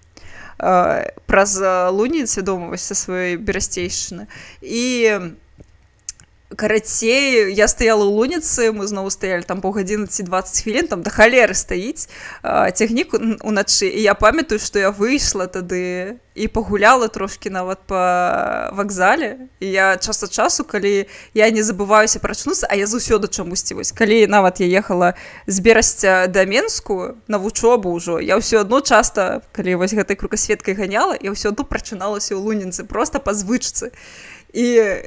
праз Лунінец, вядома, вось са сваёй берасцейшчыны. І карацей, я стаяла ў Луніцы, мы зноў стаялі там паўгадзіны ці 20 хвілін, там да халеры стаіць цягнік уначы. І я памятаю, што я выйшла тады і пагуляла трошкі нават па вакзале. І я час ад часу, калі я не забываюся прачнуцца, а я заўсёды чамусьці, вось, калі нават я ехала з Берасця да Менску на вучобу ўжо, я ўсё адно часта, калі вось гэтай кругасветкай ганяла, я ўсё адно прачыналася ў Лунінцы, проста па звычцы. І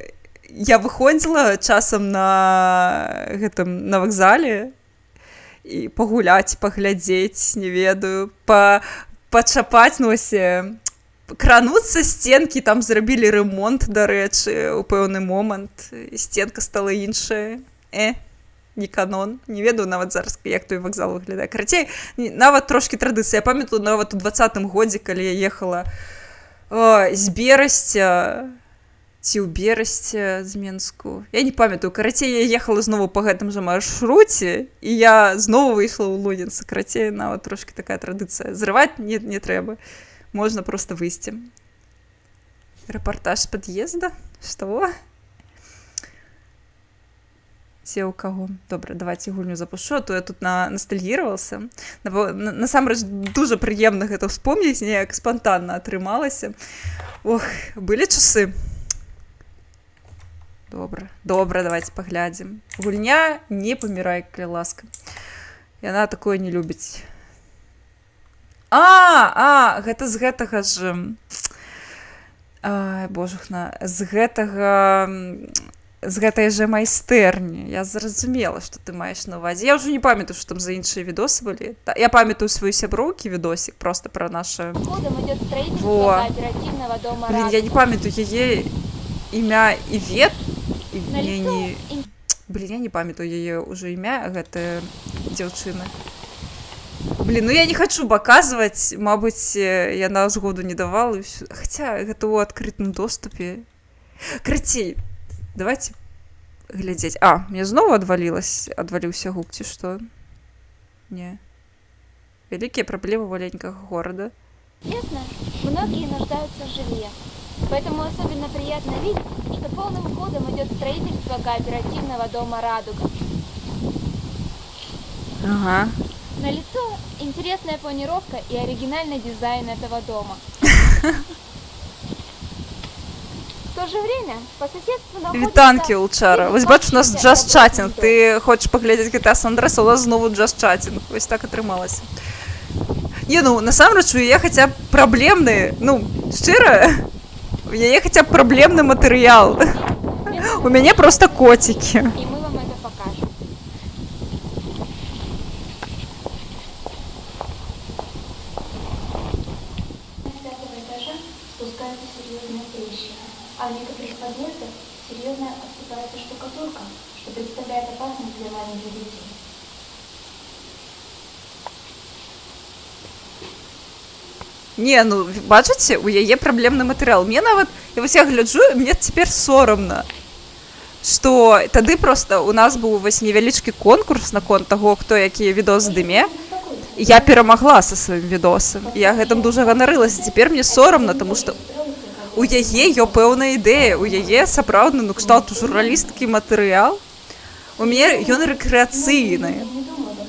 я выходзіла часам на вакзале і пагуляць, паглядзець, не ведаю, пачапаць, ну, ось, крануцца сценкі, там зрабілі ремонт, дарэчы, у пэўны момант, сценка стала іншая. Не канон, не ведаю нават зараз, як той вакзал выглядае. Карацей, нават трошкі традыцыя. Я памятаю, нават у 20-м годзе, калі я ехала з Берасця, ці ў Берасці з Менску. Я не памятаю, карацей, я ехала знову па гэтым жа маршруце, і я знову выйшла ў Лунінцы. Карацей, нават трошкі такая традыцыя. Зрываць не трэба. Можна проста выйсці. Рэпартаж з пад'езда? Што? Ці ў каго? Добра, давайце гульню запушу, а то я тут настальгіравалася. Насамрэч, дужа прыемна гэта ўспомніць, неяк спантанна атрымалася. Ох, былі часы. Добра, давайте паглядзім. Гульня «Не памірай, калі ласка». Яна такое не любіць. Гэта з гэтага ж... Божухна, з гэтай жа майстэрні. Я зразумела, што ты маеш на ўвазе. Я ўжо не памятаю, што там за іншыя відосы былі. Я памятаю сваю сяброўкі відосік, проста пра наша... Блин, я не памятаю яе імя Івет. Блин, я не памятаю яе ўжо імя, гэтая дзяўчына. Блин, ну я не хачу паказваць, мабыць, яна згоду не давала. Хаця гэта ў адкрытым доступе. Карацей, давайте глядзець. Мне зноў адваліўся гук, ці што? Не. Вялікія праблемы маленькага горада. Честно, многие нуждаются в жилье. Поэтому особенно приятно видеть, что полным ходом идет строительство кооперативного дома «Радуга». Ага. Налицо интересная планировка и оригинальный дизайн этого дома. В то же время по соседству находится... Вітанкі, Лучара. Вось бачу, у нас джаз-чатінг. Ты хочаш паглядзець GTA San Andreas, у нас знову джаз-чатінг. Вось так атрымалася. Не, ну, насамрэч, у яе хаця б праблемны, ну, шчыра, у яе хаця б праблемны матэрыял. У мяне проста коцікі. И мы вам это покажем. С 5-го этажа спускаются серьезные трещины, а в некоторых подъездах серьезно осыпается штукатурка, что представляет опасность для маленьких детей. Не, ну, бачыце, у яе праблемны матэрыял. Мне нават, я гляджу, мне цяпер сорамна, што тады проста у нас быў вось невялічкі конкурс наконт таго, хто якія відос здыме. я перамагла са сваім відосам. Я гэтым дужа ганарылася. Цяпер мне сорамна, таму што у яе пэўная ідэя, у яе сапраўдны, ну, кшталту журналісткі матэрыял. У мяне ён рэкрэацыйны.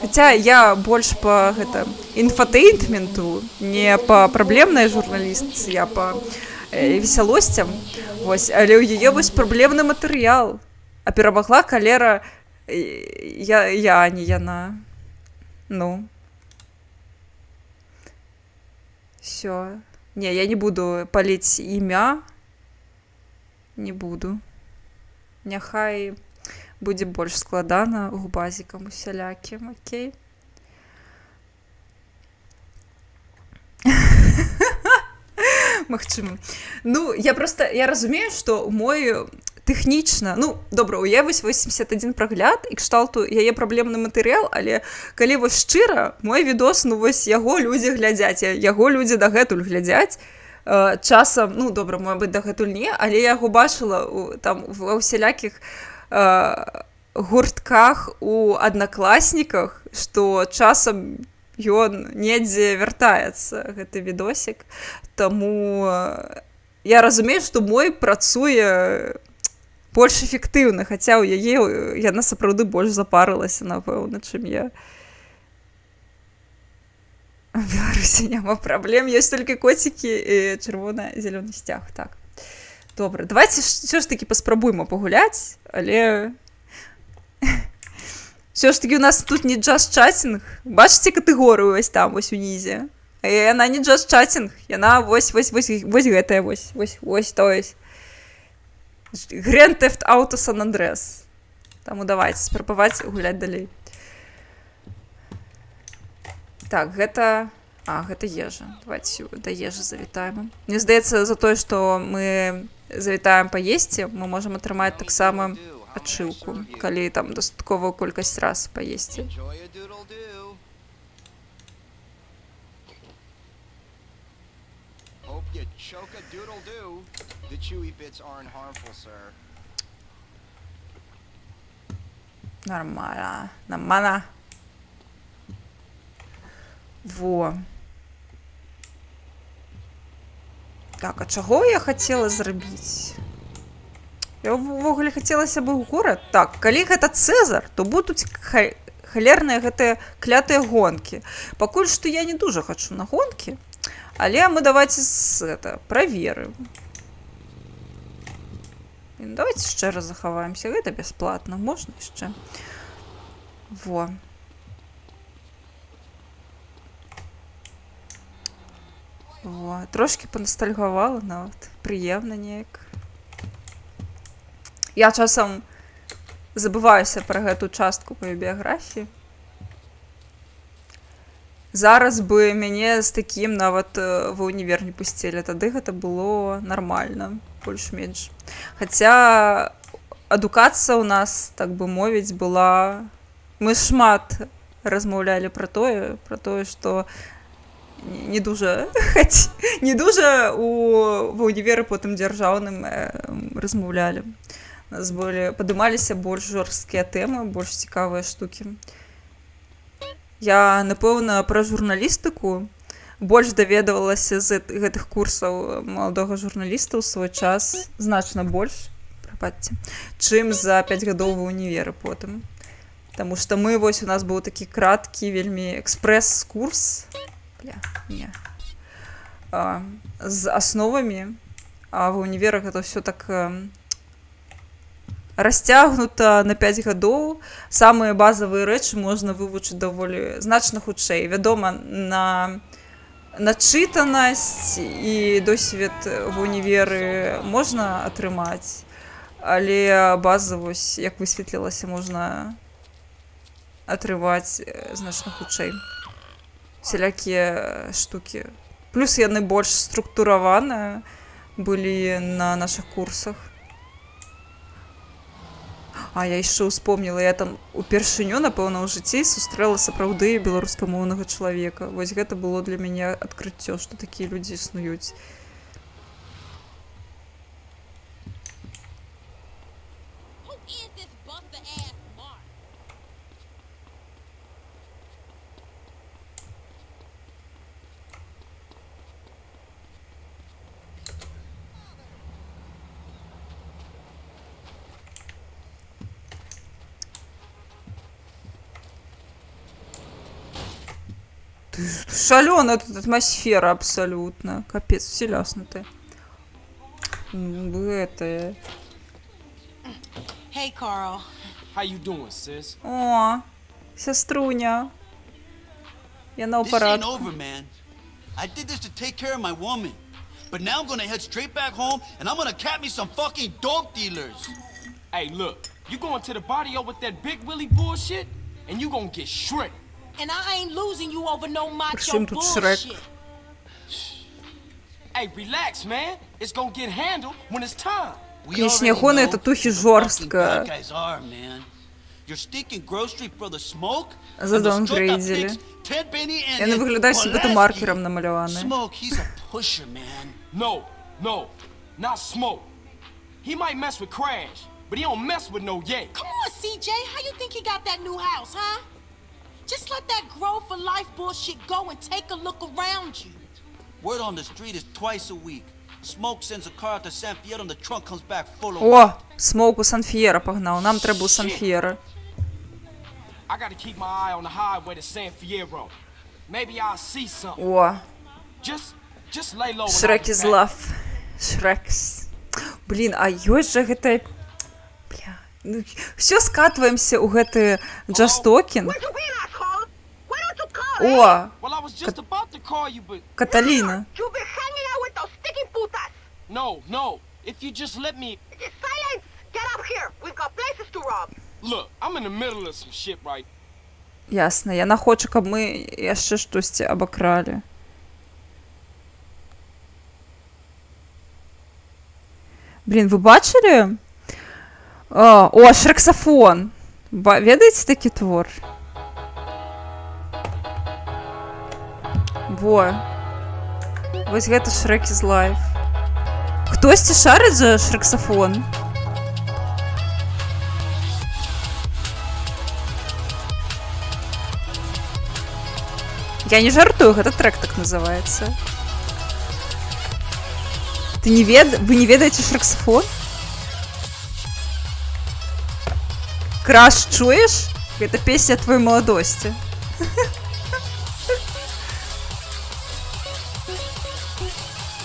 Хаця я больш па інфатэйнтменту, не па праблемнай журналістцы, я па весялосцям. Вось, але ў яе вось праблемны матэрыял. А перамагла калера я, а не яна. Ну. Всё. Не, я не буду паліць імя. Не буду. Няхай будзе больш складана губазікам усялякім, окей? Магчыма. Ну, я разумею, што мой тэхнічна, ну, добра, у яе вось 81 прагляд, і кшталту яе праблемны матэрыял, але калі вось шчыра, мой відос, ну, вось яго людзі глядзяць, яго людзі дагэтуль глядзяць, часам, ну, добра, может быть, дагэтуль не, але я яго бачыла там ва ўсялякіх гуртках у аднакласніках, што часам ён недзе вяртаецца, гэты відосік, таму я разумею, што мой працуе больш эфектыўна, хаця ў яе яна сапраўды больш запарылася, напэўна, чым я. У Беларусі няма праблем, ёсць толькі коцікі і чырвона-зялёны сцяг, так. Добра, давайте ўсё ж такі паспрабуем пагуляць, але ўсё ж такі у нас тут не джаз-чатінг. Бачыце катэгорыю вось там, вось унізе? А яна не джаз-чатінг, яна вось гэтая, вось то есть. Grand Theft Auto San Andreas. Таму давайте спрабаваць гуляць далей. Так, гэта ежа. Давайте да ежы завітаем. Мне здаецца, за тое, што мы завітаем паесці, мы можам атрымаць таксама ачыўку, калі там дастатковую колькасць раз паесці. The chewy bits aren't harmful, sir. Нормально. Во. Так, а чаго я хацела зрабіць? Я ўвогуле хацелася бы ў горад. Так, калі гэта Цэзар, то будуць халерныя гэтыя клятыя гонкі. Пакуль што я не дужа хачу на гонкі, але мы давайте праверым. Давайте яшчэ раз захаваемся. Гэта бясплатна, можна яшчэ. Во. Во. Трошки панастальгавала, нават. Прыемна неяк. Я часам забываюся пра гэту частку маёй біяграфіі. Зараз бы мяне з такім нават ва ўнівер не пусцілі. Тады гэта было нармальна. Больш-менш. Хаця адукацыя ў нас, так бы мовіць, была... Мы шмат размаўлялі пра тое, што не дужа ва ўніверы потым дзяржаўным размаўлялі. У нас падымаліся больш жорсткія тэмы, больш цікавыя штукі. Я, напэўна, пра журналістыку больш даведавалася з гэтых курсаў маладога журналіста ў свой час, значна больш, чым за 5 гадоў ва ўніверы потым. Таму што мы, вось у нас быў такі краткі, вельмі экспрэс-курс з асновамі, а ва ўніверах гэта ўсё так расцягнута на 5 гадоў. Самыя базавыя рэчы можна вывучыць даволі значна хутчэй. Вядома, на начытанасць і досвед ва ўніверы можна атрымаць, але база, вось, як высветлілася, можна атрымаць значна хутчэй. Всялякія штукі. Плюс яны больш структураваныя былі на нашых курсах. А я яшчэ ўспомніла, я там упершыню, напэўна, ў жыцці сустрэла сапраўды беларускамоўнага чалавека. Вось гэта было для мяне адкрыццё, што такія людзі існуюць. Шалёная тут атмосфера абсолютно. Капец, все ляснутые. Это... Hey, Carl. How you doing, sis? О, сеструня. Я на This ain't аппарат. over, man. I did this to take care of my woman. But now I'm gonna head straight back home and I'm gonna cap me some fucking dope dealers. Hey, look, you going to the barrio with that Big Willie bullshit, and you gonna get shredded. And I ain't losing you over no macho Причем тут Шрек? bullshit. Hey, relax, man. It's gonna get handled when it's time. Конечно, охоны это тухи жорстко. Задаунгрейдили. І не виглядає, щоб це маркером намальоване. No, not Smoke. He might mess with Crash, but he don't mess with no Ye. Come on, CJ. How you think he got that new house, huh? Just let that grow for life bullshit go and take a look around you. Word on the street is twice a week. Smoke sends a car to San Fierro and the trunk comes back full of... О, Смоук у Сан-Ф'єро погнав. Нам треба у Сан-Ф'єро. I gotta keep my eye on the highway to San Fierro. Maybe I'll see something. О, Just lay low. Шрек is love. Шрекс. Блин, а ёсць жа гэта... Бля. Ну, все скатываемся у гэты Just Talking. О, Well, I was just about to call you, but... Каталина. You've been hanging out with those sticky putas. No. If you just let me... Silence! Get up here. We've got places to rob. Look, I'm in the middle of some shit right. Ясно, яна хоча, каб мы яшчэ штосьці абакралі. Блин, вы бачылі? О, шрексафон. Ведаеце такі твор? Во. Вось гэта Shrek is Life. Хтосьці шарыць за шрексафон? Я не жартую, гэта трек так называется. Вы не ведаеце шрексафон? Краш, чуеш? Гэта песня твоей маладосці.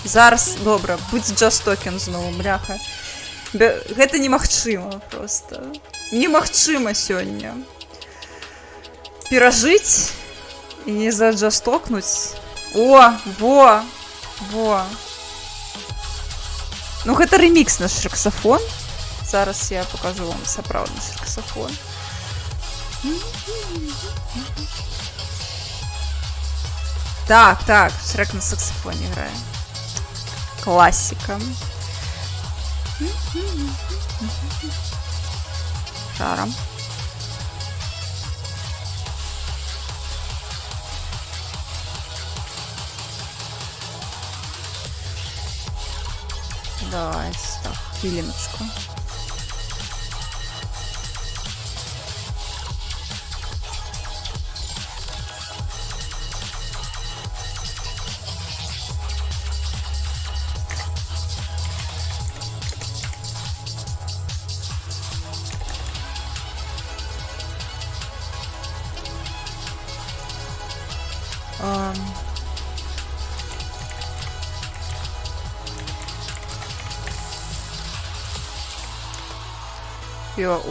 Зараз, добра, будь Just Talking зноў, бляха. Гэта немагчыма просто. Немагчыма сёння. Перажыць і не заджастокнуць. Во. Ну гэта ремікс на шрексафон. Зараз я покажу вам сапраўдны шрексафон. Так, Шрек на саксофоне играет. Классика. Шаром. Давайте, так, хвилиночку.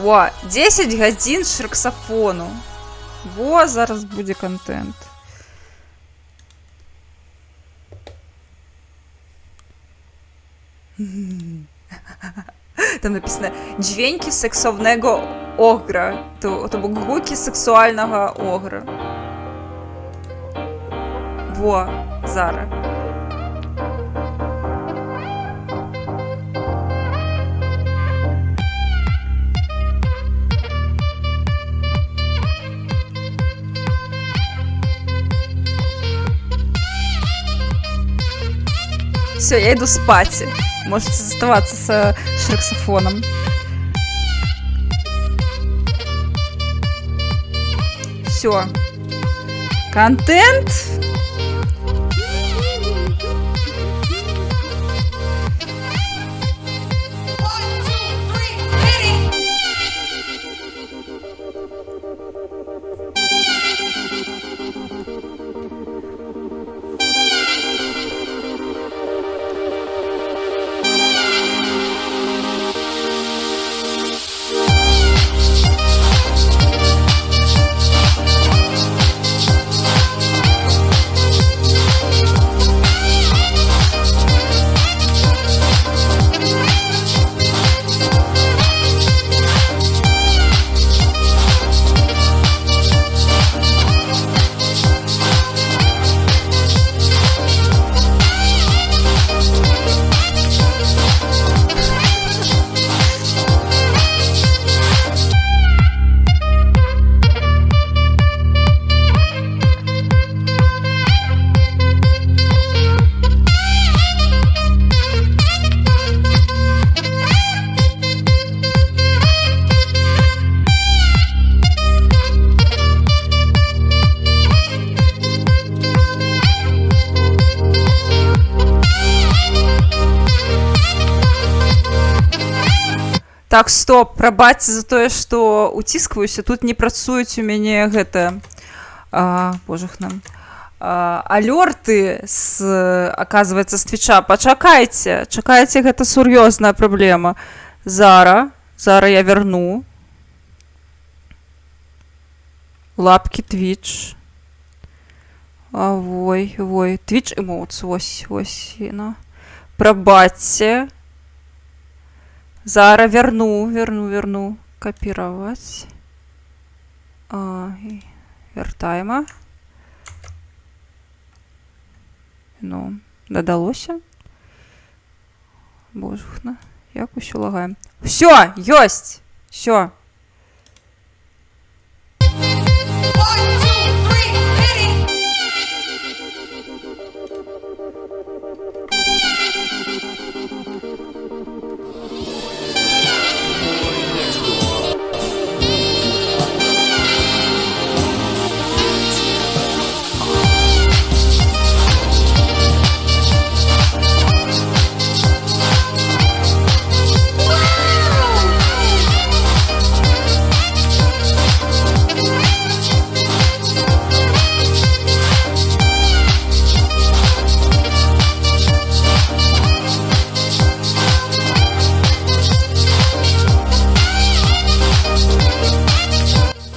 О, 10 гадзін шрексафону. Во, зараз будзе контент. Там написано «Дźwięki seksownego ogra». То бок гуки сексуального огра. Во, зараз. Все, я иду спать. Можете оставаться с шрексафоном. Все. Контент. Так, стоп, прабачце за тое, што уціскваюся, тут не працуюць у мяне гэта, божах нам, алёрты, аказваецца, з твіча. Пачакайце, чакайце, гэта сур'ёзная праблема. Зара я верну. Лапкі твіч. Ой, твіч эмоц, вось яна. Прабачце. Зара верну. Копировать. Вертаємо. Ну, додалося. Божухна, як усё лагаем. Всё, ёсць! Всё.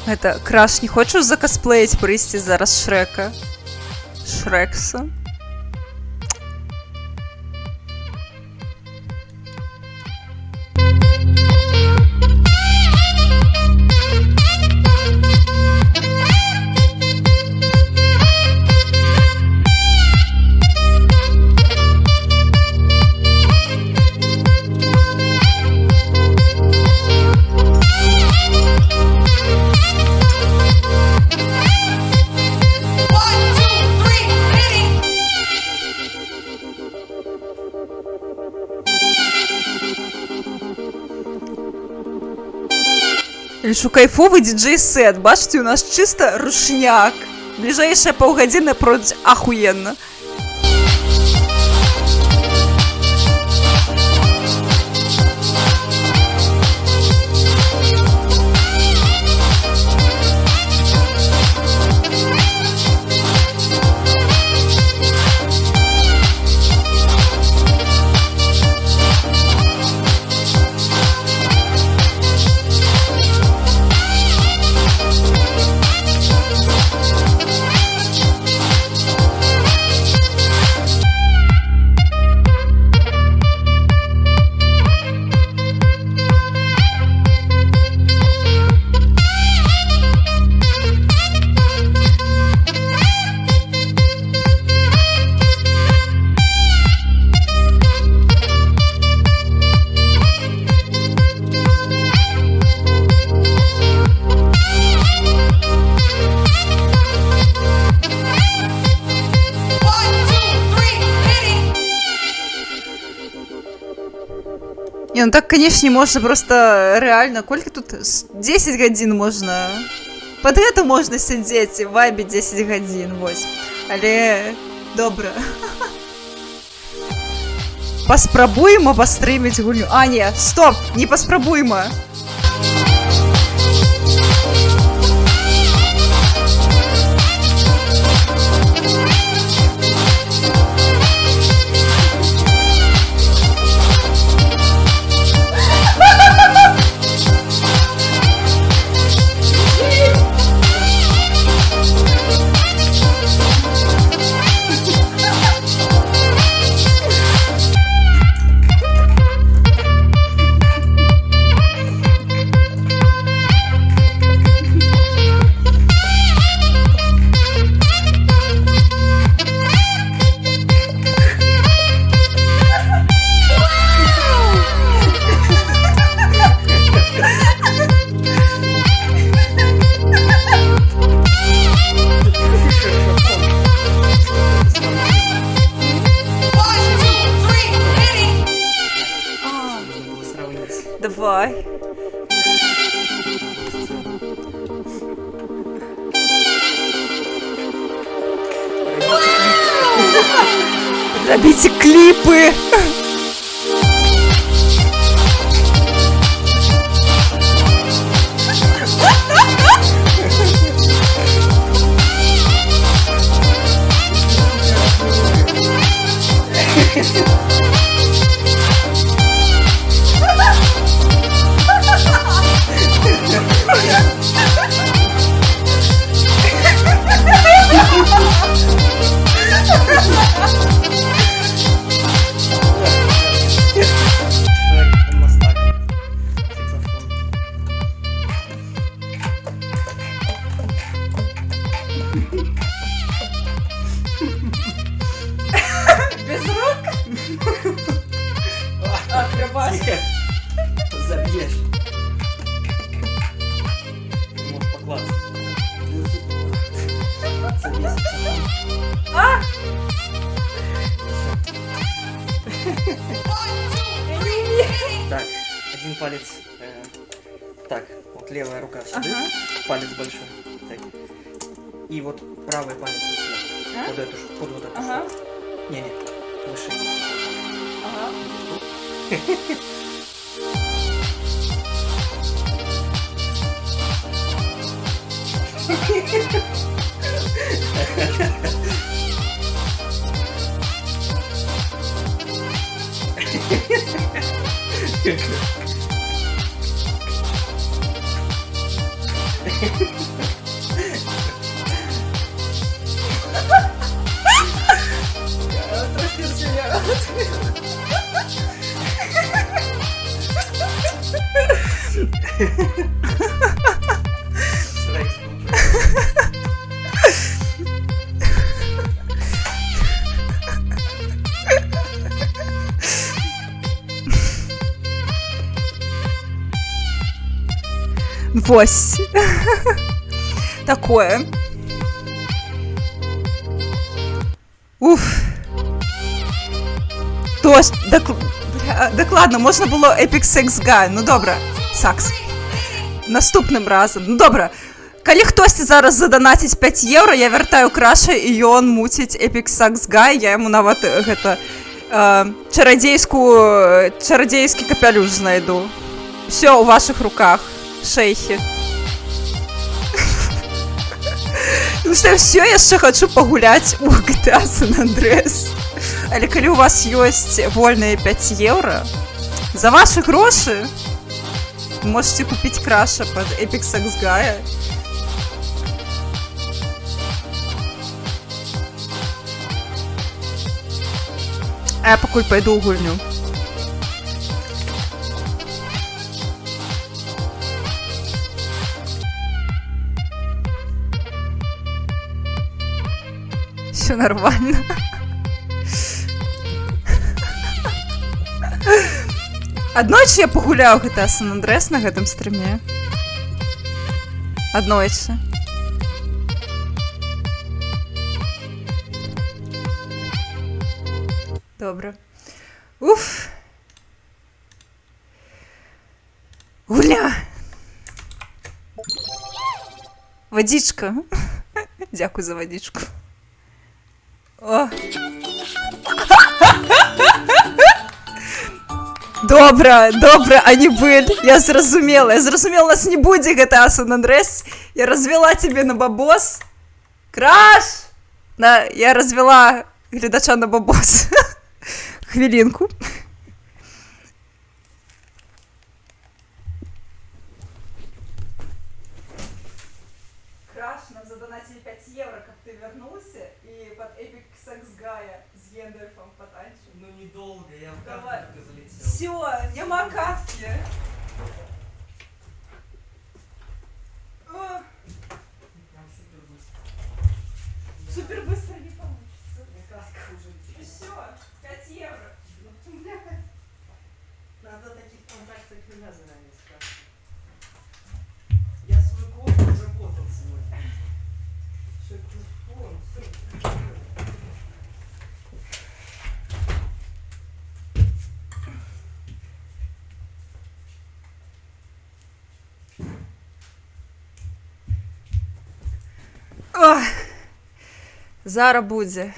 Это, Краш, не хочешь закосплеить, прийти зараз Шрека? Шрекса? Лишу кайфовый диджей-сет. Бачите, у нас чисто рушняк. Ближайшие полгодины пройдут охуенно. Не, ну так, конечно, можно просто реально... Кольки тут? 10 годин можно... Под это можно сидеть в вайбе 10 годин, вось. Але... Добра. Паспрабуемо пастрыміць гульню. А, не, стоп! Не паспрабуемо! Давай. Робите клипы. Акробатика. Забьешь. Можешь покласть. А! Так, один палец. Так, вот левая рука сюда, Ага. палец большой. Так. И вот правый палец вот сюда. А? Под эту, под вот эту. Ага. Не-не, выше. Ага. Трошки зря. Вось. Такое. Уф. Докладно, можна було Epic Sex Guy. Ну добре, сакс. Наступним разом. Ну добре. Калі хтось зараз задонатить 5 євро, я вертаю краша, і ён муціць Epic Sex Guy. Я йому нават гэта чародейский капелюш знайду. Все у ваших руках, шейхи. Потому что я все яшчэ хочу пагуляць у GTA San Andreas. Але калі у вас ёсць вольныя 5 евро, за ваши грошы можете купить краша под Epic Sex Guy. А я пакуль пойду ў гульню. Все нормально. Аднойчы я пагуляю GTA San Andreas на гэтым стрыме. Аднойчы. Добра. Уф. Гуля. Водичка. Дякую за водичку. О. Добра, добра, а не быль. Я зразумела, нас не будзе GTA San Andreas. Я развела тебе на бабос. Краш! Я развела глядача на бабос. Хвилинку. Краш, нам задонатили 5 евро, как ты вернулся, и под Epic Sex Guy с Гендальфом потанчим. Ну недолго, я в Давай. карту залетел. Все, нема катки. О, Прям супер быстро. супер быстро не получится. Мне катка уже летит. Все, 5 евро. Надо таких транзакциях меня заранее спрашивать. Я свой код разработал сегодня. Шокофон, все. Ох, зараз буде.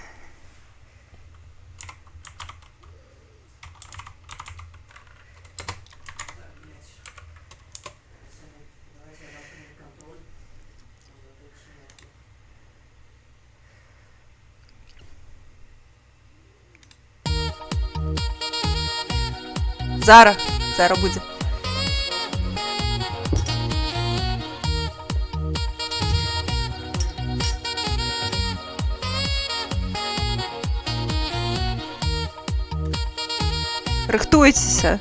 Зараз буде. Рихтуйтеся.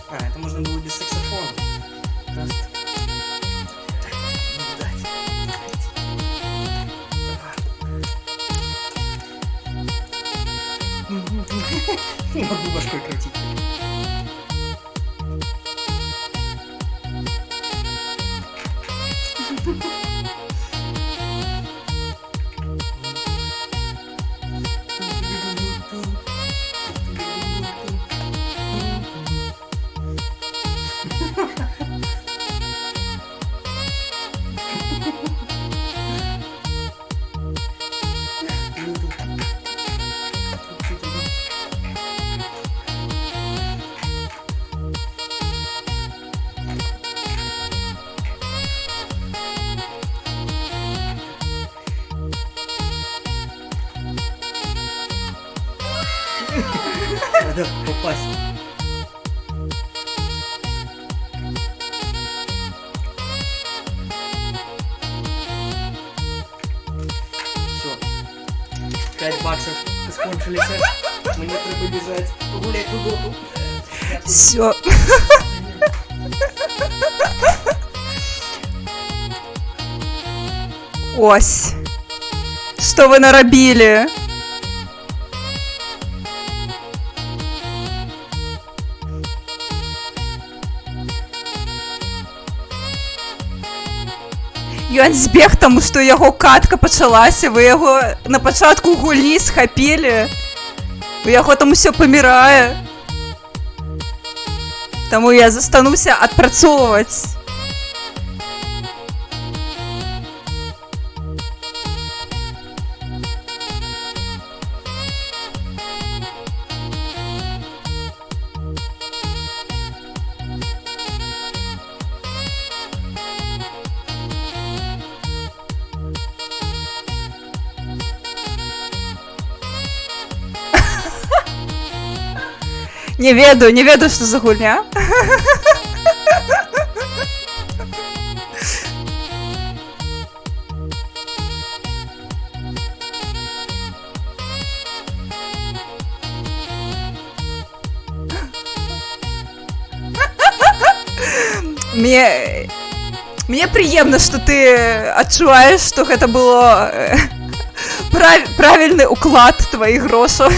А, это можно было без секса. Не могу башкой крутить. Надо попасть. Все. 5 баксов скончилися. Мені треба біжать. Погулять додому. Все. Ось. Что вы наробили? Ён збег, тому що його катка почалася, ви його на початку гулі схапили, у його там усе помирає. Тому я застануся відпрацьовувати. Не ведаю, что за гульня. Мне приемно, что ты адчуваеш, что гэта было правильный уклад твоих грошаў.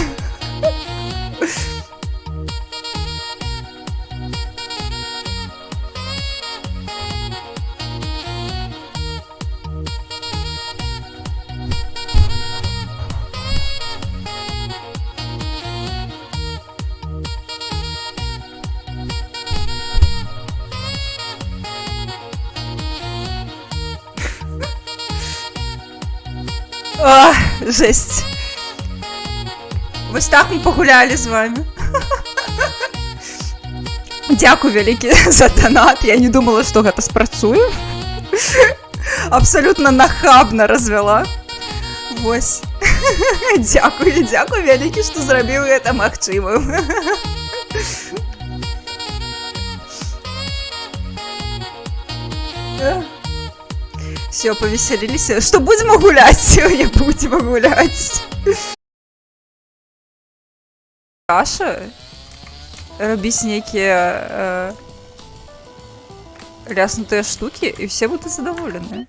Ах, жесть. Вось так мы погуляли з вами. Дякую вялікі за донат. Я не думала, што гэта спрацуе. Абсолютно нахабна развяла. Вось. Дякую вялікі, што зрабіў гэта магчымым. Все, повеселились. Что, будем гулять сегодня? Будем гулять. Каша. Робить некие ляснутые штуки, и все будут задоволены.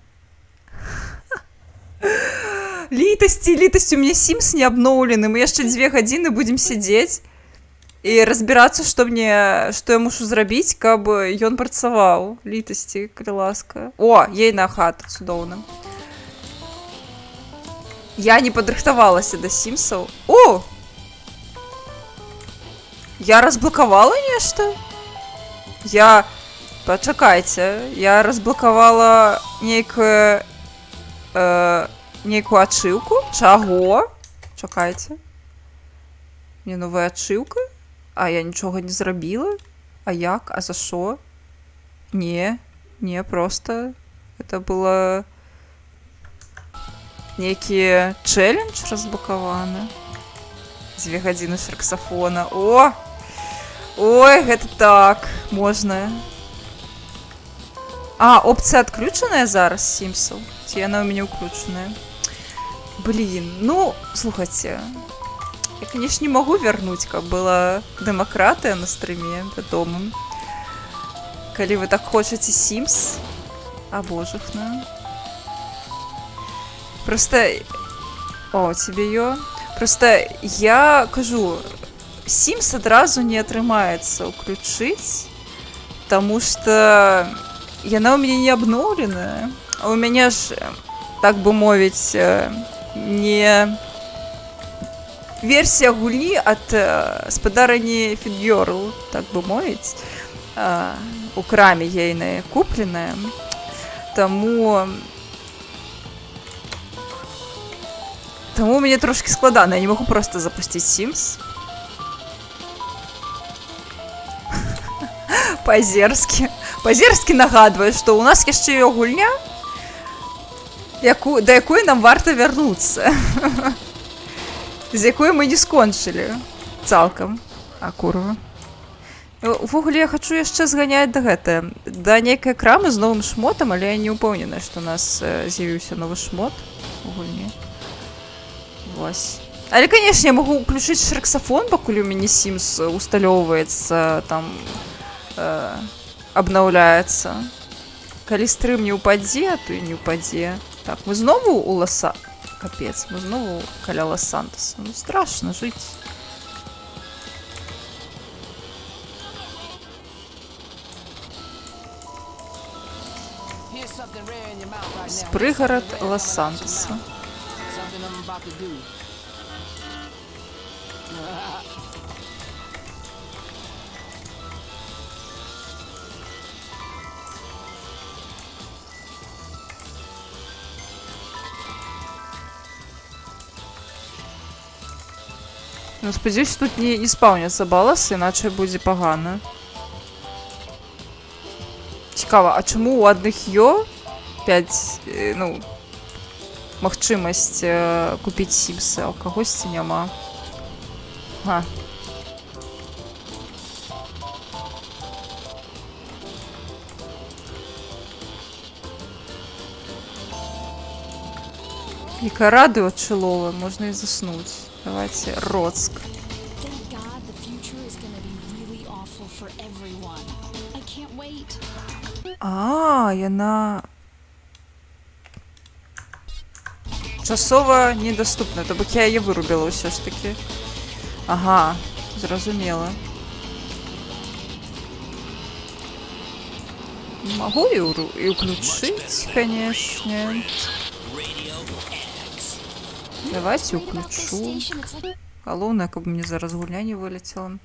Літості, у меня Sims не обновлены. Мы еще 2 гадзіны будем сидеть и разбираться, что я мушу зрабіць, каб ён працаваў. Літасці, калі ласка. О, ейная хата, цудоўна. Я не падрыхтавалася да сімсаў. О! Я разблокавала нешта? Пачакайце, я разблокавала нейкую ачыўку? Чаго? Чакайце. Мне новая ачыўка? А я нічога не зрабіла? А як? А за що? Не, просто это было нейкі челлендж разблокаваны. 2 гадзіны саксафона. О! Ой, гэта так, можна. А, опція адключаная зараз Сімсаў? Ці яна ў мяне ўключаная? Блин, ну, слухайце. Я, конечно, не могу вернуть, как была демократия на стриме, вядома. Калі вы так хочаце Sims, абожухна. Просто... О, тебе ё. Просто я кажу, Sims адразу не атрымаецца ўключыць, таму што яна ў мяне не абноўленая. А у мяне ж, так бы мовіць, не версія гульні ад спадарыні Фід'ёрл, так бы мовіць, у краме ейнай купленая. Таму у мяне трошки складана, я не магу проста запусціць Sims. Пазерскі нагадвае, што ў нас яшчэ ёсць гульня, да якой нам варта вярнуцца. З якой мы не скончылі цалкам. А курва. Увогуле я хачу яшчэ зганяць да нейкай крамы з новым шмотам, але я не ўпэўненая, што у нас з'явіўся новы шмот у гульні. Вось. Але, канешне, я магу ўключыць шрексафон, пакуль у мяне Sims усталёўваецца, там абнаўляецца. Калі стрым не ўпадзе, то і не ўпадзе. Так, мы знову у Лоса... Капец, мы знову каля Лос-Сантоса. Ну, страшно жыць. Прыгарад Лос-Сантоса. Ну, спадзяюсь, тут не спаўняцца баласы, іначай будзе пагана. Цікава, а чаму у адных 5, ну, магчымасць купіць Сімсы, а ў кагосьці няма? Га. Яка радыё чыловая, можна і заснуць. Давайте Роцк. А, яна часова недоступна, то бок я яе вырубіла ўсё ж таки. Ага, зразумела. Магу і ўключыць, канешне. Давайте уключу. Галоўнае, каб мне зараз гульня не вылетела.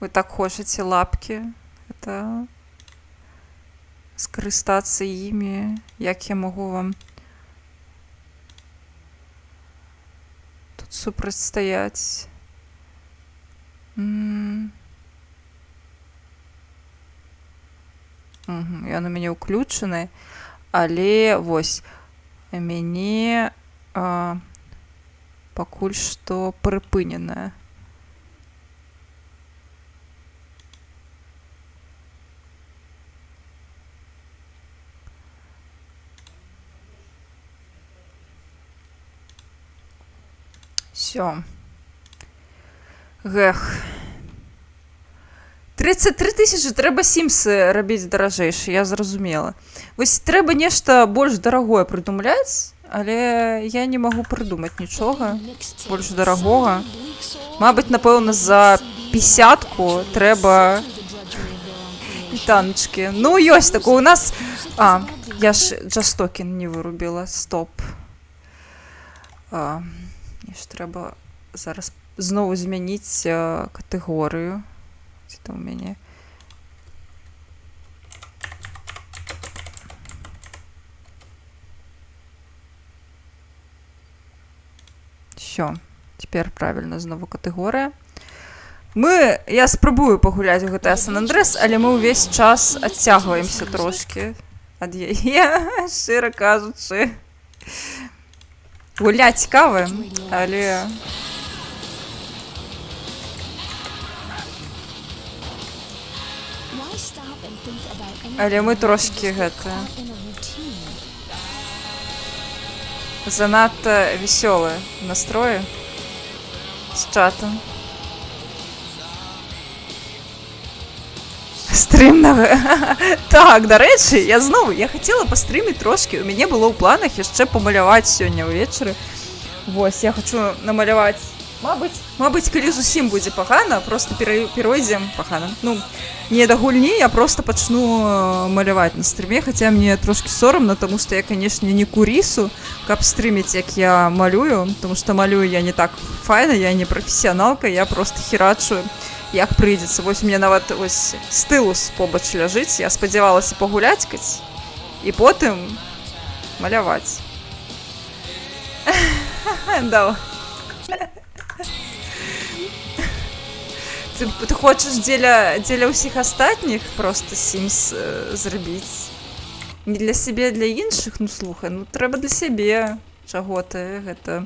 Вы так хочаце лапки? Это скарыстацца імі. Як я магу вам тут супрацьстаяць? Яны у мяне ўключаны. Але вось мяне пакуль што прыпыненая. Всё. Гэх. 33 000 трэба Сімсы рабіць даражэйшы, я зразумела. Вось трэба нешта больш дарагое прыдумляць, але я не магу прыдумаць нічога больш дарагога. Мабыць, напэўна, за 50-ку трэба і танчкі. Ну, ёсць такое у нас... А, я ж Джастокін не вырубіла. Стоп. Мне ж трэба зараз зноў змяніць катэгорыю. Это у меня. Все, теперь правильно знову категория. Я спрабую пагуляць у GTA San Andreas, але мы ўвесь час адцягваемся трошки ад яе, шчыра кажучы. Гуляць цікава, але... Але мы трошки гэта... занадта весёлыя настроі з чатам. Стрымнага. Так, дарэчы, я хацела пастрыміць трошки. У мяне было ў планах яшчэ памаляваць сёння ўвечары Вось, я хочу намаляваць. Мабыць, калі зусім будзе пагана, просто перайдзем пагана. Ну, не да гульні, я просто пачну маляваць на стрыме, хаця мне трошки сорамна, таму што я, канешне, не курісу, каб стрыміць, як я малюю, таму што малюю я не так файна, я не прафесіяналка, я просто херачу, як прыйдзецца. Вось у мяне нават ось стылус побач ляжыць, я спадзявалася пагуляцькаць і потым маляваць. Давай. Ты хочаш дзеля ўсіх астатніх просто Sims зрабіць? Не для сябе, для іншых? Ну, слухай, ну трэба для сябе. Чаго ты гэта...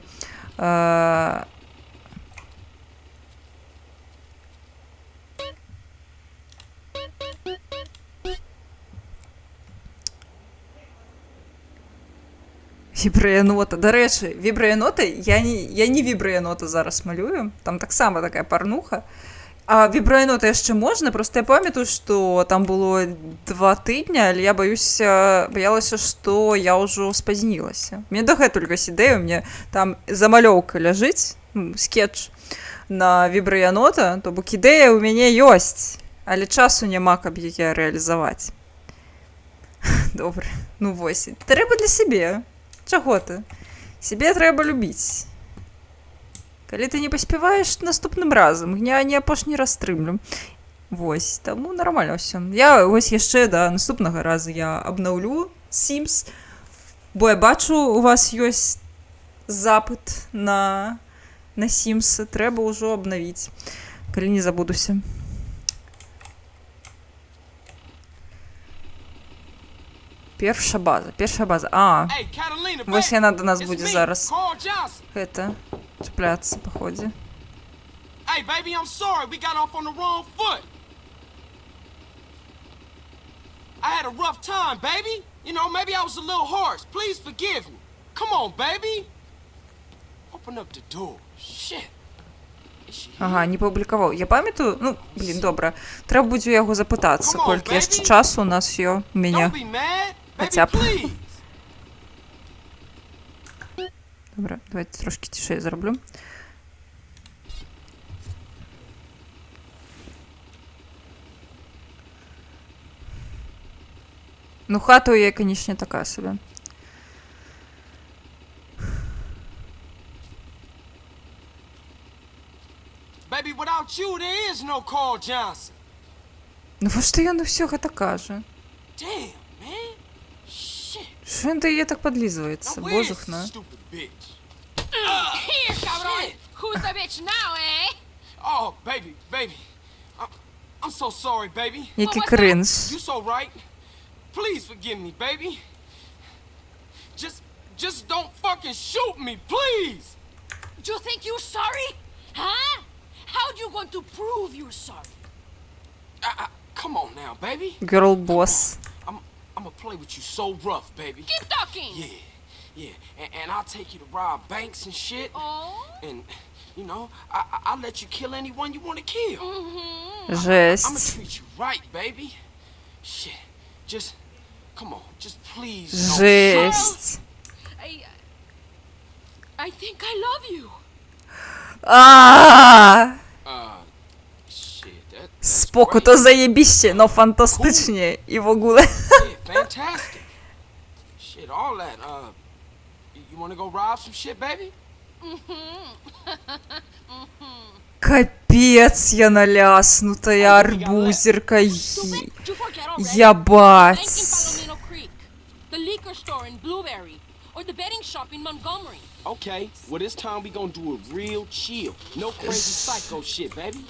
Вібраянота. Дарэчы, вібраянота, я не вібраянота зараз малюю. Там таксама такая парнуха. А вібраянота яшчэ можна, просто я памятаю, што там было 2 тыдня, але я баялася, што я ўжо спазнілася. Мне дагэтуль ёсць ідэя, мне там замалёўка ляжыць, скетч на вібраянота, то бок ідэя ў мяне ёсць, але часу няма, каб яе рэалізаваць. Добра, ну вось, трэба для сябе. Чаго ты? Сябе трэба любіць. Калі ты не паспяваеш наступным разам, я не апошні раз стрымлю. Вось, таму нармальна ўсё. Я вось яшчэ да наступнага разу я абнаўлю Sims, бо я бачу, у вас ёсць запыт на Sims, трэба ўжо абнавіць, калі не забудуся. Першая база. А, вось яна до нас будзе зараз. Гэта, чапляцца, паходзе. Hey, baby, I'm sorry. We got off on the wrong foot. I had a rough time, baby. You know, maybe I was a little harsh. Please forgive me. Come on, baby. Open up the door. Shit. Ага, не публікаваў. Я памятаю, ну, блін, добра. Трэба будзе у яго запытацца, колькі яшчэ часу у нас у мяне. Хаця б. Добра, давайте трошки цішэй зраблю. Ну, хата у яе, канечне, такая сабе. Baby, without you, there is no Carl Johnson. Ну, во што ён усё гэта кажа? Damn, man. Що він дає так подлізується? Божухна. Here, cabrón. Who's the bitch now, eh? Oh, baby. I'm so sorry, baby. Який кринж. You so right. Please forgive me, baby. Just don't fucking shoot me, please. You think you're sorry? Huh? How you going to prove you're sorry? Come on now, baby. Girl boss. I'm gonna play with you so rough, baby. Keep talking. Yeah. And I'll take you to rob banks and shit. Oh. And, you know, I'll let you kill anyone you want to kill. Жесть. I'm gonna treat you right, baby. Shit. Just, come on. Just please. Жесть. I think I love you. Споку, то заєбіще, но фантастичні і в огуле. Fantastic. Shit, all that. You wanna go rob some shit, baby? Капець, я наляснутая арбузерка. Ябать. The liquor store in Blueberry or the betting shop in Montgomery. Okay, well this time we gonna do it real chill. No crazy psycho shit, baby.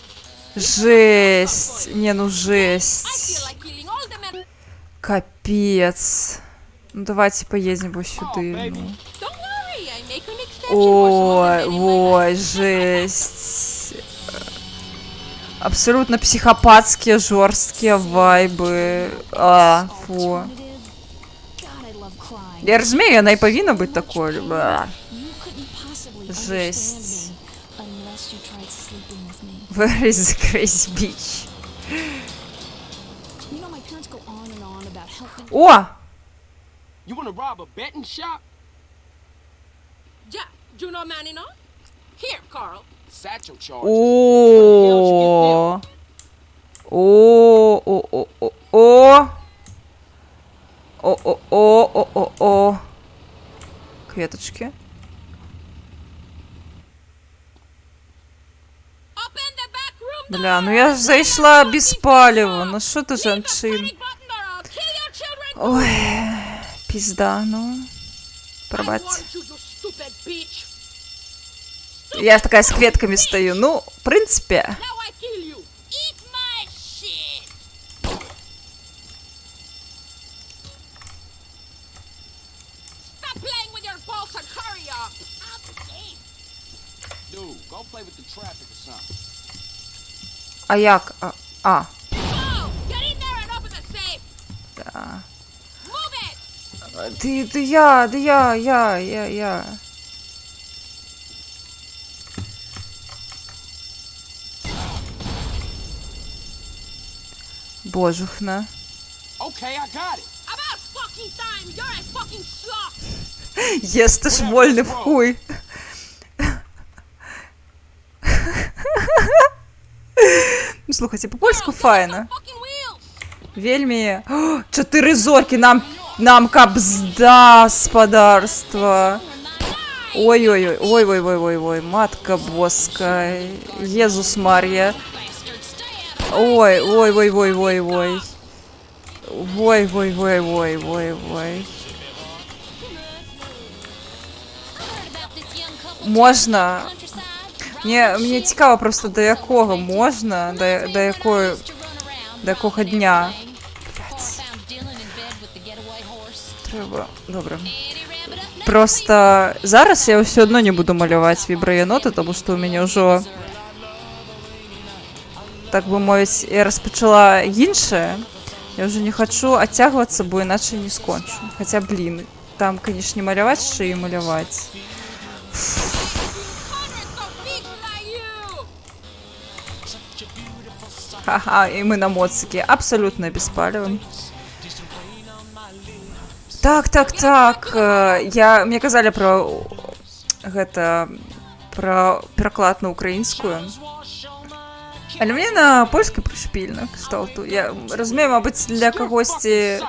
Жесть. Не, ну жесть. Капец. Ну давайте поедем вот сюда. Ну. Ой, жесть. Абсолютно психопатские, жорсткие вайбы. Фу. Я разумею, она и повинна быть такой. Жесть. Where is the crazy bitch? О! You wanna rob a betting shop? Yeah, Do you know man enough? Here, Carl. Satchel charges. О. О. О. Кветочки. Бля, ну я ж зайшла без палива. Ну що ти, жанчин? Ой, пизда, ну. Пробать. Я такая с кветками стою. Ну, в принципе. А як? А. Да. Я. Божухна. Okay, I got it. About fucking time, you're a fucking sloth. Єс, ти ж вольний в хуй. Ну, слухайте, по-польську файно. Вельмі. 4 зорки, нам кабзда, господарство. Ой, матка боска. Єзус Марія. Ой. Ой. Можна? Мені цікаво просто до якого можна, до якого дня. Треба, добре. Просто зараз я все одно не буду малювати віброєноти, тому що у мене вже, так би мовити, я розпочала інше. Я вже не хочу оттягуватися, бо іначе не скончу. Хоча, блін, там, звісно, малювати, ще і малювати. Ха-ха, и мы на моцике. Абсолютно беспалевым. Так. Мне казали про... Гэта... Про пераклад на украинскую. Але мне на польскай прышпільна, кшталту. Я разумею, мабыць, для кагосьці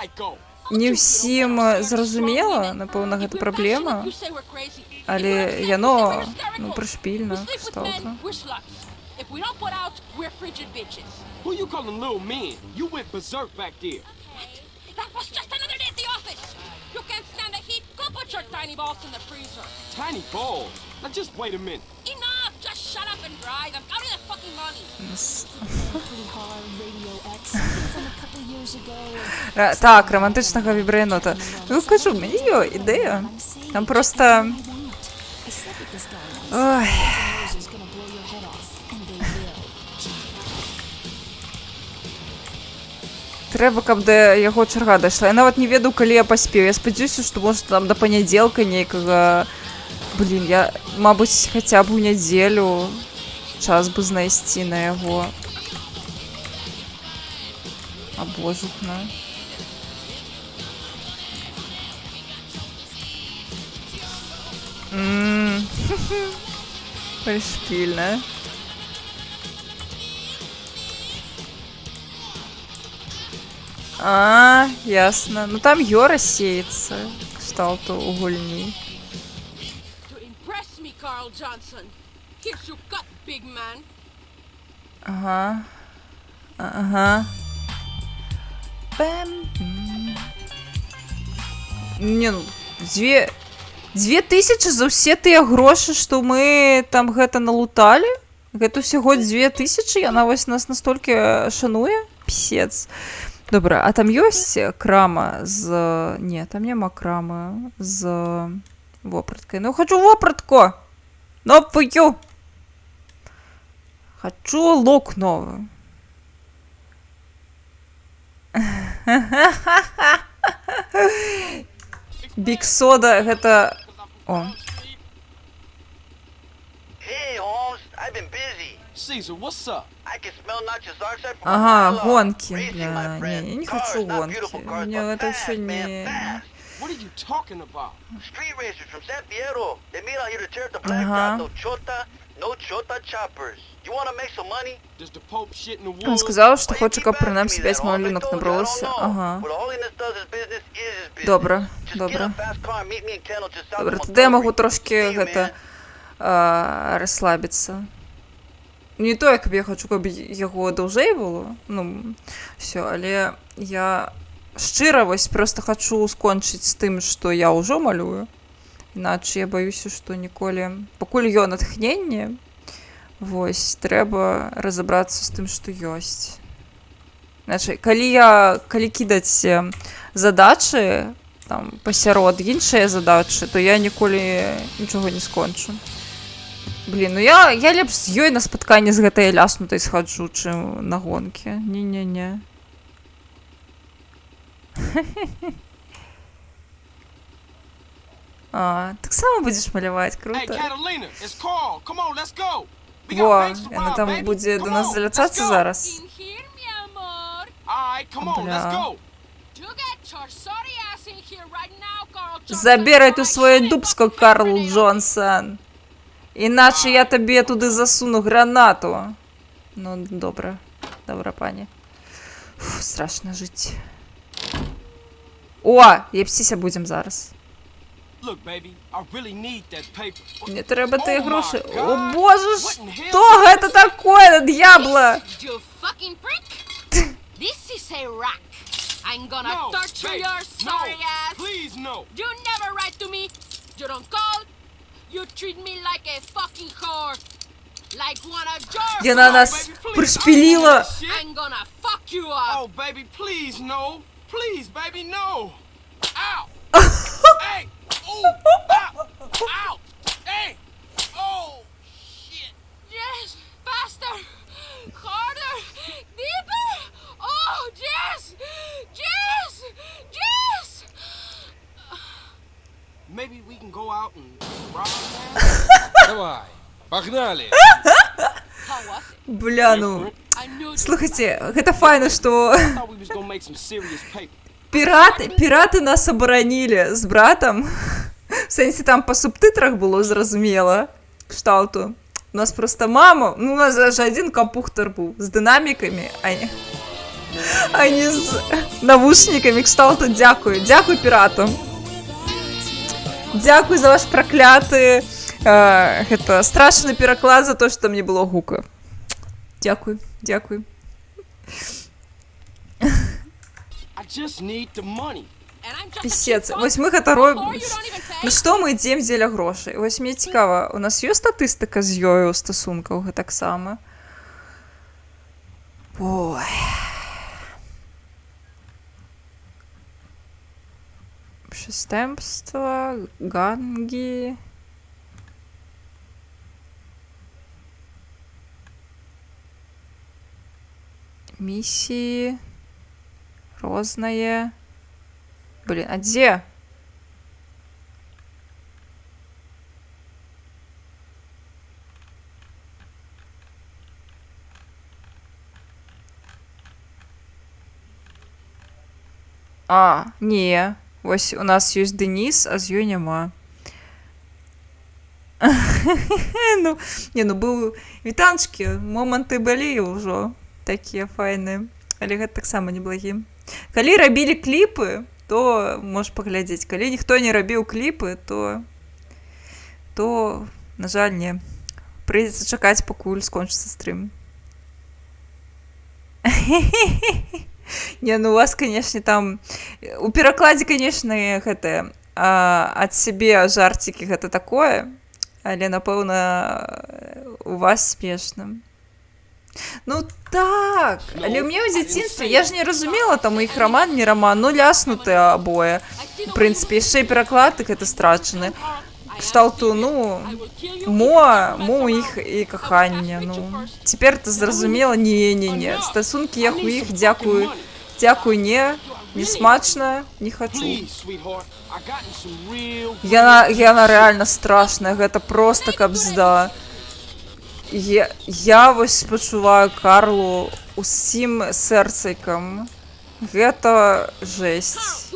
не ўсім зразумела, напэўна, гэта праблема. Але яно, ну, прышпільна, кшталту. If we don't put out, we're frigid bitches. Who you calling little man? You went berserk back there. That was just another day at the office. You can't stand the heat. Go put your tiny balls in the freezer. Tiny balls? Now just wait a minute. Enough! Just shut up and drive. I'm counting the fucking money. Так, романтичного віброєнота. Ну, кажу, мені є ідея. Там просто... Ой... Трэба, каб да яго чарга дайшла. Я нават не ведаю, калі я паспею. Я спадзяюся, што можа там да панядзелка нейкага... Блін, я, мабыць, хаця б у нядзелю час бы знайсці на яго. А божухна. Прышпільна. А, ясно. Ну там Йора сеется. Кшталту у гульні. Ага. Не, ну, 2000 за ўсе тыя грошы, што мы там гэта налуталі? Гэта ўсяго 2000? Яна вось нас настолькі шануе? Пісец. Добра, а там ёсць крама з... Не, там няма крамы з вопраткай. Ну, хочу вопратку! Ну, пою! Хочу лук новый. Биг Сода, гэта... О. Hey, Holmes, I've been busy. Caesar, what's up? I can smell not just outside from Ага, гонки. Бля, не, я не хочу гонки. Мне это все не... What are you talking about? Street racers from San Fierro. They meet out here to tear up the blacktop. No chota choppers. You wanna make some money? Does the Pope shit in the Він woods? сказав, що хоче, щоб принаймні 5 малюнок набралося. Ага. What holiness does his business is his business. Добре, Just get добре. a fast car and meet me in Kendall just south Добре, of тоді я Montgomery. можу трошки See you, гэта, man. розслабитися. Не то, як я хочу, щоб його довжей було, ну, все, але я щиро ось просто хочу скончити з тим, що я вже малюю. Іначе я боюся, що ніколи, покуль є натхнення, ось, треба розібратися з тим, що є. Значить, коли кидать задачі, там, посеред інші задачі, то я ніколи нічого не скончу. Блін, ну я лепш з ёй на спатканні з гэтай ляснутай схаджу, чым на гонкі. Не-не-не. А, так само будеш маляваць, Hey, круто. Catalina, it's Carl. Come on, let's go. We got Во, banks to яна rob, там baby. будзе до Come нас on, заляцацца let's go. зараз. Alright, come on, let's Бля. go. You get your sorry ass in here right now, Carl Johnson. Забирай ту своє дубско, Карл Джонсон. Іначе я тобі туди засуну гранату. Ну, добре. Добре, пані. Фу, страшно жити. О, єпсіся будем зараз. Look, baby, I really need that paper. Мені треба ті Oh my гроші. God. О боже, What in hell що is це таке, д'ябло? You fucking prick! This is a rack. I'm gonna No, torture babe, your sorry no, ass. please no. You never write to me. You don't call. You treat me like a fucking whore. Like one of your Вона No, нас baby, please, пришпилила. I don't want that shit. I'm gonna fuck you up. Oh, baby, please no. Please, baby, no. Ow. Hey. Ooh. Ow. Ow. Hey. Oh, shit. Yes, faster, harder, deeper. Oh, yes, yes, yes. Maybe we can go out and rob a man? Давай, погнали! Бля, ну. Слухайте, гэта файна, што I thought we was gonna make some serious paper. піраты нас абаранілі з братам. В сенсі там па субтитрах было зразумела кшталту. У нас просто мама, ну у нас даже один компьютер был с динамиками, а не з навушниками. Кшталту, дякую. Дякую піратам. Дякую за ваш проклятый гэта страшны пераклад, за то, что там не было гука. Дякую, дякую. I just need the money. Пісец. Вось мы гэта робім. На што мы ідзем дзеля грошай? Вось мне цікава, у нас ёсць статыстыка з ёю стасункаў гэтаксама? Ой. Przestępstwa, gangi. Миссии. Розные. Блин, а где? А, не. Вось у нас ёсць Денис, а з ёй няма. Ну, не, ну быў вітанчкі, моманты былі ўжо такія файныя, але гэта таксама неблагі. Калі рабілі кліпы, то можаш паглядзець. Калі ніхто не рабіў кліпы, то на жаль, не. Прыйдзецца чакаць, пакуль скончыцца стрым. Не, ну у вас, конечно, там... У перакладзе, конечно, гэта ад сябе жартікі гэта такое, але, напэўна, у вас смешна. Ну так, але ў мне ў дзяцінстве, я ж не разумела, там у іх раман, не раман, ну ляснуты абое. В прынцыпе, яшчэ і пераклад, так гэта страчаны. Кшталту, ну, мо у іх і каханне, ну. Цяпер ты зразумела, не. Стасункі як у іх, дзякую, не смачна, не хачу. Яна рэальна страшная, гэта проста кабзда. Я вось спачуваю Карлу усім сэрцайкам. Гэта жэсць.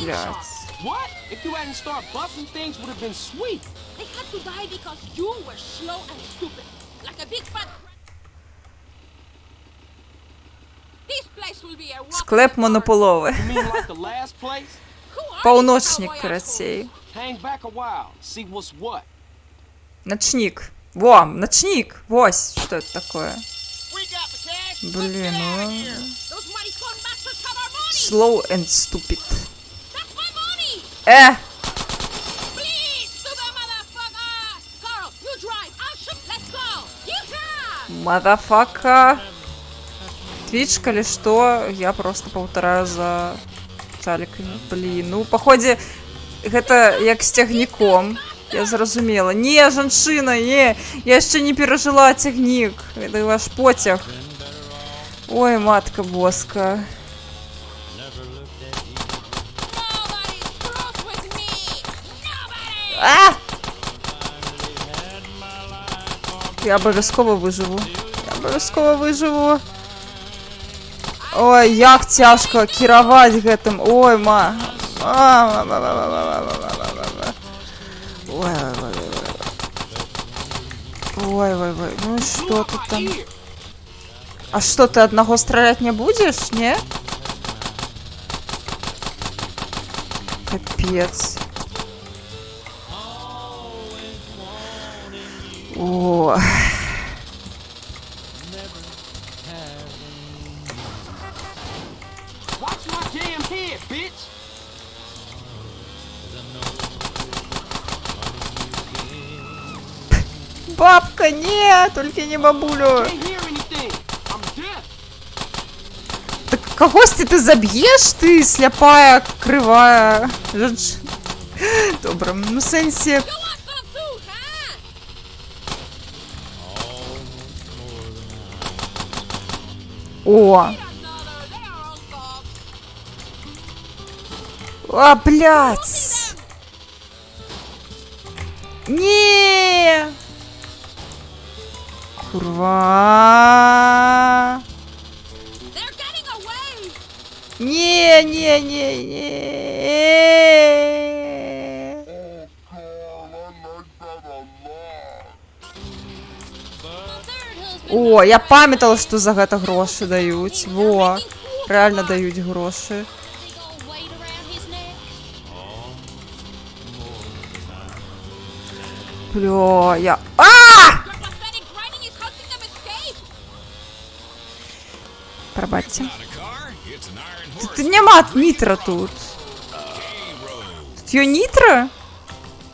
Блядь. What? If you hadn't started busting, things would have been sweet. They had to die because you were slow and stupid. Like a big fat... This place will be a walk... Склеп монополовий. You mean like the last place? Полуночник, карацей. Hang back a while, see what's what. Ночник. Во, ночник. Вось, что это такое? Блин, ну... Slow and stupid. Мадафака. Твичка или что? Я просто паўтараю за чалікамі. Блин, ну, походе, гэта як з цягніком. Я зразумела. Не, жанчына, не. Я яшчэ не перажыла цягнік. Это ваш потяг. Ой, матка боска. А! Я абавязкова выжыву. Я абавязкова выжыву. Ой, як цяжка кіраваць гэтым. Ой, ма. Ой, ну что ты там? А что, ты одного стрелять не будешь, не? Капец. О. Бабка, нет, только не бабулю. Так когось ты заб'ешь, ты сляпая, кривая. Добре, ну сенсі. О. А, блядь. Не. Курва. Не. О, я памятала, што за гэта грошы даюць. Во, рэальна даюць грошы. Бля, я... Пробачте. Тут нема нітра тут. Тут ёй нітра?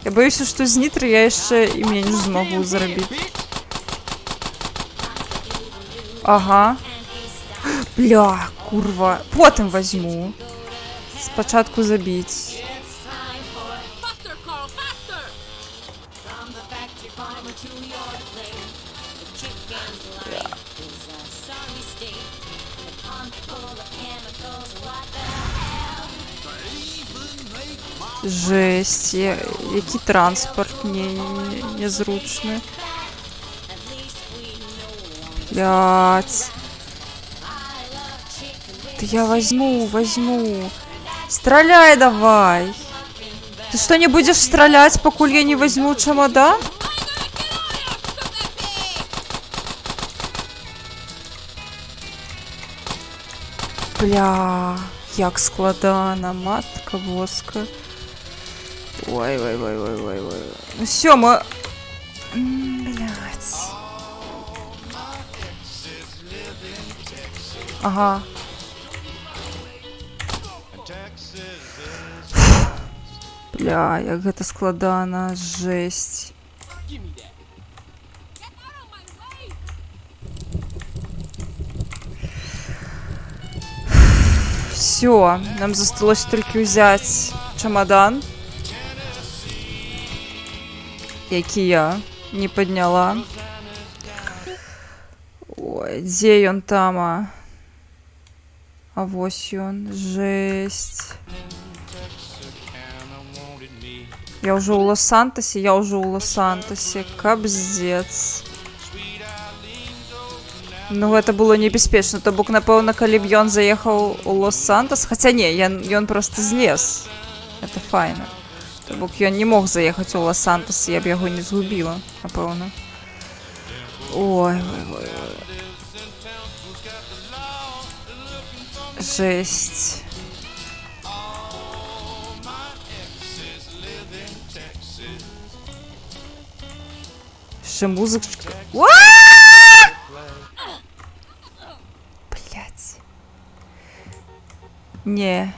Я боюся, што з нітры я яшчэ і менш змагу зарабіць. Ага. Бля, курва. Потым возьму. Спачатку забіць. Жесть, який транспорт незручний. Блядь. Да я возьму. Стреляй давай. Ты что, не будешь стрелять, покуль я не возьму чемодан? Бля, як складана, матка воска. Ой. Ну все, мы... Блядь. Ага. Бля, як гэта складана, жесть. Все, нам засталось только взять чемодан, який я не подняла. Ой, дзе ён там, а вось ён, жесть. Я уже у Лос-Сантосе, капздец. Ну, гэта было небяспечна, то бок, напэўна, калі б ён заехаў у Лос-Сантос, хаця не, ён просто злез. Это файна. То бок, ён не мог заехаць у Лос-Сантос, я б яго не згубіла, напэўна. Ой, ой, ой, ой. Жесть. Ще музычка. Блять. Не,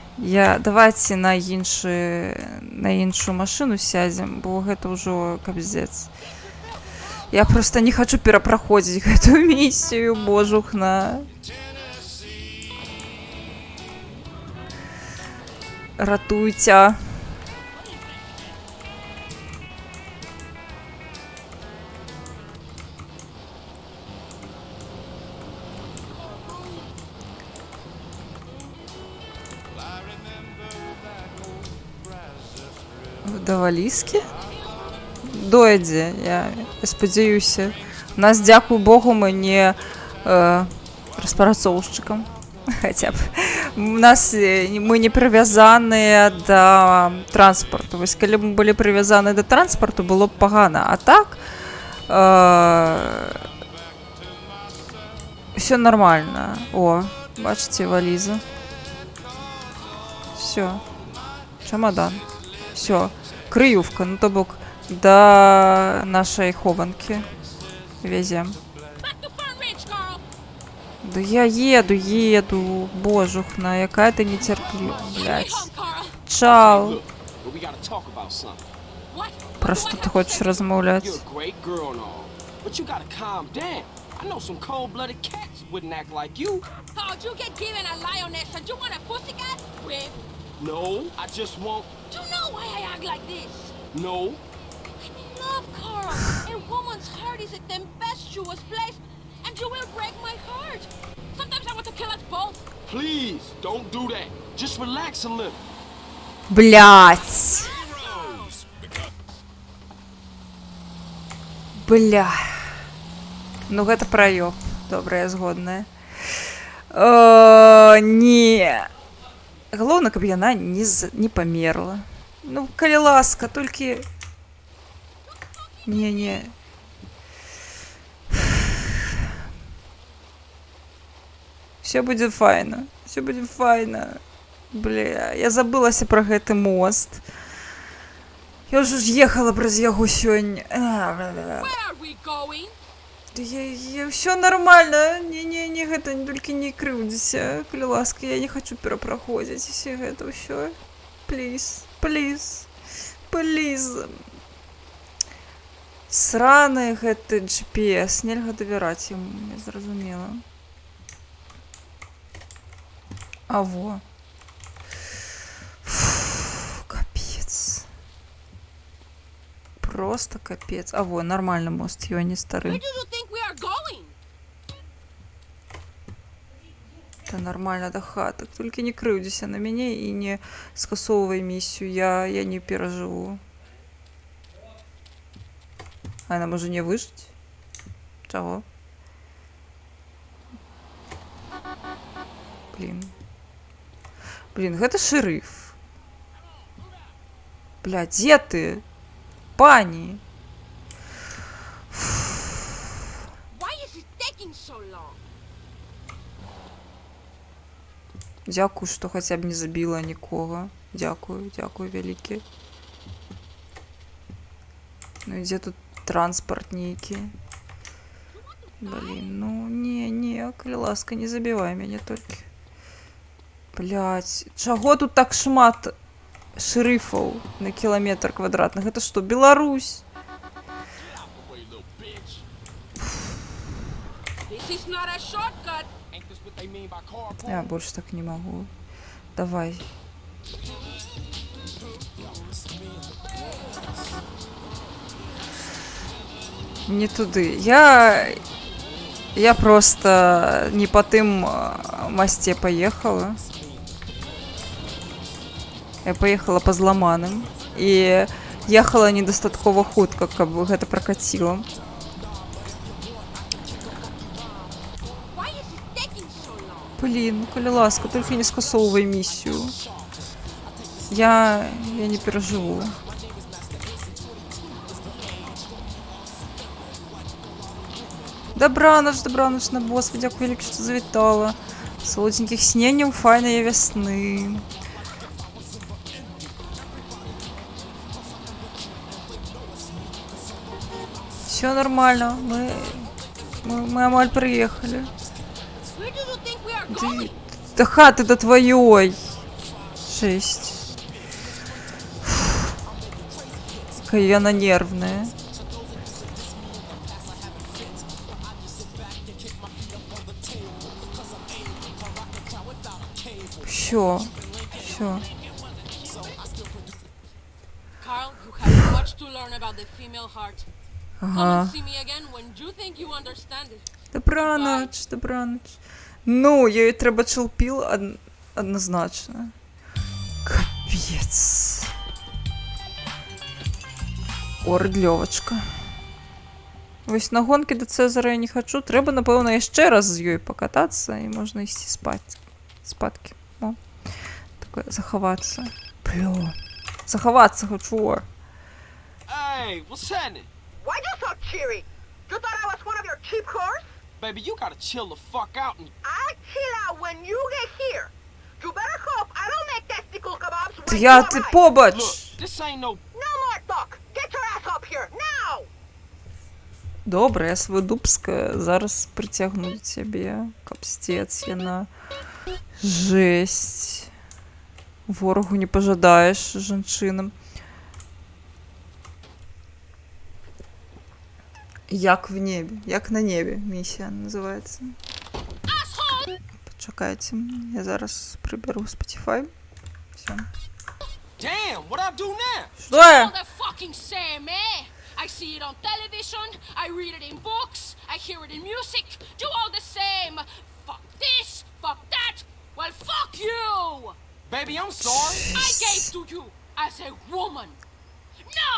давайте на іншую машину сядем, бо гэта ўжо капздец. Я просто не хочу перапроходзіць гэтую миссию, божухна. Ратуйте. До валізки? Дойдзе, я спадзяюся. У нас, дзякуй Богу, мы не распрацоўшчыкам. Хотя б. Мы не прывязаныя да транспарту. Вось калі б мы былі прывязаны да транспарту, было б пагана. А так все нормально. О, бачыце, валіза. Все. Чемодан. Все. Крыювка, ну то бок до нашей хованки везем. Да я еду, божухна, якая ты нетерпливая, блядь. Чао. Про что ты хочешь размовлять? No, I just want... You know why I act like this? No. I love Carl. A woman's heart is a tempestuous place, and you will break my heart. Sometimes I want to kill us both. Please, don't do that. Just relax a little. Блять. Бля. Ну, гэта праёб. Добра, я згодная. Не. Галоўна, каб яна не памерла. Ну, калі ласка, толькі... Не. Все будет файна. Все будет файна. Бля, я забылася про гэты мост. Я ўжо ж ехала праз яго сёння. Все нормально. Не, гэта толькі не крыўдзіся. Калі ласка, я не хочу перапроходзіць все гэта ўсё. Please. Сраны гэты GPS, нельга давяраць яму, не зразумела. А во. Фу, капец. Просто капец. А во, нормальный мост, его не старый. Это нормально до хаток. Только не крыўдзіся на мяне и не скасоўвай миссию. Я не переживу. А она может не выжить? Чего? Блин, гэта шериф. Бля, где ты? Пани. Дякую, что хотя бы не забила никого. Дякую вялікі. Ну где тут транспорт нейкі? Блин, ну не, калі ласка, не забивай меня только. Блять, чаго тут так шмат шерифов на километр квадратных? Это что, Беларусь? Я больше так не могу. Давай. Не туды. Я просто не по тым мосте поехала. Я поехала по зламаным. И ехала недастаткова хутка, каб гэта прокатило. Блин, коли ласка, только не скасовывай миссию. Я не переживу. Добраноч на босс, дякую велике, що завітала. Солоденьких сненів, файної весни. Все нормально, мы амаль приехали. Where do you think we are going? До хаты до твоей. Жесть. Какая она нервная. Все. Carl, you have much to learn about the female heart. Come Ага. and see me again when you think you understand it. Добраноч. Ну, їй треба чилпіл однозначно. Капець. Ордльовочка. Ось на гонки до Цезаря я не хочу. Треба, напевно, ще раз з їю покататися і можна йти спати. Спадки. О. Таке, заховатися. Блю. Заховатися хочу. Hey, what's happening? Why you so cheery? You thought I was one of your cheap whores? Baby, you gotta chill the fuck out and... I chill out when you get here. You better hope I don't make testicle kebabs when you Я ти arrive. побач. Look, this ain't no... No more talk. Get your ass up here, now! Добре, я свою дубська зараз притягну до тебе. Капстець, я на... Жесть. Ворогу не пожадаєш, жінчинам. Як в небі. Як на небі місія називається. Почекайте, я зараз приберу Spotify. Все. Damn, what I do now? Що я? All the fucking same, eh? I see it on television, I read it in books, I hear it in music. Do all the same. Fuck this, fuck that. Well, fuck you! Baby, I'm sorry. I gave to you as a woman. No!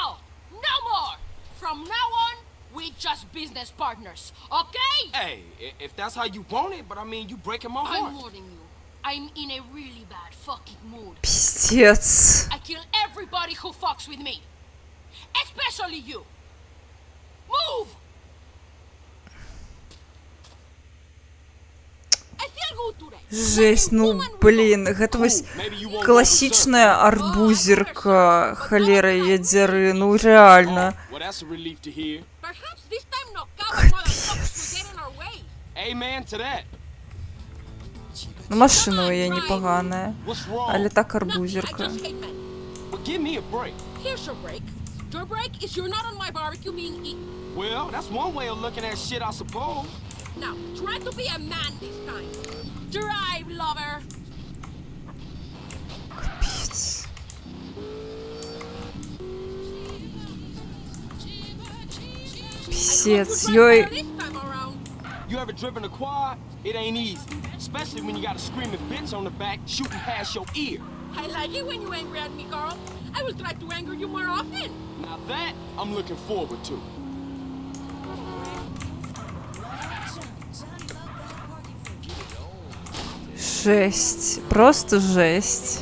No more! From now on, we just business partners, okay? Hey, if that's how you want it, but I mean, you breaking my heart. I'm warning you. I'm in a really bad fucking mood. Пиздец. I kill everybody who fucks with me. Especially you. Move! I feel good today. Жесть, ну, блин, гэта вось классичная арбузерка, холера ядзяры, ну реально. Well, that's a relief to hear. Perhaps this time no coward motherfuckers will get in our way. Amen to that. Ну, машина я непоганая, What's wrong? але так I арбузерка. just hate men. Well, give me a break. Here's your break. Your break is you're not on my barbecue being eaten. Well, that's one way of looking at shit, I suppose. Now, try to be a man this time. Drive, lover. Капец. Писец, ёй. This time around. You ever driven a quad? It ain't easy. Especially when you got a screaming bitch on the back shooting past your ear. I like it when you angry at me, Carl. I will try to anger you more often. Now that, I'm looking forward to. Жесть, просто жесть.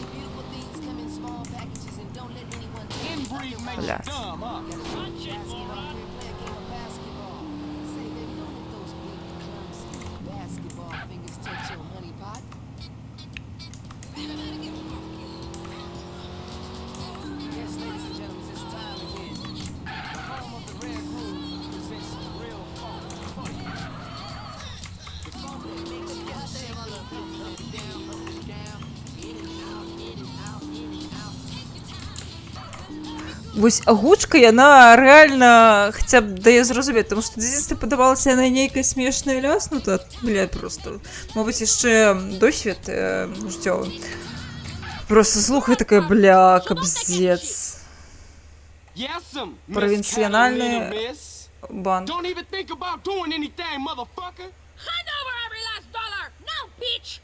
Блядь. Вось агучка яна рэальна хаця б дае зразумець, тому што дзяцінстве падавалася яна нейкая смешная ляснута, блядь, просто мабыць яшчэ досвед жыццёвы. Просто слухай такая, бля, кабздец. Провінцыянальны банк. Don't even think about doing anything, motherfucker. Hand over every last dollar. Now, bitch.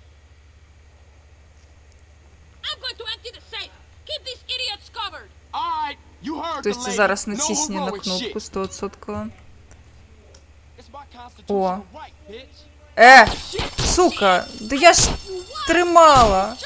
I'm going to empty the safe. Keep these idiots covered. All right, you heard То the есть lady. зараз No натисни на heroic кнопку shit. 100%. It's my О, constitutional right, bitch. Сука, да я ж тримала.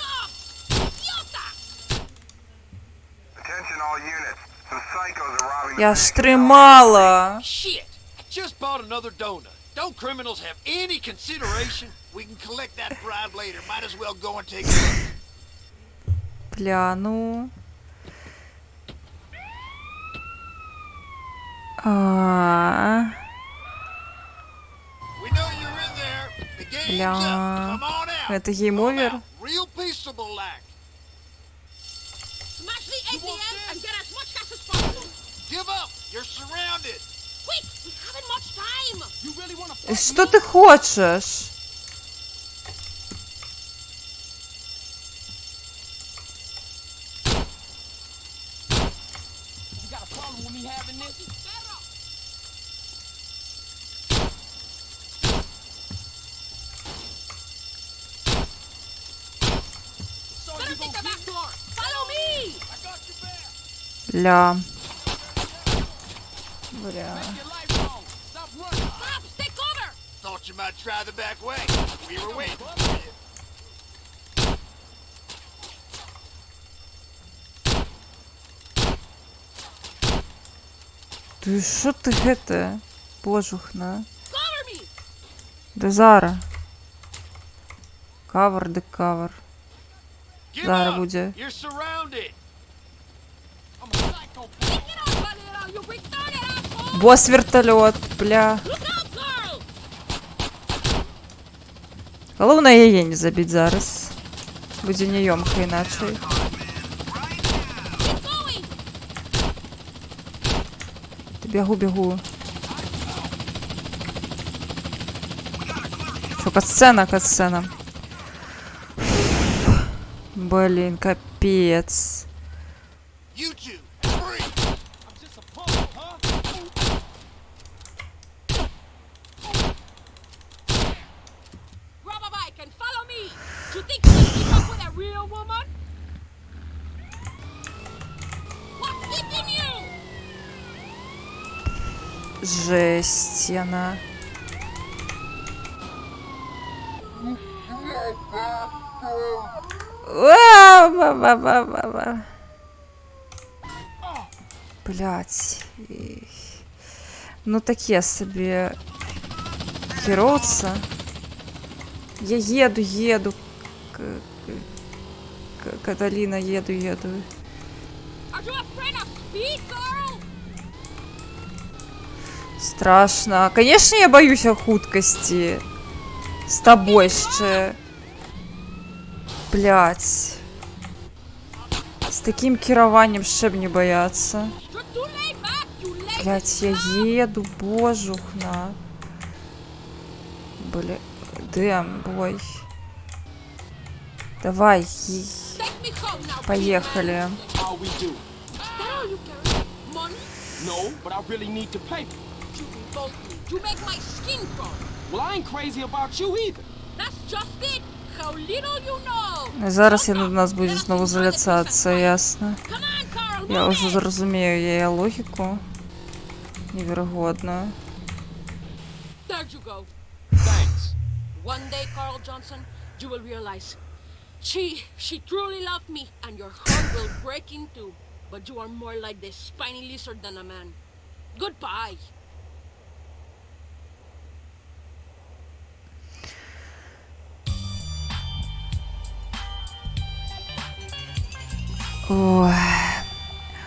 Я ж тримала. Shit! I just bought another donut. Don't criminals have any consideration? We can collect that bribe later. Might as well go and take a look. Бля, ну... А. We know you're in there. The game's Бля. up. Come on out. Это гейм-овер? Real peaceable like. Smash the ATM and get as much cash as possible. Give up. You're surrounded. Quick, we haven't much time. You really want to Что ты хочешь? You got a problem with me having this? Better take the back door. Follow me. Ля. Бля. Cops, take cover. Thought you might try the back way. We were waiting. Ты що ти гете? Божухна. Cover me. Де Зара? Кавер, де кавер. Give Зара up. буде. You're surrounded. Take it out, Valera. You retarded asshole. Бос вертольот, бля. Look out, girl. Головне яе не забить зараз. Буде неёмко іначе. Keep going. Бегу, бегу. Что, катсцена, катсцена. Блин, капец. You two, free. I'm just a punk, huh? Grab a bike and follow me. You think you can keep up with a real woman? What's keeping you? Жесть, она. Блять. Ну таке собі керуться. Я еду. Каталина, еду. Are you afraid of speed, girl? Страшно. Конечно, я боюсь хуткости. С тобой ще. Блять. С таким керованием ще б не бояться. You're too laid back, you lazy Блять, я еду, божухна. Бля, дэм, бой. Давай, Take me home now. поехали. All we do. Is that all you carry? Money? No, but I really need to pay. You revolt me. You make my skin crawl. Well, I ain't crazy about you either. That's just it. How little you know. Зараз я на нас буде знову заляцатися, ясно. Come on, Carl. Я move вже it. зрозумію її логіку. Невірогодно. There you go. Thanks. One day, Carl Johnson, you will realize she truly loved me, and your heart will break in two. But you are more like the spiny lizard than a man. Goodbye. Ой.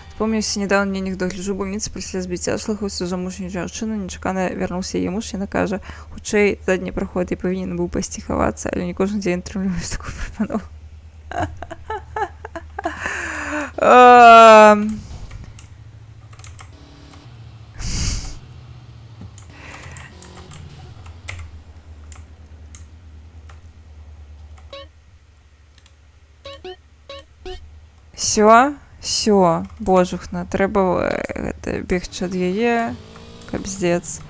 Вспомнився недавно анекдот. Лежу в больниці після збиття шлихався замужню жінчину. Нечекано вернувся її муж і накаже, худший задній проход і повинен був постіхуватися, але не кожен день отримуєш таку пропанову. Все, божухна, треба бігче від її, капздець.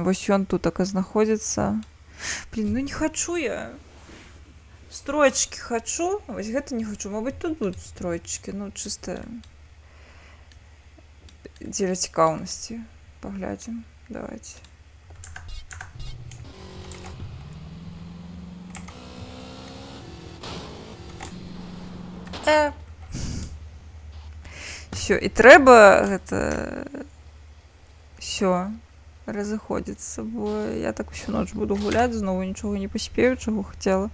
Ось он тут так знаходиться. Блін, ну не хочу я. Строечки хочу, а ось гэта не хочу. Мабуть, тут будуть строечки, ну чисто для цікавості. Поглядим. Давайте. Все, і треба гэта все разыходзіцца, бо я так усю ноч буду гуляць, знову нічога не паспею, чаго хацела.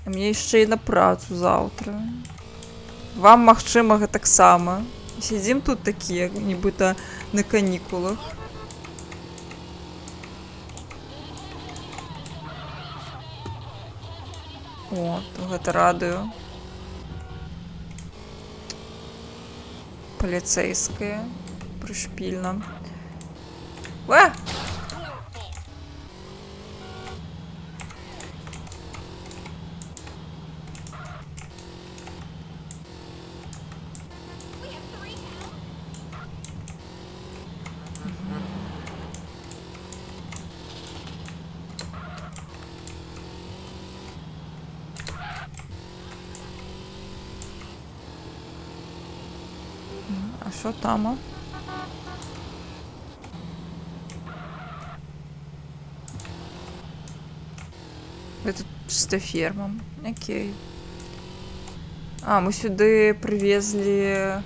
А мне яшчэ і на працу заўтра. Вам, магчыма, гэтаксама. Сядзім тут такія, нібыта на канікулах. О, гэта радыё. Паліцэйская. Прышпільна. А! А що там, а? Это чисто ферма. Окей. А, мы сюди привезли...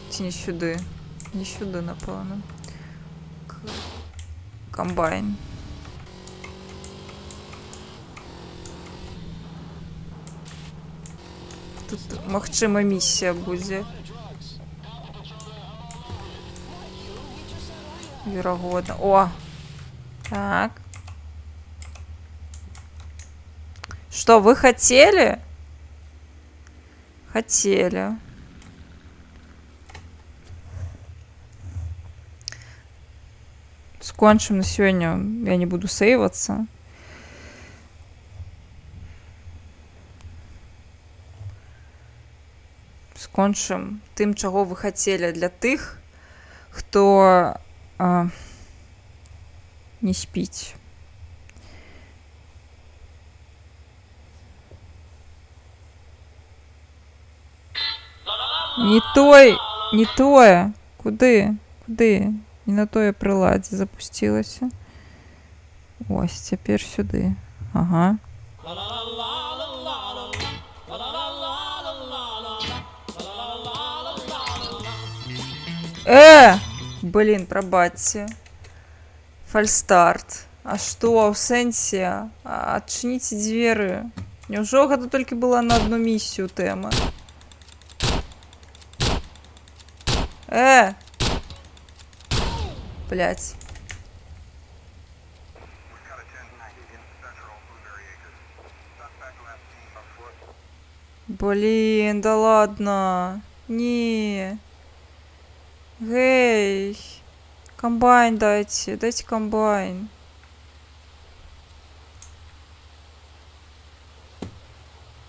Ці не сюди. Не сюди, напевно. Комбайн. Тут, магчыма, місія будзе. Верагодна. О! Так. Что, вы хотели? Хотели. Скончим на сегодня. Я не буду сейваться. Скончим тым, чаго вы хотели для тых, хто не спіць. Не той, не тое. Куды? Куды? Не на тое прыладзе запусцілася. Ось, цяпер сюды. Ага. Блин, прабачце. Фальстарт. А што, ў сэнсе? Адчыніце дзверы. Няўжо гэта толькі была на одну місію тэма? Блять. Блин, да ладно. Не. Гей. Комбайн дайте. Дайте комбайн.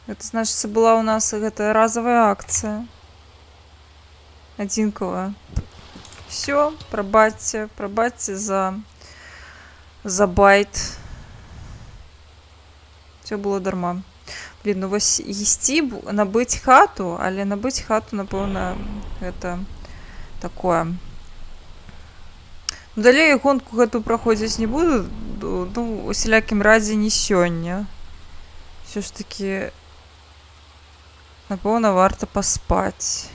Это значит, была у нас это разовая акция. Одинковая. Все, пробачьте за байт. Все было дарма. Блин, ну вось ісці, набыць хату, але набыць хату, напэўна, гэта такое. Ну, далей гонку гэту праходзіць не буду, ну, у сялякім разе не сёння. Все ж таки, напэўна, варта паспаць.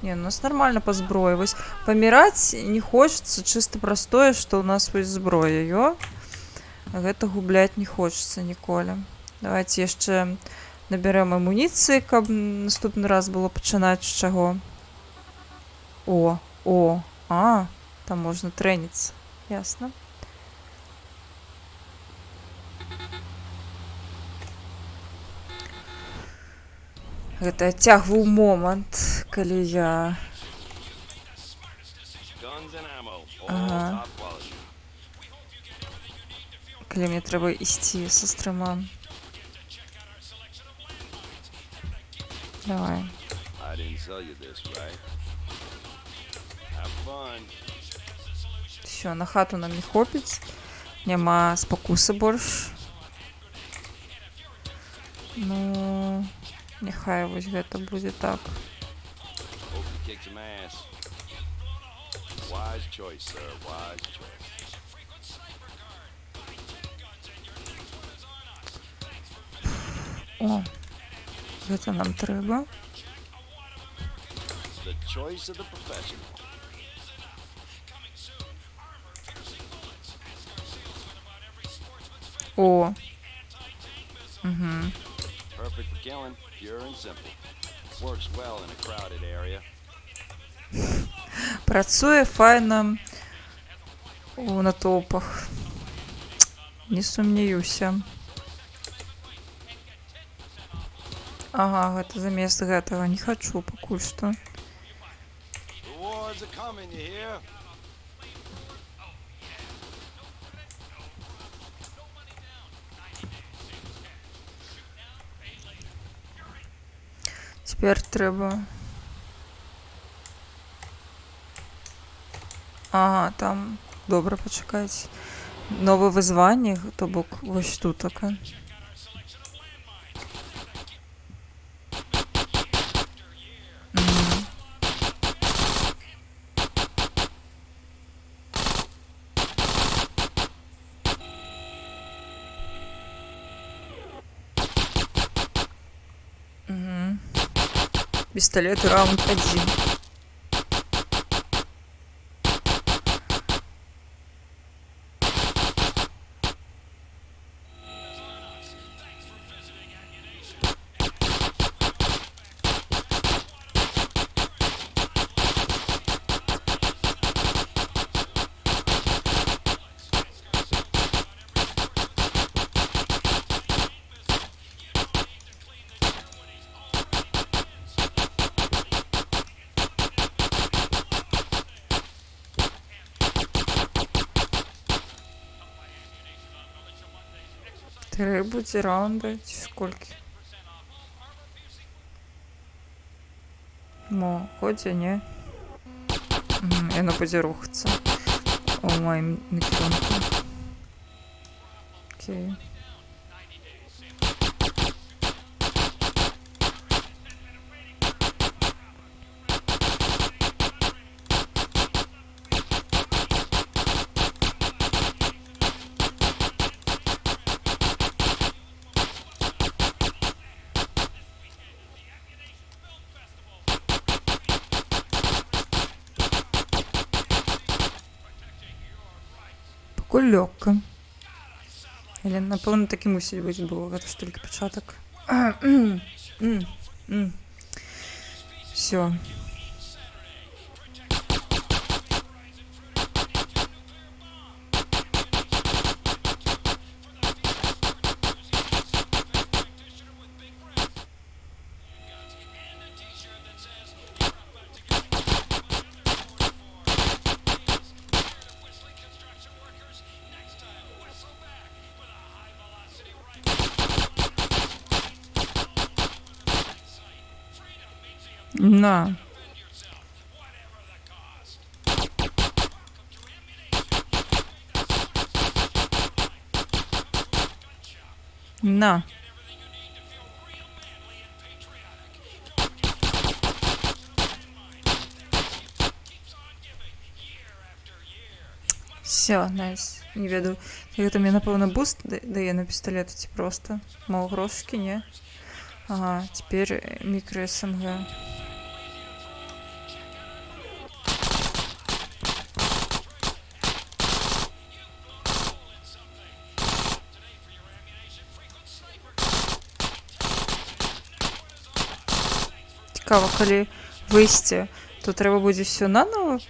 Не, у нас нормально по зброі. Вось паміраць не хочется, чисто простое, что у нас вось зброя, ё. Гэта губляць не хочется ніколі. Давайте яшчэ наберем амуніцыі, каб наступны раз было пачынаць з чаго. Там можна трэніцца. Ясно. Гэта цягваў момант, калі я... Ага. Калі мне трэба ісці са стрыма. Давай. Все, на хату нам не хопіць. Няма спакусы больш. Ну... Няхай вось гэта будзе так. kick some ass. Wise choice, sir. Wise choice. О, це нам треба. The choice of the professional. О. Угу. Perfect for killing, pure and simple. Works well in a crowded area. Працює файно у натовпах. Не сумніваюся. Ага, гэта замест гэтага не хочу пакуль што. Rewards are coming, you hear? Тепер треба. Ага, там добре, почекайте. Нове визвання, то бок ось тут таке. Пистолет раунд 1. Три будзе раунда ці сколькі? Мо, ходзя, не? Яно будзе рухацца у маім накірунку. Окей. Лёгко. Или, напевно, так і мусить бути, бо гэта ж тільки початок. Все. На. На. Все, найс. Не веду. Гэта мне, напэўна, буст дае на пісталет, ці проста. Маў грошкі, не? Ага, цяпер мікро СНГ. Цікаво, калі выйсці, то трэба будзе все наново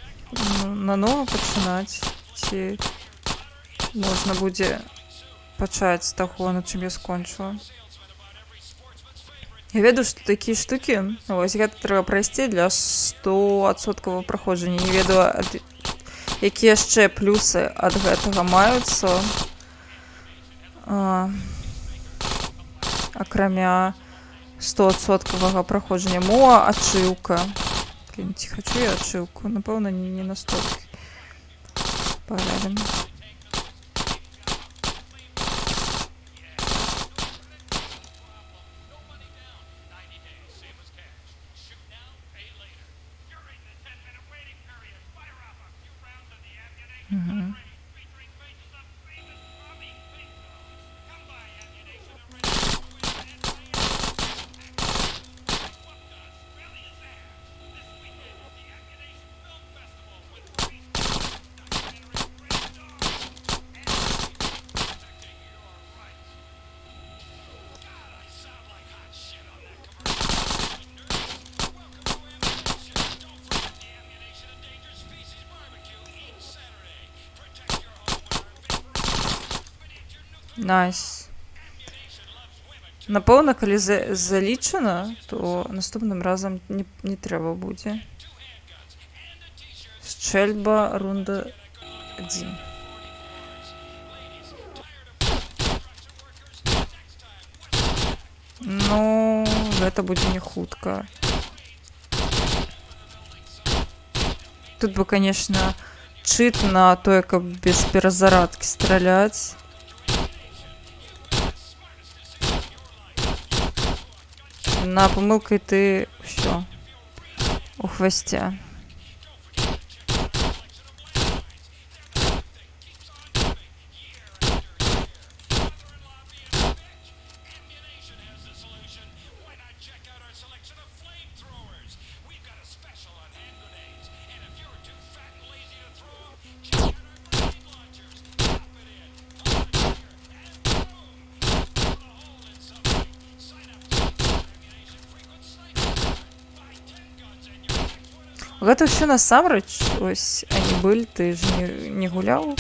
пачынаць, ці можна будзе пачаць з таго, на чым я скончыла. Я ведаю, што такія штукі, вось гэта трэба прайсці для 100% праходжання. Не ведаю, якія яшчэ плюсы ад гэтага маюцца, акрамя 100% праходжання. Мо ачыўка. Блин, ці хачу я ачыўку? Напэўна, не настолькі. Паглядзім. Найс. Напэўна, калі залічана, то наступным разам не трэба будзе. Стрельба, рунда 1. Ну, гэта будзе не хутка. Тут бы, конечно, чыт на тое, каб без перазарадкі страляць. На памылкай ты ўсё у хвасце. Гэта ўсё насамрэч, ось, Анібель, ты ж не гуляў?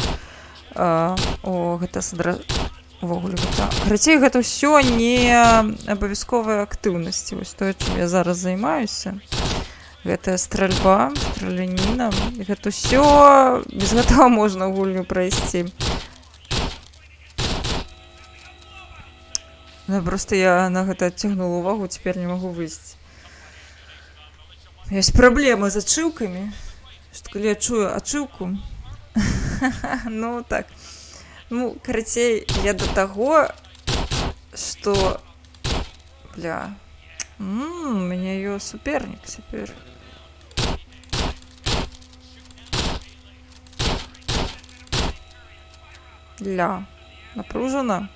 Гэта увогуле гэта. Карацей, гэта ўсё не абавязковая актыўнасці. Вось тое, чым я зараз займаюся. Гэтая стральба, страляніна. Гэта ўсё, без гэтага можна гульню прайсці. Просто я на гэта адцягнула увагу, цяпер не магу выйсці. Есть праблема з ачыўкамі. Што калі я чую ачыўку, ну так. Ну, карацей, я да таго, што, бля, у мяне ёсць супернік цяпер. Ля, напружана.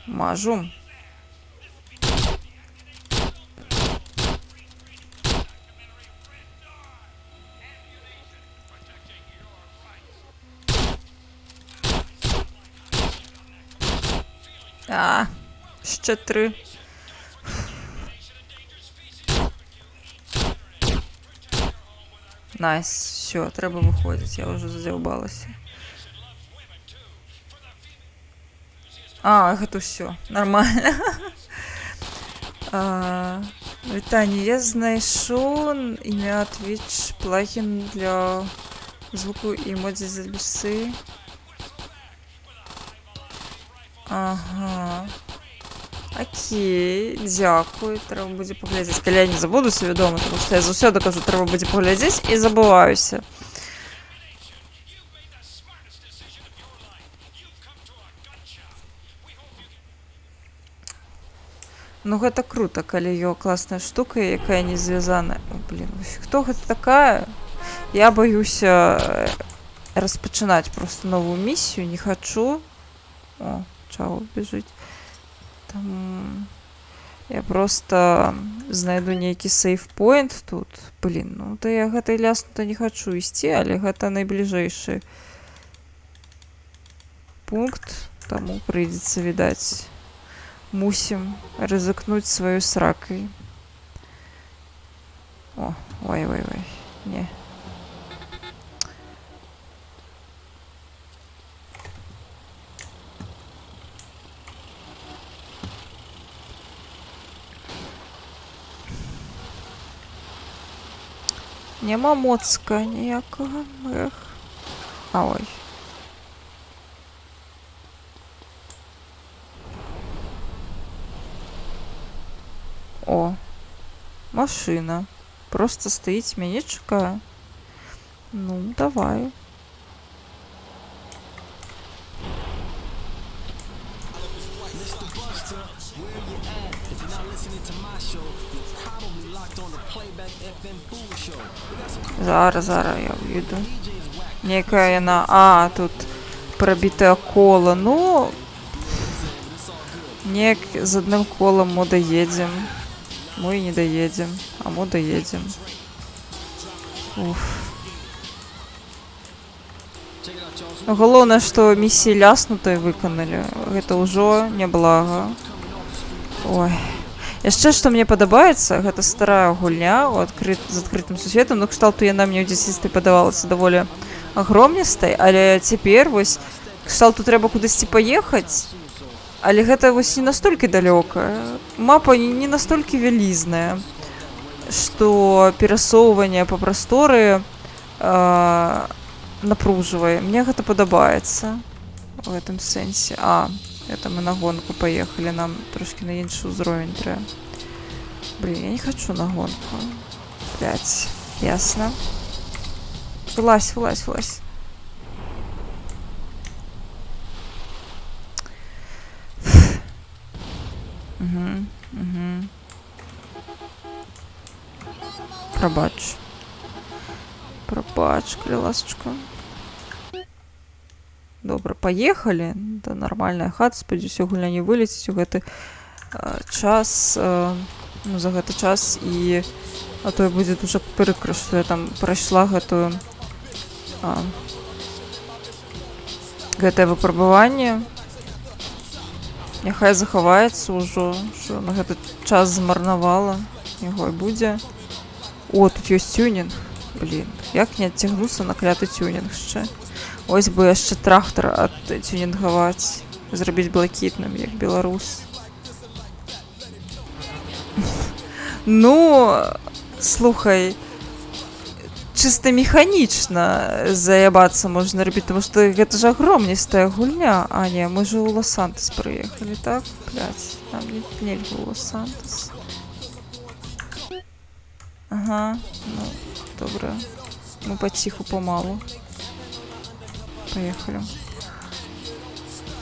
Мажу. Ще 3. Найс, все, треба виходити, я вже задовбалася. Гэта все, нормально. Вітанне, я знайшоў імя Twitch плагін для звуку і эмодзі з ABC. Ага. Окей, дзякуй, трэба будзе паглядзець. Калі я не забудуся, вядома, тому што я заўсёды кажу, трэба будзе паглядзець і забываюся. Ну гэта круто, калі ёо класная штука, якая не звязана. Блин, хто гэта такая? Я баюся распачынаць просто новую місію, не хачу. О, чао бежыць. Там я просто знайду нейкі сейф-поінт тут. Блин, ну то я гэтай ляснута не хачу ісці, але гэта найбліжэйшы пункт, таму прыйдзецца, відаць. Мусим ризыкнуть свою сракой. О, ой, не. Нема моцка ніякого. Ех. Ой. О, машина. Просто стоїть, мяне чекає. Ну, давай. Зараз я в'їду. Некая яна... тут пробите коло. Ну... Нек з одним колом ми доїдемо. Мы не доедем, а мы доедем. Уф. Галоўнае, што місіі ляснутай выканалі. Гэта ўжо няблага. Ой. Яшчэ што мне падабаецца, гэта старая гульня з адкрытым сусветам, ну кшталту яна мне ў дзяцінстве падавалася даволі агромністай, але цяпер вось кшталту трэба кудысьці паехаць, але гэта вось не настолькі далёка. Мапа не настолькі вялізная, што перасоўванне па прасторы напружвае. Мне гэта падабаецца у гэтым сэнсе. Это мы на гонку поехали, нам трошки на іншы ўзровень трэба. Блин, я не хочу на гонку. Блять, ясно. Вылазь. Пробач, ласочка. Добра, поехали. Да нормальная хата, спадзяюся, гульня не вылеціць у гэты час, ну, за гэты час, і а то будзе дуже прыкра, што я там прайшла гэтае выпрабаванне. Няхай захаваецца ўжо, што на гэты час змарнавала. Яго і будзе. О, тут ёсць тюнінг. Блін, як не адцягнуцца на кляты тюнінг яшчэ. Ось бы яшчэ трактор адтюнінгаваць, зрабіць блакітным, як беларус. Ну, слухай, чыста механічна заябацца можна рабіць, тому што гэта ж агромністая гульня. А, не, мы же ў Лос-Сантос прыехалі, так? Блядь, нам нельга ў Лос-Сантос. Ага, ну, добра. Мы паціху памалу. Поехали.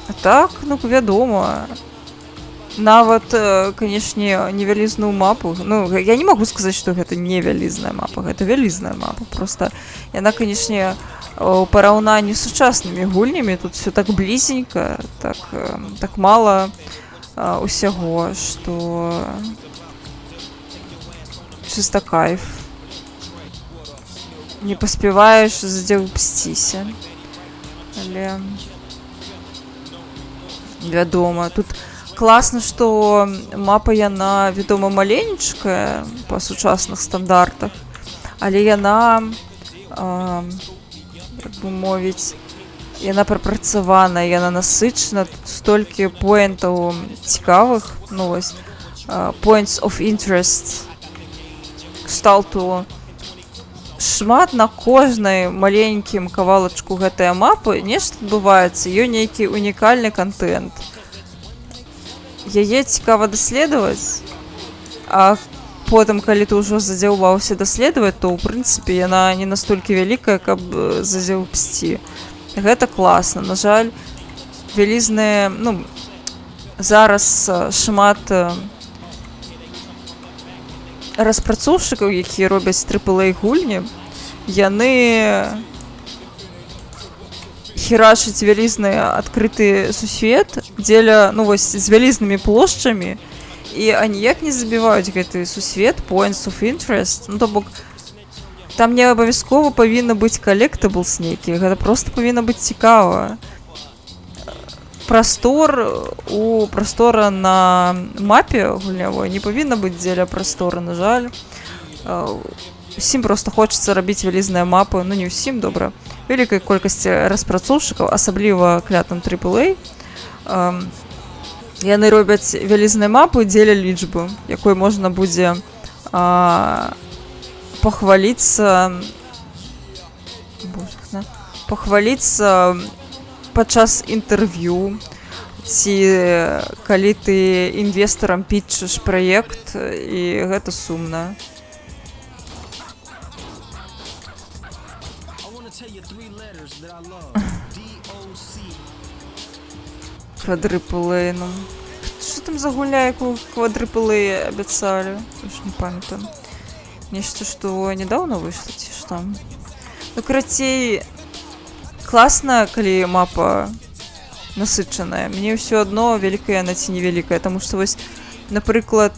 А так, ну, вядома. Нават, канешне, невялізную мапу. Ну, я не могу сказаць, што гэта не вялізная мапа. Гэта вялізная мапа. Просто яна, канешне, у параўнанні з сучаснымі гульнямі тут все так блізенька, так мала усяго, што чыста кайф. Не паспяваеш, задзяўбсціся. Але вядома, тут класна, што мапа яна, вядома, маленечкая па сучасных стандартах, але яна, як бы мовіць, яна прапрацавана, яна насычана, тут столькі поінтаў цікавых, ну вось, points of interest, кшталту шмат на кожнай маленькім кавалачку гэтая мапы нешта адбываецца, ёй нейкі унікальны контент. Яе цікава даследаваць, а потым, калі ты ўжо задзяўбаўся даследаваць, то, ў прынцыпе, яна не настолькі вялікая, каб задзяўбсці. Гэта класна. На жаль, вялізныя, ну, зараз шмат распрацоўшчыкаў, якія робяць AAA гульні, яны херачаць вялізны адкрыты сусвет, дзеля, ну вось, з вялізнымі плошчамі, і аніяк не забіваюць гэты сусвет, points of interest. Ну, то бок, там не абавязкова павінна быць collectibles нейкі, гэта проста павінна быць цікава. Прастора на мапе гульнявой не павінна быць дзеля прастора, на жаль. Усім проста хочацца рабіць вялізныя мапы, ну не ўсім, добра. Вялікай колькасці распрацоўшчыкаў, асабліва клятым AAA. Яны робяць вялізныя мапы дзеля лічбы, якой можна будзе пахваліцца падчас інтэрв'ю, ці калі ты інвестарам пітчыш праект, і гэта сумна. Квадрыплэй, ну... Што там за гуля, якую квадрыплэй абяцалі? Уж не памятаю. Нешта, што нядаўна выйшла, ці што? Ну, карацей, класна, калі мапа насычаная. Мне ўсё адно, вялікая яна ці невялікая, таму што вось, напрыклад,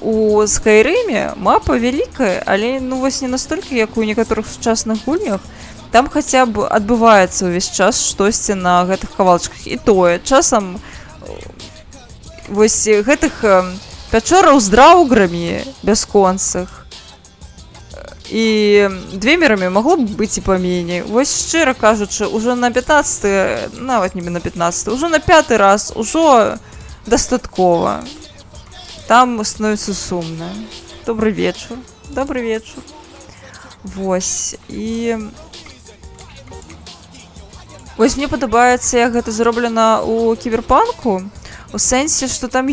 у Скайрыме мапа вялікая, але, ну, вось не настолькі, як у некаторых сучасных гульнях. Там хаця б адбываецца ўвесь час штосьці на гэтых кавалачках. І тое, часам вось гэтых пячораў з драўграмі бясконцых і двемерамі магло б быць і паменей. Вось шчыра кажучы, ужо на 15, нават не на 15, ужо на 5 раз ужо дастаткова. Там становіцца сумна. Добрый вечар. Добрый вечар. Вось. І вось мне падабаецца, як гэта зроблена ў кіберпанку, у сэнсе, што там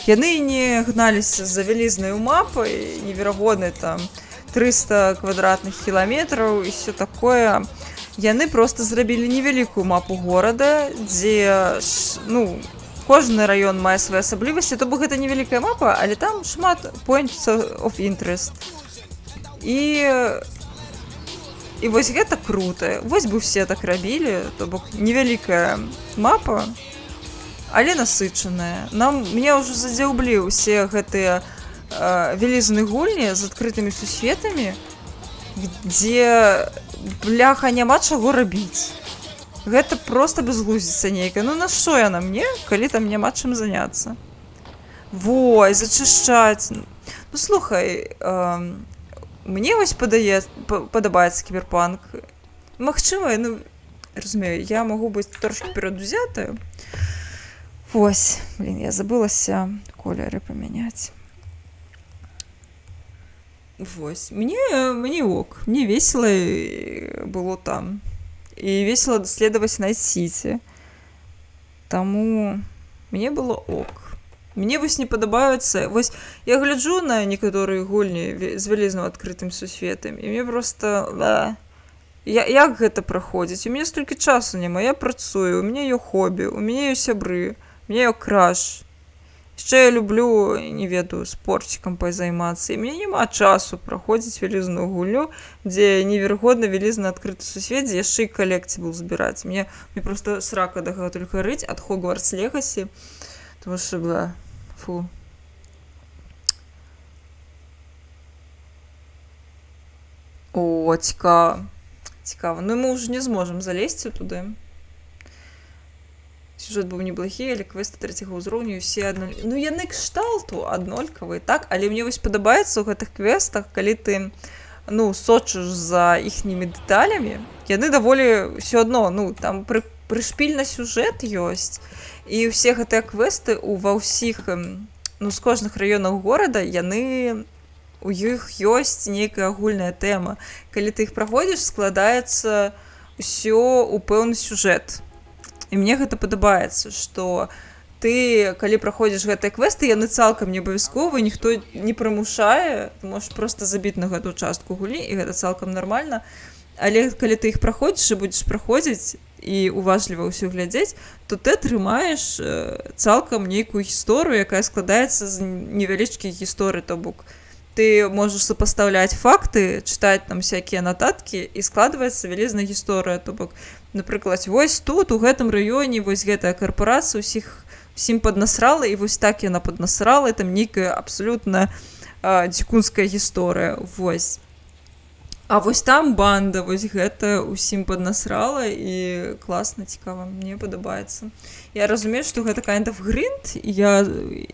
яны не гналіся за вялізнай мапай, неверагоднай там 300 квадратных кіламетраў і все такое. Яны просто зрабілі невялікую мапу горада, дзе кожны раён мае свае асаблівасці, то бок гэта невялікая мапа, але там шмат points of interest. І вось гэта круто. Вось бы все так рабілі, то бок невялікая мапа, але насычаная. Мне ўжо задзяўблі ўсе гэтыя вялізныя гульні з адкрытымі сусветамі, дзе, бляха, няма чаго рабіць. Гэта просто безглуздзіца нейкая. Ну на што яна мне, калі там няма чым заняцца? Вой, зачышчаць. Ну слухай, мне вось падабаецца кіберпанк. Магчыма, разумею, я магу быць трошки перадузятая. Вось, я забылася колеры памяняць. Вось, мне ок, мне весела было там. І весела даследаваць Найт-Сіці. Таму мне было ок. Мне вось не падабаюцца. Вось я гляджу на некаторыя гульні з вялізным адкрытым сусветам, і мне просто як гэта праходзіць? У мяне столькі часу няма, я працую, у мяне ёсць хобі, у мяне ёсць сябры, у мяне ёсць краш. Яшчэ я люблю, не ведаю, спортикам пазаймацца, і мне няма часу праходзіць вялізную гульню, дзе неверагодна вялізны адкрыты сусвет, дзе яшчэ і калекцыі збіраць. Мне просто срака да гэтага толькі рыць ад Хогвартс Легасі, тому што фу. О, цікава. Цікава. Ну мы ўжо не зможам залезці туды. Сюжэт быў неблагі, але квесты 3-го ўзроўню усе аднолькавыя. Ну яны кшталту аднолькавыя, так? Але мне вось падабаецца ў гэтых квестах, калі ты сочыш за іхнімі дэталямі, яны даволі ўсё адно, там прышпільна сюжэт ёсць, і ўсе гэтыя квесты ва ўсіх, з кожных раёнаў горада, яны у іх ёсць нейкая агульная тэма. Калі ты іх праходзіш, складаецца ўсё ў пэўны сюжэт. І мне гэта падабаецца, што ты, калі праходзіш гэтыя квесты, яны цалкам не абавязковы, ніхто не прымушае, ты можаш проста забіць на гэту частку гульні, і гэта цалкам нармальна. Але калі ты іх праходзіш і будзеш праходзіць і уважліва ўсё глядзець, то ты атрымаеш цалкам нейкую гісторыю, якая складаецца з невялічкіх гісторый, то бок ты можаш супастаўляць факты, чытаць там всякія нататкі, і складваецца вялізная гісторыя, то бок, напрыклад, вось тут, у гэтым раёне, вось гэтая карпорацыя усім паднасрала, і вось так яна паднасрала, і там нейкая абсалютна дзікунская гісторыя, вось. А вось там банда, вось гэта усім паднасрала, і класна, цікава, мне падабаецца. Я разумею, што гэта kind of грынд, я,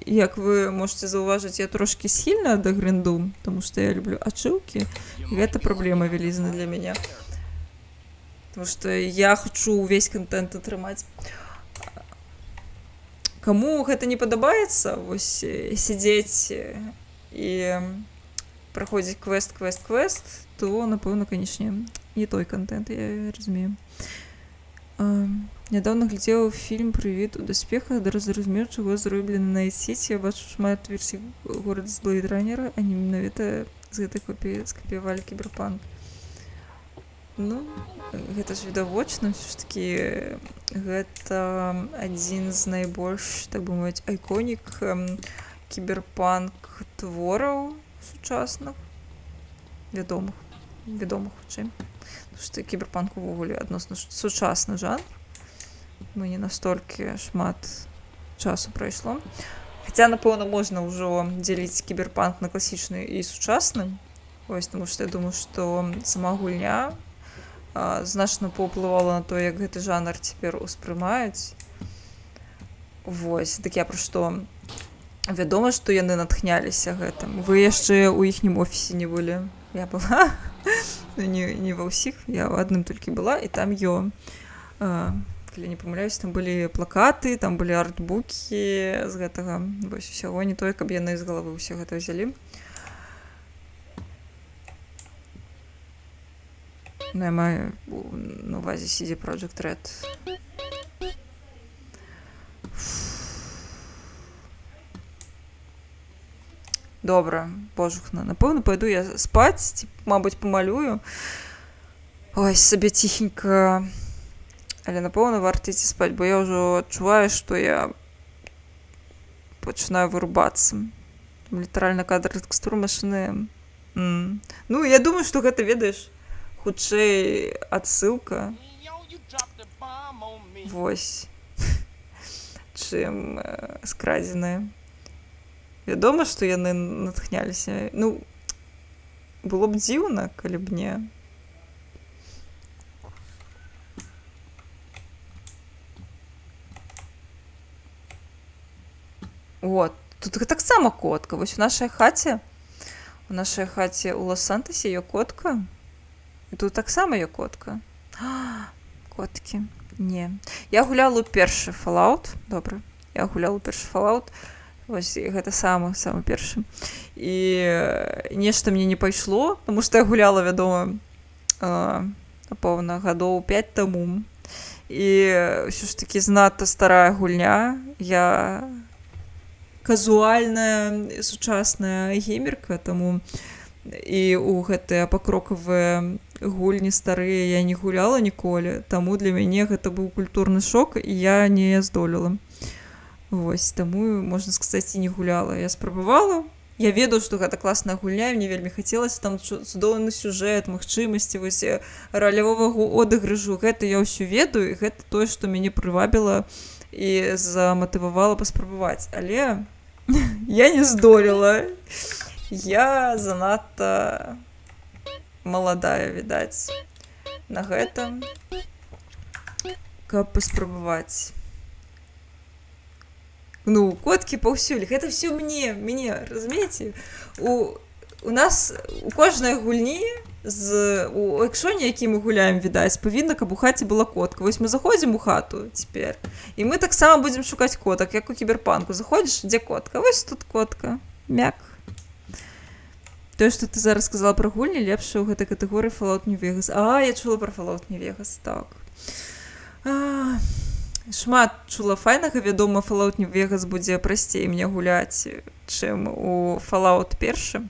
як вы можете заўважыць, я трошки схільна да грынду, тому што я люблю ачыўкі, і гэта праблема вялізная для мяне. Потому что я хочу увесь контент атрымаць. Каму гэта не падабаецца, вось сидзець і праходзіць квест, то, напэўна, канечне, не той контент, я разумею. Нядаўна глядзеў фільм «Прывіт у даспехах», да разразумеў, чаго зроблены на Найт-Сіці. Я бачу шмат версій горада з Blade Runner, а не менавіта з гэтай копіі скапіявалі кіберпанк. Ну, гэта ж відавочна, ўсё ж такі гэта адзін з найбольш, так бы мовіць, айконік кіберпанк твораў сучасных, вядомых хутчэй. Тому што кіберпанк увогуле адносна сучасны жанр. Мы не настолькі шмат часу прайшло. Хаця, напэўна, можна ўжо дзеліць кіберпанк на класічны і сучасны. Вось, тому што я думаю, што сама гульня значна паўплывала на то, як гэты жанр цяпер успрымаюць. Вось, так я пра што. Вядома, што яны натхняліся гэтым. Вы яшчэ ў іхнім офісе не былі. Я была. Не ва ўсіх, я ў адным толькі была, і там калі не памыляюсь, там былі плакаты, там былі артбукі з гэтага. Вось усяго, не тое, каб яны з галавы ўсё гэта ўзялі. Ну, я маю на увазе CD Projekt Red. Добра, божухна. Напэўна, пойду я спаць, ці, мабыць, памалюю. Ой, сабе ціхенька. Але, напэўна, варта ісці спаць, бо я ўжо адчуваю, што я пачынаю вырубацца. Там літаральна кадр тэкстуры машыны. Ну, я думаю, што гэта, ведаеш, хутчэй адсылка. Вось. Чым скрадзеныя. Вядома, што яны натхняліся. Ну, было б дзіўна, калі б не. Вот. Тут таксама котка. Вось у нашай хаце ў Лос-Сантасе ёсць котка. І тут таксама ёсць котка. Коткі. Не. Я гуляла ў першы Fallout. Добра. Я гуляла ў першы Fallout. Вось, гэта самы першы. І нешта мне не пайшло, таму што я гуляла, вядома, напэўна, гадоў 5 таму. І ўсё ж такі занадта старая гульня. Я казуальная, сучасная геймерка, таму і ў гэтыя пакрокавыя гульні старыя я не гуляла ніколі, таму для мяне гэта быў культурны шок, і я не здолела. Вось, таму, можна сказаць, і не гуляла. Я спрабавала. Я ведаю, што гэта класная гульня, і мне вельмі хацелася, там цудоўны сюжэт, магчымасці, вось, ралявога одыгрышу. Гэта я ўсё ведаю, і гэта тое, што мяне прывабіла і заматывавала паспрабаваць. Але я не здолела. Я занадта маладая, відаць, на гэта, каб паспрабаваць. Ну, коткі паўсюль, гэта ўсё мне, разумееце? У нас, у кожнай гульні, у экшоне, які мы гуляем, відаць, павінна, каб у хаце была котка. Вось мы заходзім у хату цяпер, і мы таксама будзем шукаць котак, як у кіберпанку. Заходзіш, дзе котка? Вось тут котка. Мяк. Тое, што ты зараз сказала пра гульні, лепшая ў гэтай катэгорыі Fallout New Vegas. Я чула пра Fallout New Vegas, так. Шмат чула файнага, вядома, Fallout New Vegas будзе прасцей мне гуляць, чым у Fallout 1.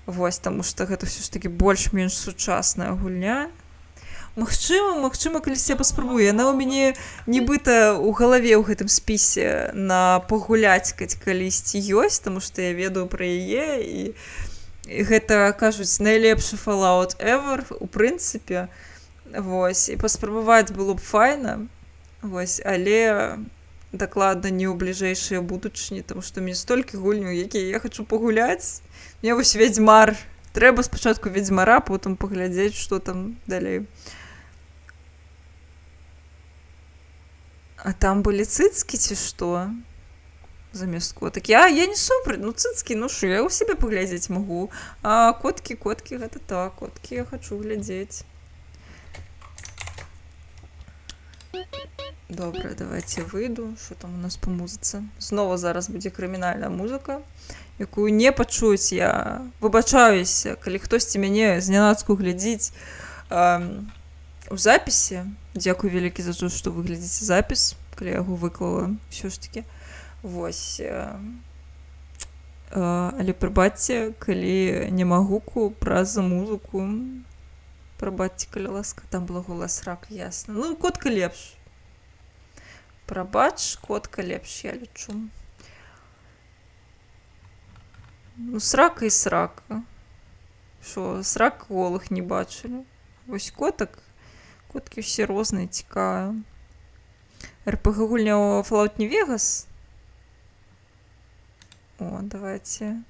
Вось, таму што гэта ўсё ж такі больш-менш сучасная гульня. Магчыма, калісьці я паспрабую. Яна ў мяне нібыта ў галаве ў гэтым спісе на пагуляць калісьці ёсць, таму што я ведаю пра яе, і гэта, кажуць, найлепшы Fallout ever, у прынцыпе. Вось, і паспрабаваць было б файна. Вось, але дакладна не ў бліжэйшыя будучыні, таму што мне столькі гульняў, якія я хачу пагуляць. Мне вось Ведзьмар. Трэба спачатку Ведзьмара, потым паглядзець, што там далей. А там былі цыцкі ці што? Замест котак. Я не супраць, ну цыцкі, ну што, я ў сябе паглядзець магу. А коткі, гэта так, коткі я хачу глядзець. Добра, давайте выйду. Що там у нас по музыцы? Знову зараз будзе крымінальная музыка, якую не пачуць. Я выбачаюся, калі хтосьці мяне знянацку глядзіць у запісе. Дзякуй вялікі за то, што вы глядзіце запіс, калі я яго выклала ўсё ж такі. Вось. Але прабачце, калі няма гуку праз музыку. Прабачце, калі ласка. Там была голас рак, ясна. Ну, котка лепш. Прабач, котка лепш, я лічу. Ну, срака і срака. Що, срак голых не бачылі. Вось котак. Коткі ўсе розныя, цікавыя. РПГ гульня ў Fallout New Vegas. О, давайте.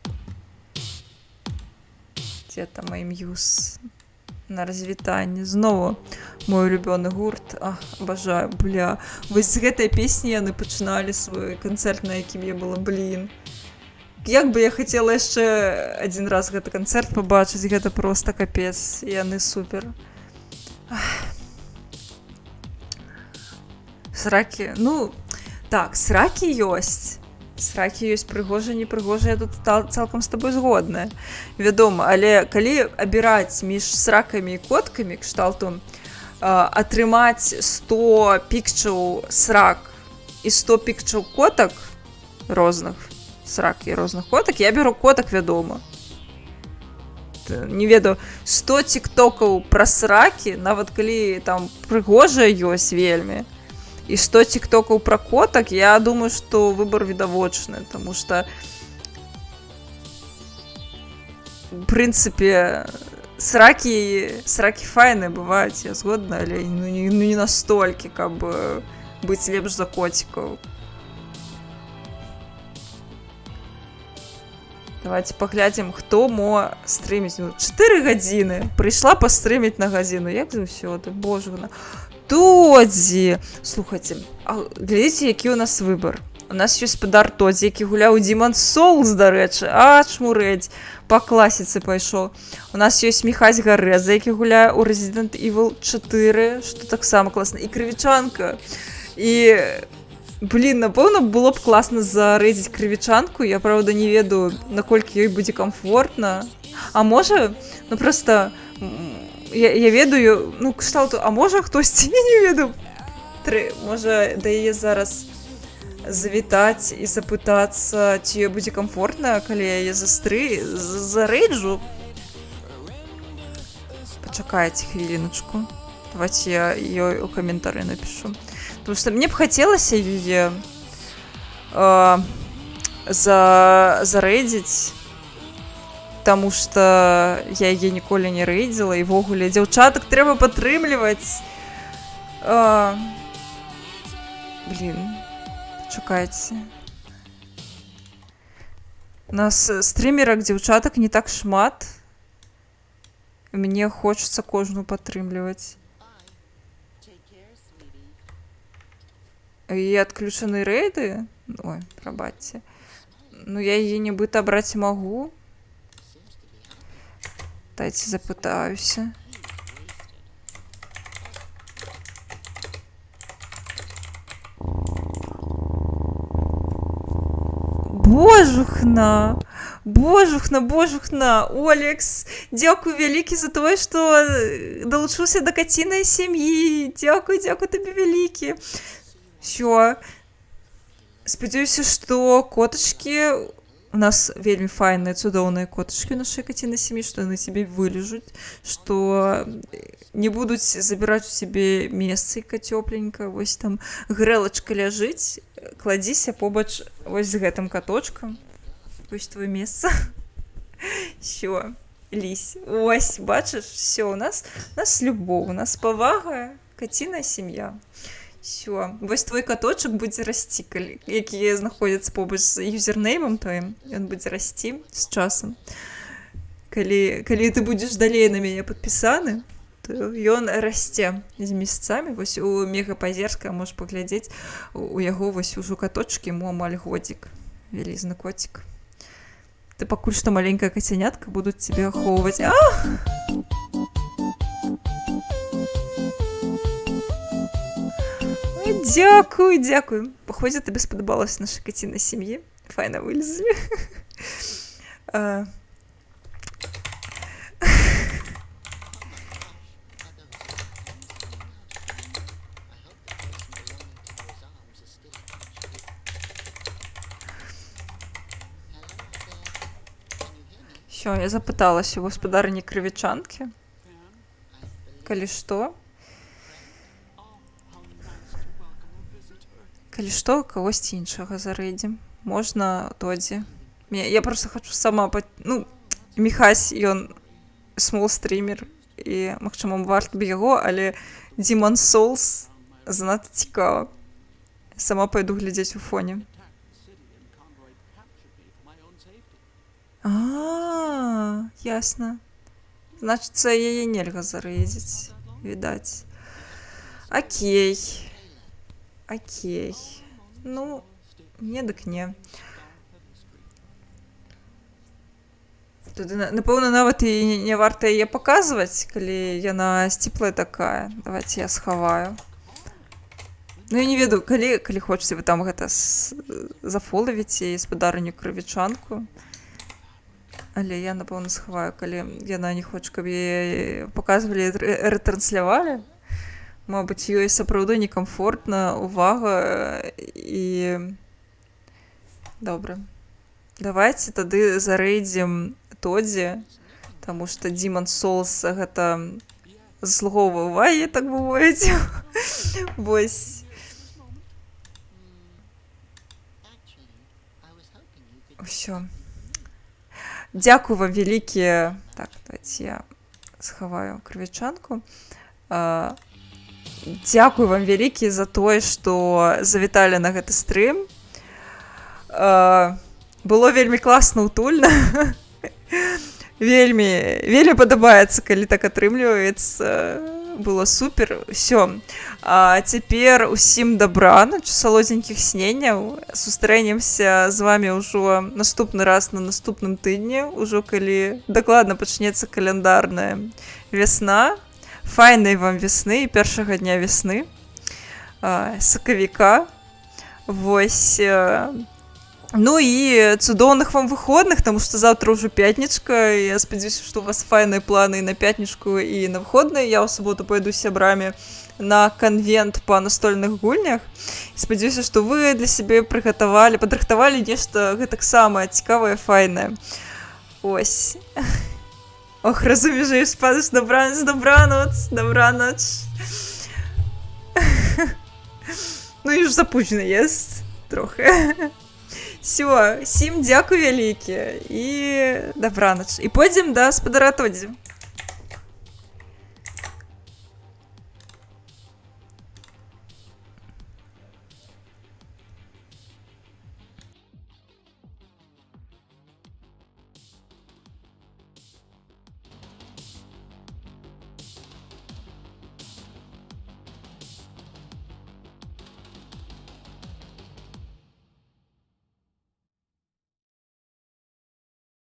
Где там моим юз? на развітанне. Знову мой улюбёны гурт. Абажаю, бля. Вось з гэтай песні яны пачыналі свой канцэрт, на якім я была, блін. Як бы я хацела яшчэ адзін раз гэты канцэрт пабачыць, гэта проста капец. Яны супер. Сракі, ну, так, сракі ёсць. Сракі ёсць прыгожа, непрыгожа, я тут цалкам з табой згодная. Вядома, але калі абіраць між сракамі і коткамі, кшталту, атрымаць 100 пікчаў срак і 100 пікчаў котак розных, срак і розных котак, я беру котак, вядома. Не ведаю, 100 тиктокаў пра сракі, нават калі там прыгожа ёсць вельмі, і 100 тиктокаў пра котак, я думаю, што выбар відавочны, таму што в прынцыпе сракі файныя бываюць, я згодна, але не настолькі, каб быць лепш за коцікаў. Давайте паглядзім, хто мо стрыміць. 4 гадзіны. Прыйшла пастрыміць на гадзіну. Як заўсёды, божгана. Тодзі! Слухайце, глядзіце, які ў нас выбар. У нас ёсць спадар Тодзі, які гуляў у Demon's Souls, дарэчы. Чмурэць. Па класіцы пайшоў. У нас ёсць Міхась Гарэза, які гуляе ў Resident Evil 4, што таксама класна. І Крывічанка. І... Блін, напэўна, было б класна зарэдзіць крывічанку. Я, правда, не ведаю, наколькі ёй будзе комфортна. А можа, ну просто, я ведаю, ну, кшталту, а можа хтосьці, я не ведаю. Можа, да яе зараз завітаць і запытацца, ці ёй будзе комфортна, калі я яе зарэджу. Пачакайце хвіліночку. Давайте я ёй у каментары напишу. Потому что мне б хацелася яе зарэдзіць, таму што я яе ніколі не рэйдзіла, і ввогуле дзяўчатак трэба падтрымліваць. Блін, чакайце. У нас стрімерак дзяўчатак не так шмат. Мне хочацца кожную падтрымліваць. І адключаны рэйды? Ой, прабачце. Ну, я яе нібыта браць магу. Дайце запытаюся. Божухна! Божухна! Олекс, дзякуй вялікі за тое, што далучыўся да кацінай сям'і. Дзякуй табе вялікі. Всё. Спадзяюся, што котачкі... У нас вельмі файныя, цудоўныя котачкі ў нашай кацінай сям'і, што яны цябе вылежуць, што не будуць забіраць у цябе месцыка цёпленька. Вось там грэлачка ляжыць, кладзіся побач вось з гэтым каточкам. Вось твоё месца. Всё, лізь. Ось, бачыш, всё, у нас любоў, у нас павага, кацінная сям'я. Всё, вось твой каточак будзе расці, які знаходзіцца побач з юзернеймам твоім, ён будзе расці з часам. Калі ты будзеш далей на мяне падпісаны, то ён расце з месяцамі. Вось у Мегапазерска можаш паглядзець, у яго вось ужо каточкі, мо амаль годзік. Вялізны котик. Ты пакуль што маленькая кацянятка будуць цябе ахоўваць. Дзякуй. Паходзі, табе спадабалася наша кацінай сям'і. Файна вылезлі. Всё, я запыталася у гаспадарыні крывічанкі. Калі што, кагосьці іншага зарэдзім. Можна Тодзі. Я просто хочу сама... Ну, Міхась, ён смол стрімер, і, магчыма, варта б яго, але Demon's Souls занадта цікава. Сама пайду глядзець у фоне. Ясна. Значить, це її нельга зарейдить, видать. Окей. Окей. Ну, не дык не. Туди, напевно, навіть і не варто її показувати, коли яна сціплая такая. Давайте я сховаю. Ну, я не веду, коли хочеться ви там гэта зафоловіце і спадарню крывічанку. Але я, напевно, сховаю, коли яна не хоче, каб її показували і ретранслявали. Мабуть, ёй сапраўды некамфортна, увага і... Добре. Давайте тады зарэйдзем Тодзі, таму што Demon Souls гэта заслуговвае увагі, так бы мовіць. Вось. Усё. Дзякую вам вялікія... Так, давайте я схаваю крывічанку. Дзякую вам вялікі за тое, што завіталі на гэты стрым. Было вельмі класна, утульна. Вельмі падабаецца, калі так атрымліваецца. Было супер. Всё. А цяпер усім дабраноч, салодзенькіх сненняў. Сустрэнемся з вами ўжо наступны раз на наступным тыдні, ужо калі дакладна пачнецца каляндарная вясна. Файнай вам весны і першага дня весны. Сакавіка. Вось... Ну і цудоўных вам выходных, таму што заўтра ўжо пятнічка. Я спадзяюся, што у вас файныя планы і на пятнічку, і на выходныя. Я ў суботу пойду з сябрамі на канвент па настольных гульнях. Спадзяюся, што вы для сябе падрыхтавалі нешта гэтаксама цікавае, файнае. Ось. Ох, разумею, że już padłeś dobranoc. Ну, już za późno jest. Trochę. Все, всім дякую вялікі і добраноч. І пойдзем да спадара Тодзі.